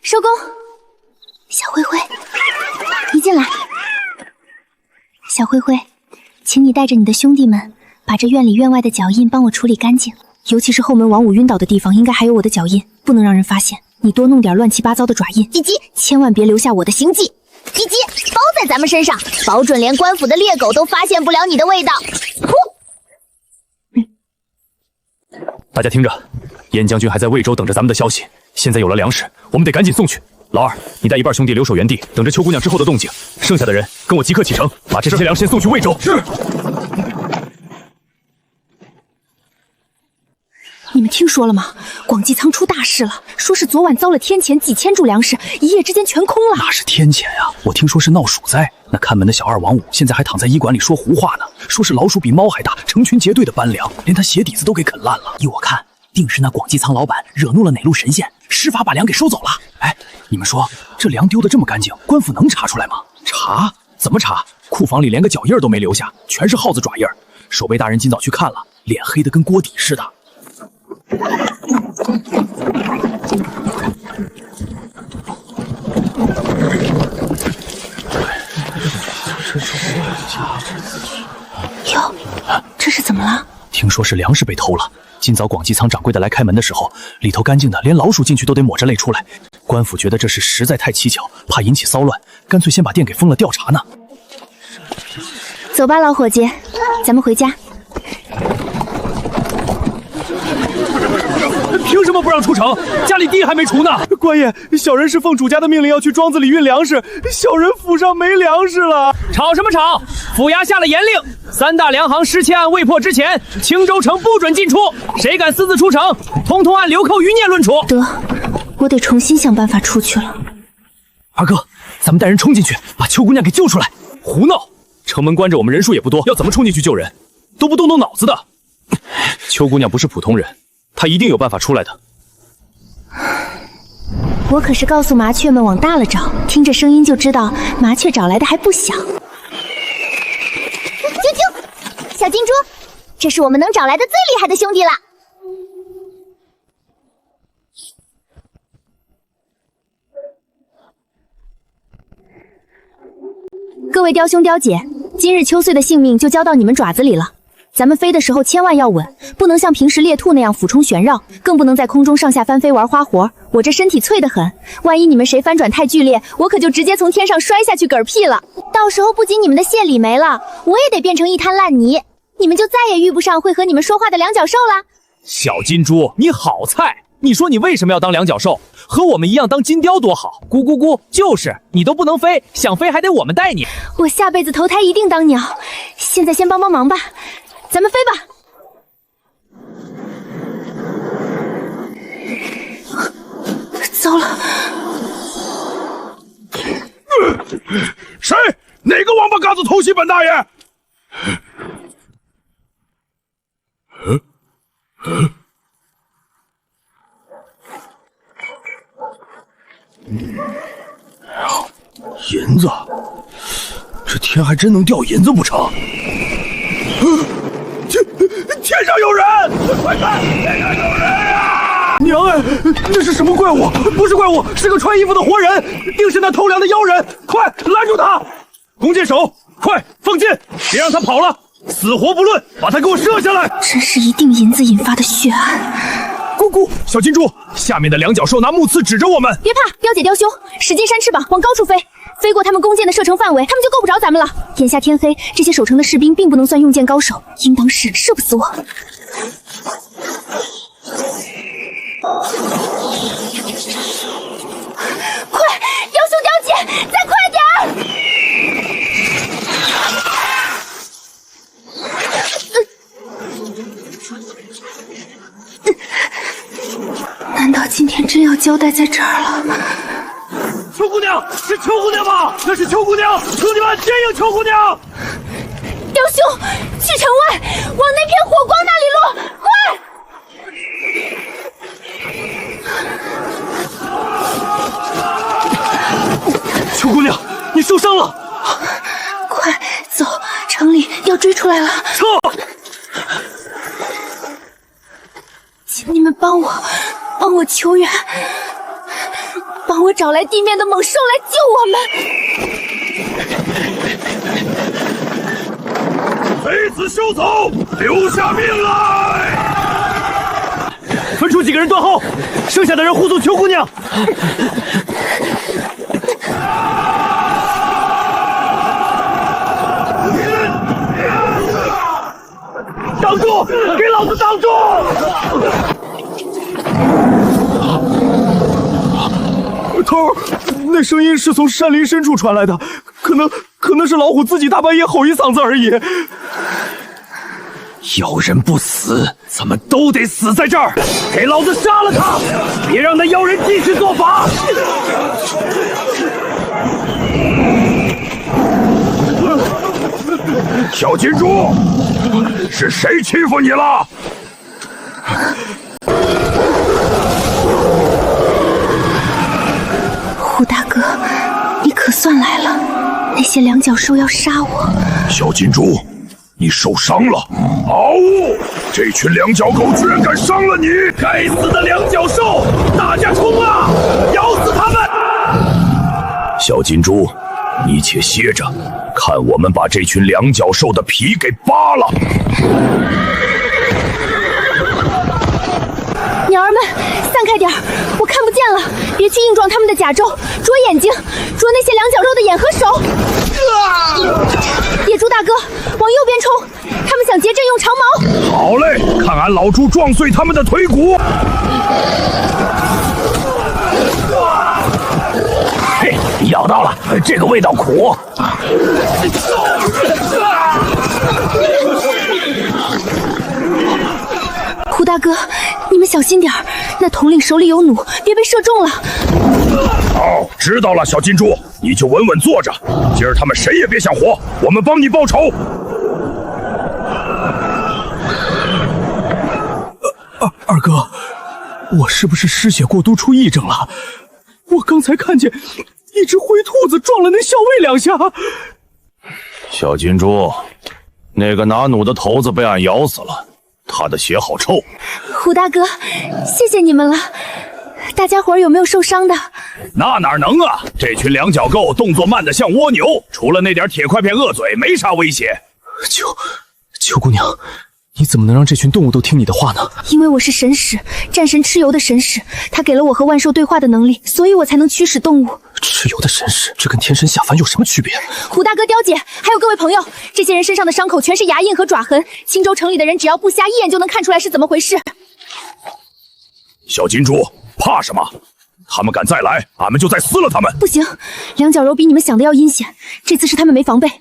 Speaker 1: 收工。
Speaker 3: 小灰灰，你进来。小灰灰，请你带着你的兄弟们，把这院里院外的脚印帮我处理干净，尤其是后门王五晕倒的地方，应该还有我的脚印，不能让人发现。你多弄点乱七八糟的爪印，
Speaker 6: 叽叽，
Speaker 3: 千万别留下我的行迹。
Speaker 6: 叽叽，包在咱们身上，保准连官府的猎狗都发现不了你的味道。
Speaker 11: 大家听着，燕将军还在魏州等着咱们的消息，现在有了粮食，我们得赶紧送去。老二，你带一半兄弟留守原地，等着秋姑娘之后的动静。剩下的人跟我即刻启程，把这些粮食先送去魏州。是。
Speaker 3: 你们听说了吗？广济仓出大事了，说是昨晚遭了天谴，几千柱粮食一夜之间全空了。
Speaker 17: 那是天谴呀！我听说是闹鼠灾。那看门的小二王五现在还躺在医馆里说胡话呢，说是老鼠比猫还大，成群结队的搬粮，连他鞋底子都给啃烂了。依我看，定是那广济仓老板惹怒了哪路神仙，施法把粮给收走了。哎，你们说这粮丢的这么干净，官府能查出来吗？查？怎么查？库房里连个脚印都没留下，全是耗子爪印。守备大人今早去看了，脸黑的跟锅底似的。
Speaker 1: 哟，这是怎么了？
Speaker 17: 听说是粮食被偷了。今早广济仓掌柜的来开门的时候，里头干净的连老鼠进去都得抹着泪出来。官府觉得这事实在太蹊跷，怕引起骚乱，干脆先把店给封了调查呢。
Speaker 3: 走吧，老伙计，咱们回家。
Speaker 14: 凭什么不让出城？家里地还没除呢。
Speaker 7: 官爷，小人是奉主家的命令要去庄子里运粮食，小人府上没粮食了。
Speaker 14: 吵什么吵？府衙下了严令，3大粮行失窃案未破之前，青州城不准进出。谁敢私自出城，通通按流寇余孽论处。
Speaker 1: 得，我得重新想办法出去了。
Speaker 17: 二哥，咱们带人冲进去，把邱姑娘给救出来。
Speaker 14: 胡闹！城门关着，我们人数也不多，要怎么冲进去救人？都不动动脑子的。
Speaker 7: 邱姑娘不是普通人，她一定有办法出来的。
Speaker 3: 我可是告诉麻雀们往大了找，听这声音就知道麻雀找来的还不小。
Speaker 6: 啾啾，小金猪，这是我们能找来的最厉害的兄弟了。
Speaker 3: 各位雕兄雕姐，今日秋穗的性命就交到你们爪子里了。咱们飞的时候千万要稳，不能像平时猎兔那样俯冲旋绕，更不能在空中上下翻飞玩花活。我这身体脆得很，万一你们谁翻转太剧烈，我可就直接从天上摔下去嗝屁了。到时候不仅你们的谢礼没了，我也得变成一滩烂泥，你们就再也遇不上会和你们说话的两脚兽了。
Speaker 14: 小金猪，你好菜！你说你为什么要当两脚兽？和我们一样当金雕多好！咕咕咕，就是你都不能飞，想飞还得我们带你。
Speaker 3: 我下辈子投胎一定当鸟，现在先帮帮忙吧。咱们飞吧！
Speaker 1: 糟了！
Speaker 15: 谁？哪个王八羔子偷袭本大爷？
Speaker 4: 银子，这天还真能掉银子不成？天上有人！快看，天上有人啊！
Speaker 7: 娘哎，那是什么怪物？不是怪物，是个穿衣服的活人，定是那偷粮的妖人！快拦住他！
Speaker 15: 弓箭手，快放箭，别让他跑了，死活不论，把他给我射下来！
Speaker 1: 真是一定银子引发的血案。
Speaker 15: 咕咕，小金猪，下面的两脚兽拿木刺指着我们。
Speaker 3: 别怕，雕姐雕兄，使劲扇翅膀往高处飞，飞过他们弓箭的射程范围，他们就够不着咱们了。眼下天黑，这些守城的士兵并不能算用箭高手，应当是射不死我。
Speaker 6: 快，雕兄雕姐，再快点儿！
Speaker 1: 难道今天真要交代在这儿了？
Speaker 15: 邱姑娘，是邱姑娘吧？那是邱姑娘，求你们接应邱姑娘！
Speaker 6: 雕兄，去城外，往那片火光那里落，快！
Speaker 7: 邱姑娘，你受伤了！
Speaker 1: 快走，城里要追出来了！
Speaker 7: 撤！
Speaker 1: 请你们帮我求援，帮我找来地面的猛兽来救
Speaker 15: 我们！妃子休走，留下命来！
Speaker 7: 分出几个人断后，剩下的人护送邱姑娘。
Speaker 15: 挡住！给老子挡住！
Speaker 7: 头，那声音是从山林深处传来的，可能是老虎自己大半夜吼一嗓子而已。
Speaker 15: 妖人不死，咱们都得死在这儿！给老子杀了他！别让那妖人继续做法！小金猪，是谁欺负你了？
Speaker 1: 算来了，那些两脚兽要杀我。
Speaker 15: 小金猪，你受伤了！嗷呜！这群两脚狗居然敢伤了你！该死的两脚兽！大家冲啊！咬死他们！小金猪，你且歇着，看我们把这群两脚兽的皮给扒了！
Speaker 1: 鸟儿们，散开点儿，我看不见了，别去硬撞他们的甲胄，啄眼睛，啄那些两脚兽的眼和手。野猪大哥，往右边冲，他们想劫阵用长矛。
Speaker 15: 好嘞，看俺老猪撞碎他们的腿骨！嘿，咬到了，这个味道苦。
Speaker 1: 胡大哥，你们小心点儿，那统领手里有弩，别被射中了。
Speaker 15: 好，知道了，小金猪，你就稳稳坐着，今儿他们谁也别想活，我们帮你报仇。
Speaker 17: 二哥，我是不是失血过多出癔症了？我刚才看见一只灰兔子撞了那校尉两下。
Speaker 8: 小金猪，那个拿弩的头子被俺咬死了，他的血好臭。
Speaker 1: 胡大哥，谢谢你们了。大家伙儿有没有受伤的？
Speaker 15: 那哪能啊！这群两脚狗动作慢得像蜗牛，除了那点铁块片恶嘴，没啥威胁。
Speaker 17: 秋姑娘，你怎么能让这群动物都听你的话呢？
Speaker 1: 因为我是神使，战神蚩尤的神使，他给了我和万兽对话的能力，所以我才能驱使动物。
Speaker 17: 蚩尤的神使，这跟天神下凡有什么区别？
Speaker 1: 胡大哥、刁姐，还有各位朋友，这些人身上的伤口全是牙印和爪痕，青州城里的人只要不瞎一眼就能看出来是怎么回事。
Speaker 15: 小金猪，怕什么？他们敢再来，俺们就再撕了他们。
Speaker 1: 不行，两脚柔比你们想的要阴险，这次是他们没防备。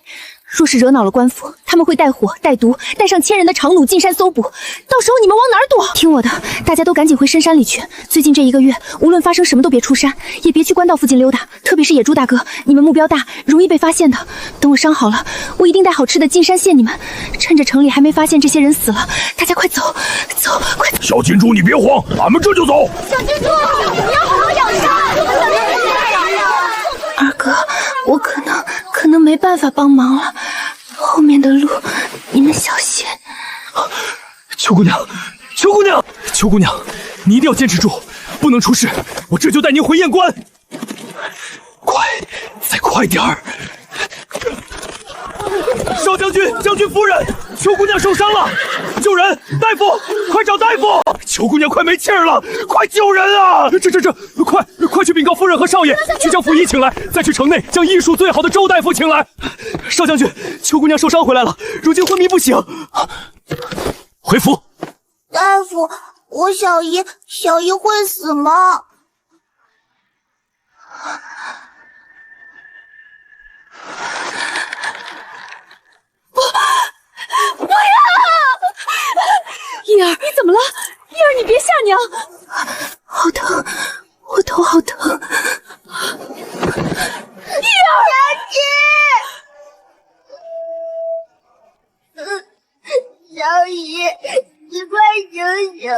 Speaker 1: 若是惹恼了官府，他们会带火、带毒，带上1000人的长弩进山搜捕，到时候你们往哪儿躲？听我的，大家都赶紧回深山里去。最近这1个月，无论发生什么都别出山，也别去官道附近溜达，特别是野猪大哥，你们目标大，容易被发现的。等我伤好了，我一定带好吃的进山谢你们。趁着城里还没发现这些人死了，大家快走，走，快！
Speaker 15: 小金猪，你别慌，俺们这就走。
Speaker 6: 小金猪，你要好好养伤。
Speaker 1: 二哥，我可能没办法帮忙了，后面的路你们小心。
Speaker 17: 秋姑娘，秋姑娘，秋姑娘，你一定要坚持住，不能出事。我这就带您回燕关。快，再快点儿！
Speaker 14: 少将军、将军夫人，秋姑娘受伤了，救人！大夫，快找大夫！秋姑娘快没气儿了，快救人啊！快去禀告夫人和少爷，去将府医请来，再去城内将医术最好的周大夫请来。少将军，秋姑娘受伤回来了，如今昏迷不醒。回府。
Speaker 6: 大夫，我小姨会死吗？
Speaker 1: 不要！叶儿，你怎么了？叶儿，你别吓娘！好疼，我头好疼。叶儿，
Speaker 6: 小姨，你快醒醒！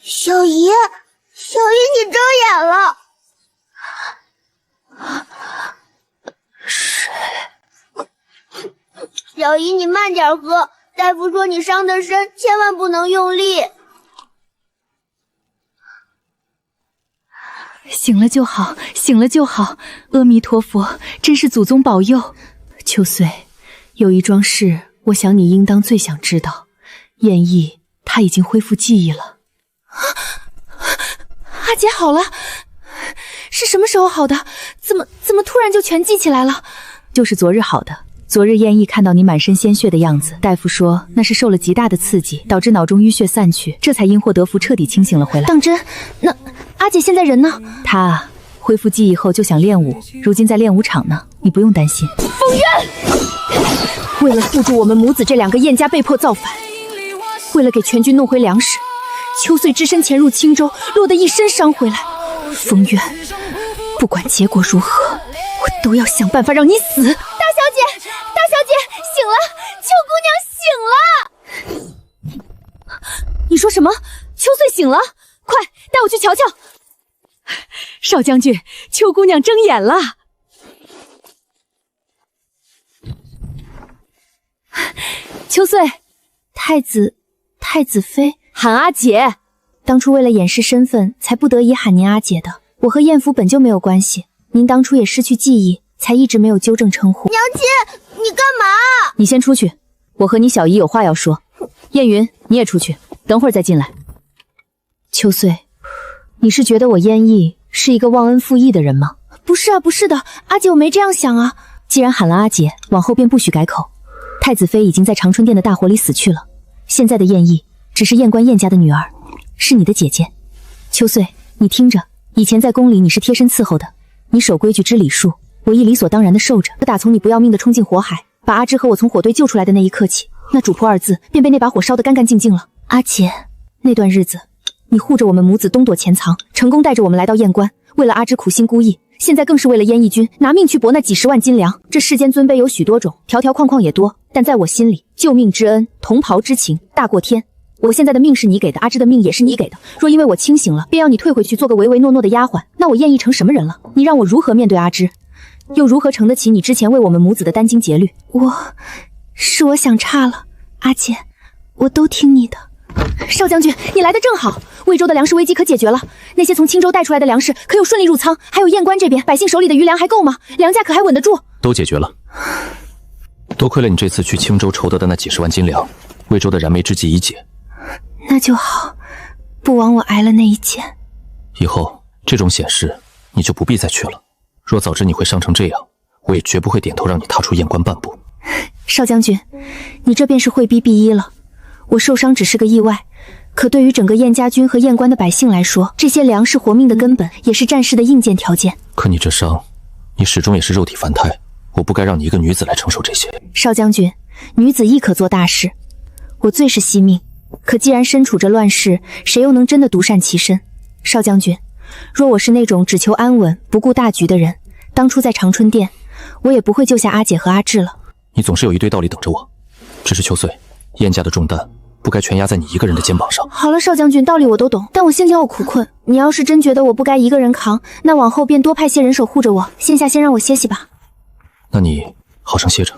Speaker 6: 小姨，你睁眼了。
Speaker 1: 水。
Speaker 6: 小姨，你慢点喝，大夫说你伤得深，千万不能用力。
Speaker 1: 醒了就好，醒了就好。阿弥陀佛，真是祖宗保佑。秋穗，有一桩事，我想你应当最想知道。燕翼他已经恢复记忆了。阿姐好了，是什么时候好的？怎么突然就全记起来了？就是昨日好的。昨日燕翼看到你满身鲜血的样子，大夫说那是受了极大的刺激，导致脑中淤血散去，这才因祸得福，彻底清醒了回来。当真？那阿姐现在人呢？她恢复记忆后就想练武，如今在练武场呢，你不用担心。风渊，为了护住我们母子这2个燕家被迫造反，为了给全军弄回粮食，秋穗只身潜入青州，落得一身伤回来。风渊，不管结果如何，我都要想办法让你死。大小姐，醒了，秋姑娘醒了。
Speaker 5: 你说什么？秋穗醒了，快带我去瞧瞧。少将军，秋姑娘睁眼了。
Speaker 3: 秋穗，太子妃，
Speaker 5: 喊阿姐。
Speaker 3: 当初为了掩饰身份，才不得已喊您阿姐的。我和艳福本就没有关系，您当初也失去记忆，才一直没有纠正称呼。
Speaker 6: 娘亲，你干嘛？
Speaker 5: 你先出去，我和你小姨有话要说。燕云，你也出去，等会儿再进来。
Speaker 3: 秋穗，你是觉得我燕翼是一个忘恩负义的人吗？不是啊，不是的，阿姐，我没这样想啊。既然喊了阿姐，往后便不许改口。太子妃已经在长春殿的大火里死去了，现在的燕翼只是燕官燕家的女儿，是你的姐姐。秋穗，你听着，以前在宫里你是贴身伺候的，你守规矩知礼数，我亦理所当然的受着。可打从你不要命的冲进火海，把阿芝和我从火堆救出来的那一刻起，那主仆二字便被那把火烧得干干净净了。阿姐，那段日子你护着我们母子东躲潜藏，成功带着我们来到燕关，为了阿芝苦心孤诣，现在更是为了燕义军拿命去搏那几10万斤粮。这世间尊卑有许多种，条条框框也多，但在我心里，救命之恩，同袍之情大过天。我现在的命是你给的，阿芝的命也是你给的。若因为我清醒了，便要你退回去做个唯唯诺诺的丫鬟，那我燕翼成什么人了？你让我如何面对阿芝，又如何承得起你之前为我们母子的殚精竭虑？是我想差了，阿姐，我都听你的。
Speaker 5: 少将军，你来得正好，魏州的粮食危机可解决了，那些从青州带出来的粮食可有顺利入仓？还有燕关这边百姓手里的余粮还够吗？粮价可还稳得住？
Speaker 10: 都解决了。多亏了你这次去青州筹得的那几10万斤粮，魏州的燃眉之急已解。
Speaker 3: 那就好，不枉我挨了那一剑。
Speaker 10: 以后这种险事你就不必再去了。若早知你会伤成这样，我也绝不会点头让你踏出燕关半步。
Speaker 3: 少将军，你这便是会逼必一了。我受伤只是个意外，可对于整个燕家军和燕关的百姓来说，这些粮是活命的根本，也是战士的硬件条件。
Speaker 10: 可你这伤，你始终也是肉体凡胎，我不该让你一个女子来承受这些。
Speaker 3: 少将军，女子亦可做大事，我最是惜命。可既然身处这乱世，谁又能真的独善其身？少将军，若我是那种只求安稳不顾大局的人，当初在长春殿，我也不会救下阿姐和阿志了。
Speaker 10: 你总是有一堆道理等着我，只是秋穗，燕家的重担不该全压在你一个人的肩膀上。
Speaker 3: 好了，少将军，道理我都懂，但我先前有苦困，你要是真觉得我不该一个人扛，那往后便多派些人手护着我，现下先让我歇息吧。
Speaker 10: 那你好生歇着。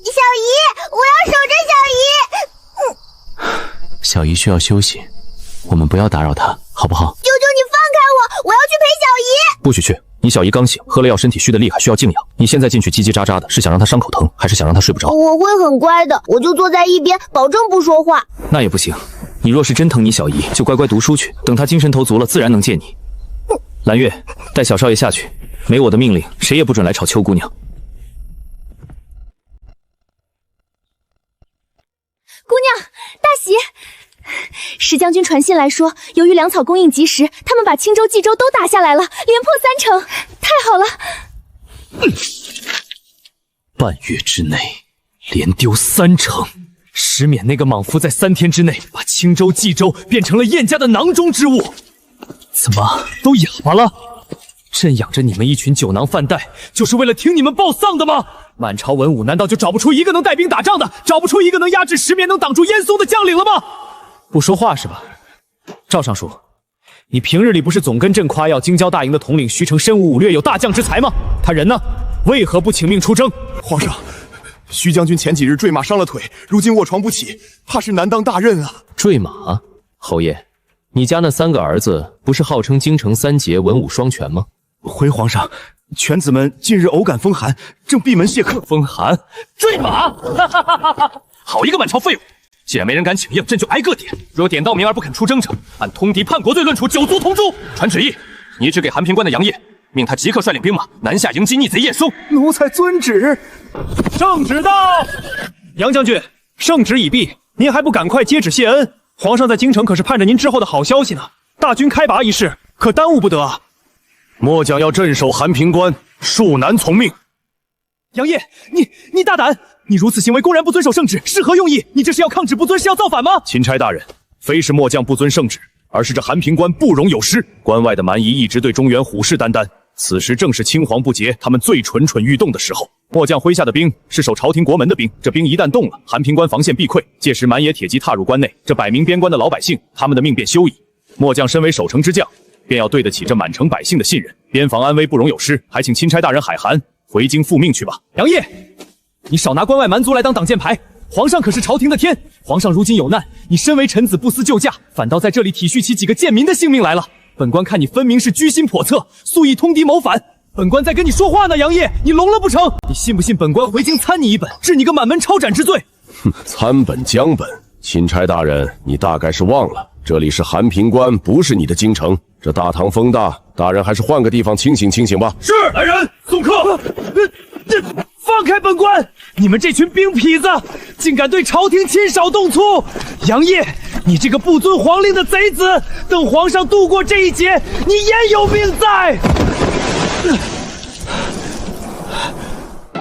Speaker 6: 小姨，我要守着小姨。
Speaker 10: 小姨需要休息，我们不要打扰她，好不好？
Speaker 6: 求求你放开我，我要去陪小姨。
Speaker 10: 不许去！你小姨刚醒，喝了药，身体虚得厉害，需要静养。你现在进去叽叽喳喳的，是想让她伤口疼，还是想让她睡不着？
Speaker 6: 我会很乖的，我就坐在一边，保证不说话。
Speaker 10: 那也不行，你若是真疼你小姨，就乖乖读书去，等她精神头足了，自然能见你。蓝月，带小少爷下去，没我的命令，谁也不准来吵秋姑娘。
Speaker 5: 姑娘，大喜！石将军传信来说，由于粮草供应及时，他们把青州、冀州都打下来了，连破3城，太好了！
Speaker 11: 半月之内连丢3城，石勉那个莽夫在3天之内把青州、冀州变成了燕家的囊中之物。怎么都哑巴了？朕养着你们一群酒囊饭袋，就是为了听你们报丧的吗？满朝文武难道就找不出一个能带兵打仗的，找不出一个能压制石勉、能挡住燕松的将领了吗？不说话是吧？赵尚书，你平日里不是总跟朕夸耀京郊大营的统领徐成身无武略，有大将之才吗？他人呢？为何不请命出征？
Speaker 12: 皇上，徐将军前几日坠马伤了腿，如今卧床不起，怕是难当大任啊。
Speaker 10: 坠马？侯爷，你家那3个儿子不是号称京城3杰，文武双全吗？
Speaker 12: 回皇上，犬子们近日偶感风寒，正闭门谢客。
Speaker 11: 风寒？坠马？好一个满朝废物！既然没人敢请缨，朕就挨个点。若点到名而不肯出征者，按通敌叛国罪论处，9族同诛。传旨意，你指给韩平关的杨业，命他即刻率领兵马南下迎击逆贼叶松。
Speaker 12: 奴才遵旨。
Speaker 14: 圣旨到！杨将军，圣旨已毕，您还不赶快接旨谢恩？皇上在京城可是盼着您之后的好消息呢。大军开拔一事，可耽误不得啊。
Speaker 15: 末将要镇守韩平关，恕难从命。
Speaker 14: 杨业，你大胆！你如此行为，公然不遵守圣旨，是何用意？你这是要抗旨不遵，是要造反吗？
Speaker 15: 钦差大人，非是末将不遵圣旨，而是这韩平关不容有失。关外的蛮夷一直对中原虎视眈眈，
Speaker 7: 此时正是青黄不接，他们最蠢蠢欲动的时候。末将麾下的兵是守朝廷国门的兵，这兵一旦动了，韩平关防线必溃，届时满野铁骑踏入关内，这百名边关的老百姓，他们的命便休矣。末将身为守城之将，便要对得起这满城百姓的信任。边防安危不容有失，还请钦差大人海涵回京复命去吧。
Speaker 14: 杨业，你少拿关外蛮族来当挡箭牌，皇上可是朝廷的天，皇上如今有难，你身为臣子不思救驾，反倒在这里体恤起几个贱民的性命来了。本官看你分明是居心叵测，素意通敌谋反。本官在跟你说话呢，杨业，你聋了不成？你信不信本官回京参你一本，治你个满门抄斩之罪？
Speaker 8: 哼，参本将本，钦差大人，你大概是忘了，这里是韩平关，不是你的京城。这大唐风大，大人还是换个地方清醒清醒吧。
Speaker 14: 是，来人，送客。放开本官！你们这群兵痞子，竟敢对朝廷亲少动粗！杨业，你这个不遵皇令的贼子，等皇上度过这一劫，你焉有命在？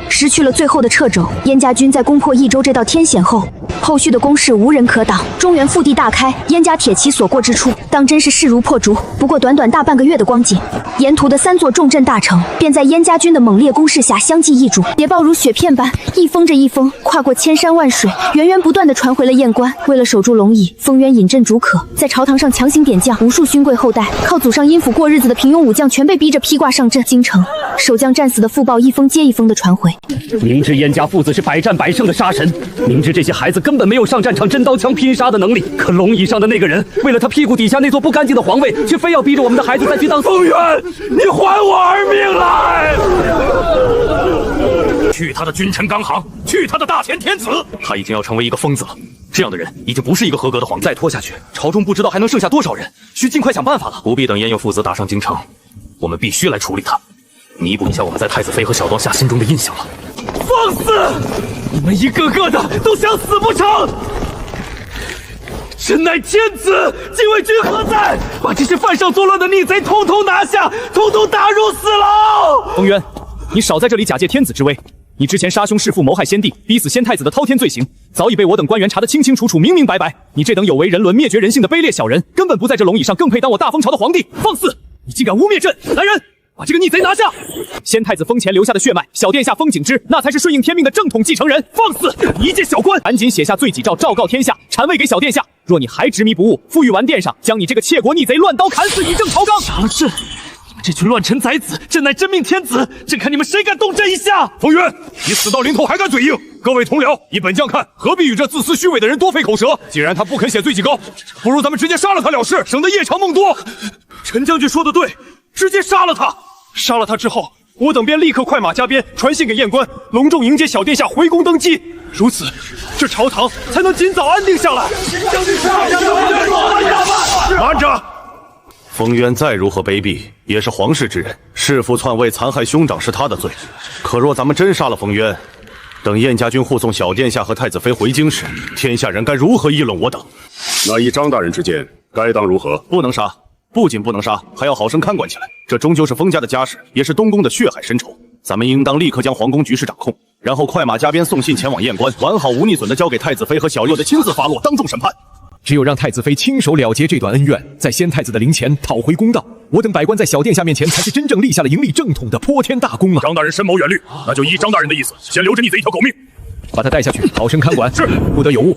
Speaker 3: 失去了最后的掣肘，燕家军在攻破益州这道天险后，后续的攻势无人可挡，中原腹地大开，燕家铁骑所过之处，当真是势如破竹。不过短短大半个月的光景，沿途的3座重镇大城便在燕家军的猛烈攻势下相继易主，捷报如雪片般一封着一封，跨过千山万水，源源不断地传回了燕关。为了守住龙椅，封渊饮鸩逐渴，在朝堂上强行点将，无数勋贵后代靠祖上阴府过日子的平庸武将全被逼着披挂上阵。京城守将战死的讣报一封接一封的传回。
Speaker 19: 明知燕家父子是百战百胜的杀神，明知这些孩子根本没有上战场真刀枪拼杀的能力，可龙椅上的那个人为了他屁股底下那座不干净的皇位，却非要逼着我们的孩子再去当。
Speaker 15: 风渊，你还我儿命来！去他的君臣纲行，去他的大前天子！
Speaker 7: 他已经要成为一个疯子了，这样的人已经不是一个合格的皇帝。再拖下去，朝中不知道还能剩下多少人，需尽快想办法了。不必等燕右父子打上京城，我们必须来处理他，弥补一下我们在太子妃和小刀下心中的印象了。
Speaker 14: 放肆！你们一个个的都想死不成？朕乃天子，禁卫军何在？把这些犯上作乱的逆贼统统拿下，统统打入死牢！
Speaker 7: 封渊，你少在这里假借天子之威。你之前杀兄弑父、谋害先帝、逼死先太子的滔天罪行，早已被我等官员查得清清楚楚、明明白白。你这等有违人伦、灭绝人性的卑劣小人，根本不在这龙椅上，更配当我大封朝的皇帝！放肆！你竟敢污蔑朕！来人，把这个逆贼拿下！先太子封前留下的血脉，小殿下封景之，那才是顺应天命的正统继承人。放肆！一介小官，赶紧写下罪己诏，昭告天下，禅位给小殿下。若你还执迷不悟，赴御完殿上，将你这个窃国逆贼乱刀砍死，以正朝纲。
Speaker 14: 杀了朕！你们这群乱臣宰子，朕乃真命天子，朕看你们谁敢动朕一下！
Speaker 15: 冯渊，你死到临头还敢嘴硬！各位同僚，依本将看，何必与这自私虚伪的人多费口舌？既然他不肯写罪己稿，不如咱们直接杀了他了事，省得夜长梦多。
Speaker 14: 陈将军说的对，直接杀了他。杀了他之后，我等便立刻快马加鞭，传信给燕关，隆重迎接小殿下回宫登基。如此，这朝堂才能尽早安定下来。
Speaker 8: 慢着！封渊再如何卑鄙，也是皇室之人，弑父篡位、残害兄长是他的罪。可若咱们真杀了封渊，等燕家军护送小殿下和太子妃回京时，天下人该如何议论我等？
Speaker 20: 那依张大人之见，该当如何？
Speaker 8: 不能杀，不仅不能杀，还要好生看管起来。这终究是封家的家事，也是东宫的血海深仇。咱们应当立刻将皇宫局势掌控，然后快马加鞭送信前往燕关，完好无逆损地交给太子妃和小六的亲自发落，当众审判。
Speaker 11: 只有让太子妃亲手了结这段恩怨，在先太子的灵前讨回公道，我等百官在小殿下面前才是真正立下了盈利正统的泼天大功啊！
Speaker 15: 张大人深谋远虑，那就依张大人的意思，先留着逆贼一条狗命，
Speaker 11: 把他带下去，好生看管，是，不得有误。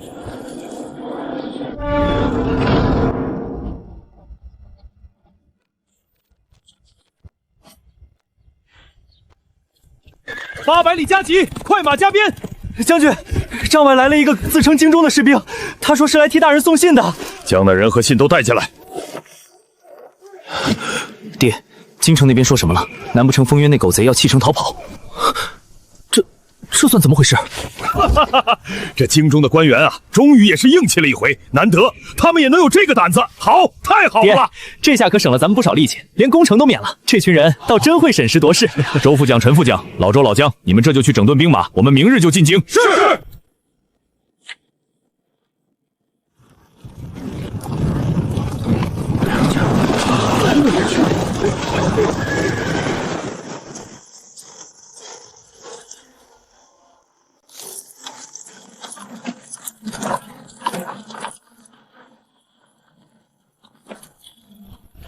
Speaker 14: 800里加急，快马加鞭！将军，帐外来了一个自称京中的士兵，他说是来替大人送信的。
Speaker 15: 将那人和信都带进来。
Speaker 7: 爹，京城那边说什么了？难不成封渊那狗贼要弃城逃跑？这算怎么回事？
Speaker 15: 这京中的官员啊，终于也是硬气了一回，难得他们也能有这个胆子，好，太好了！
Speaker 14: 这下可省了咱们不少力气，连工程都免了。这群人倒真会审时度势。
Speaker 15: 周副将、陈副将、老周、老姜，你们这就去整顿兵马，我们明日就进京。是。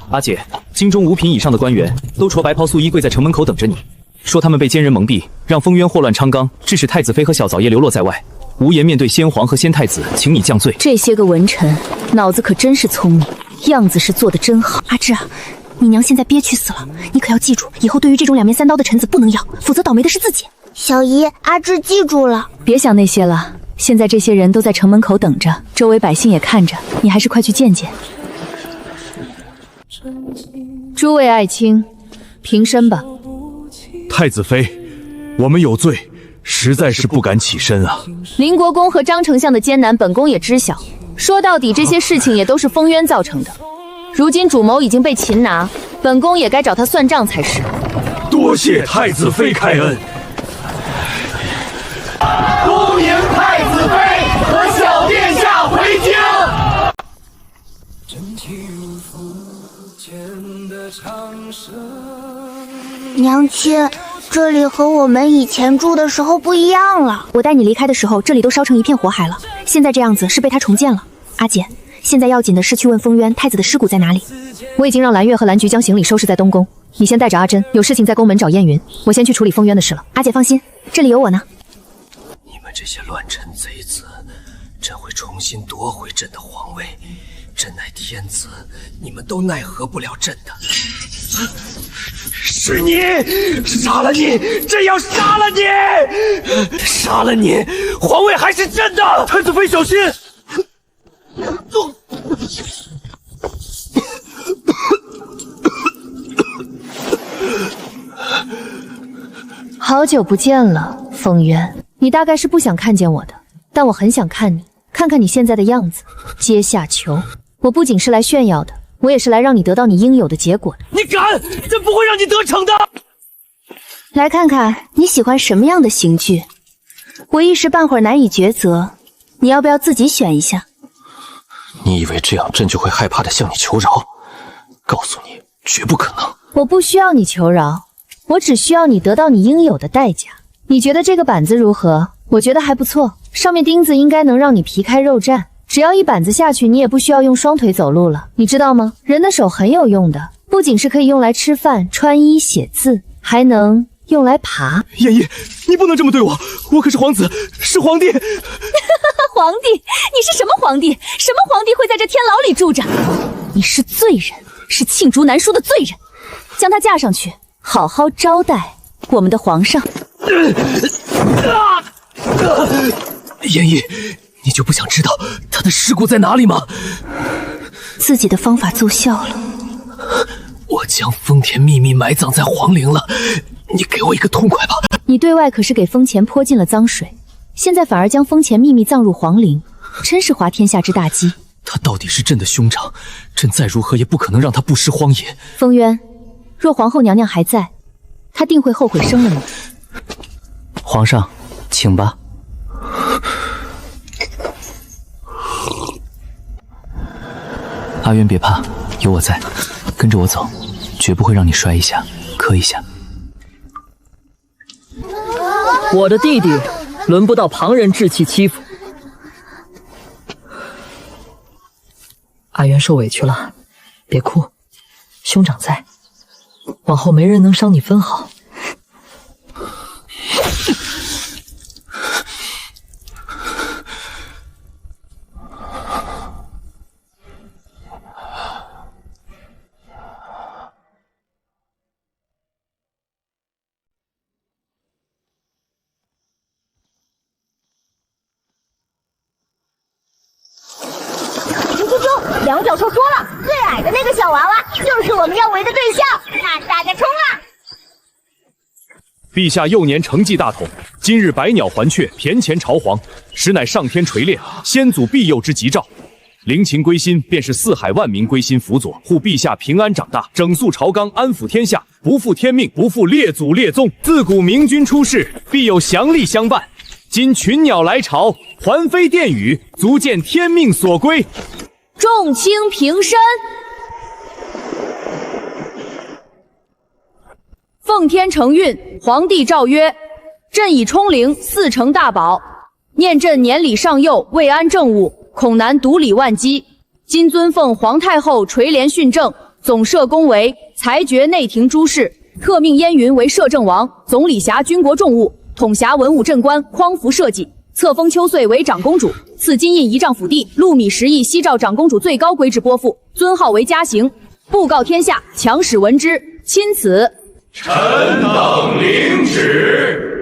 Speaker 7: 阿姐，
Speaker 11: 京中5品以上的官员都着白袍素衣跪在城门口等着你，说他们被奸人蒙蔽，让封渊祸乱昌纲，致使太子妃和小枣爷流落在外，无颜面对先皇和先太子，请你降罪。
Speaker 1: 这些个文臣脑子可真是聪明，样子是做得真好。阿志啊，你娘现在憋屈死了，你可要记住，以后对于这种两面三刀的臣子不能要，否则倒霉的是自己。
Speaker 6: 小姨，阿志记住了。
Speaker 1: 别想那些了，现在这些人都在城门口等着，周围百姓也看着，你还是快去见见。诸位爱卿，平身吧。
Speaker 7: 太子妃，我们有罪，实在是不敢起身啊。
Speaker 1: 林国公和张丞相的艰难，本宫也知晓。说到底，这些事情也都是封渊造成的。如今主谋已经被擒拿，本宫也该找他算账才是。
Speaker 15: 多谢太子妃开恩。
Speaker 4: 恭迎太子妃和小殿下回京。
Speaker 6: 娘亲，这里和我们以前住的时候不一样了。
Speaker 3: 我带你离开的时候，这里都烧成一片火海了，现在这样子是被他重建了。阿姐，现在要紧的是去问封渊太子的尸骨在哪里。我已经让蓝月和蓝菊将行李收拾在东宫，你先带着阿珍，有事情在宫门找燕云，我先去处理封渊的事了。阿姐放心，这里有我呢。
Speaker 17: 你们这些乱臣贼子，朕会重新夺回朕的皇位。朕乃天子，你们都奈何不了朕的。
Speaker 4: 是你，杀了你！朕要杀了你！
Speaker 17: 杀了你，皇位还是朕的！
Speaker 4: 太子妃小心！
Speaker 1: 好久不见了，封渊。你大概是不想看见我的，但我很想看你，看看你现在的样子。阶下囚，我不仅是来炫耀的，我也是来让你得到你应有的结果的。
Speaker 4: 你敢！朕不会让你得逞的！
Speaker 1: 来看看你喜欢什么样的刑具，我一时半会儿难以抉择，你要不要自己选一下？
Speaker 17: 你以为这样朕就会害怕的向你求饶？告诉你，绝不可能。
Speaker 1: 我不需要你求饶，我只需要你得到你应有的代价。你觉得这个板子如何？我觉得还不错，上面钉子应该能让你皮开肉绽。只要一板子下去，你也不需要用双腿走路了。你知道吗？人的手很有用的，不仅是可以用来吃饭、穿衣、写字，还能用来爬。
Speaker 7: 燕翼，你不能这么对我，我可是皇子，是皇帝。
Speaker 1: 皇帝？你是什么皇帝？什么皇帝会在这天牢里住着？你是罪人，是罄竹难书的罪人。将他架上去，好好招待我们的皇上。
Speaker 17: 燕翼，你就不想知道他的尸骨在哪里吗？
Speaker 1: 自己的方法奏效了。
Speaker 17: 我将丰田秘密埋葬在皇陵了，你给我一个痛快吧。
Speaker 1: 你对外可是给风前泼进了脏水，现在反而将风前秘密葬入皇陵，真是滑天下之大稽。
Speaker 17: 他到底是朕的兄长，朕再如何也不可能让他不失荒野。
Speaker 1: 封渊，若皇后娘娘还在，她定会后悔生了你。
Speaker 17: 皇上，请吧。阿渊别怕，有我在，跟着我走，绝不会让你摔一下、磕一下。
Speaker 18: 我的弟弟，轮不到旁人置气欺负。阿渊受委屈了，别哭，兄长在，往后没人能伤你分毫。
Speaker 6: 梁教授说了，最矮的那个小娃娃就是我们要围的对象，那大家冲啊！
Speaker 7: 陛下幼年承继大统，今日百鸟环雀，辕前朝皇，实乃上天垂炼，先祖庇佑之吉兆。陵寝归心，便是四海万民归心辅佐，护陛下平安长大，整肃朝纲，安抚天下，不负天命，不负列祖列宗。自古明君出世，必有祥力相伴。今群鸟来朝，环飞殿宇，足见天命所归。
Speaker 1: 众卿平身。奉天承运，皇帝诏曰：朕已冲陵4城大宝，念朕年礼尚幼，未安政务，恐难独理万机。今遵奉皇太后垂帘训政，
Speaker 21: 总摄公为裁决内廷诸事，特命燕云为摄政王，总理辖军国重务，统辖文武镇官，匡扶社稷。册封秋穗为长公主，赐金印1丈府地，禄米10亿，悉照长公主最高规制拨付，尊号为嘉行。布告天下，强使闻之。钦此。
Speaker 22: 臣等领旨。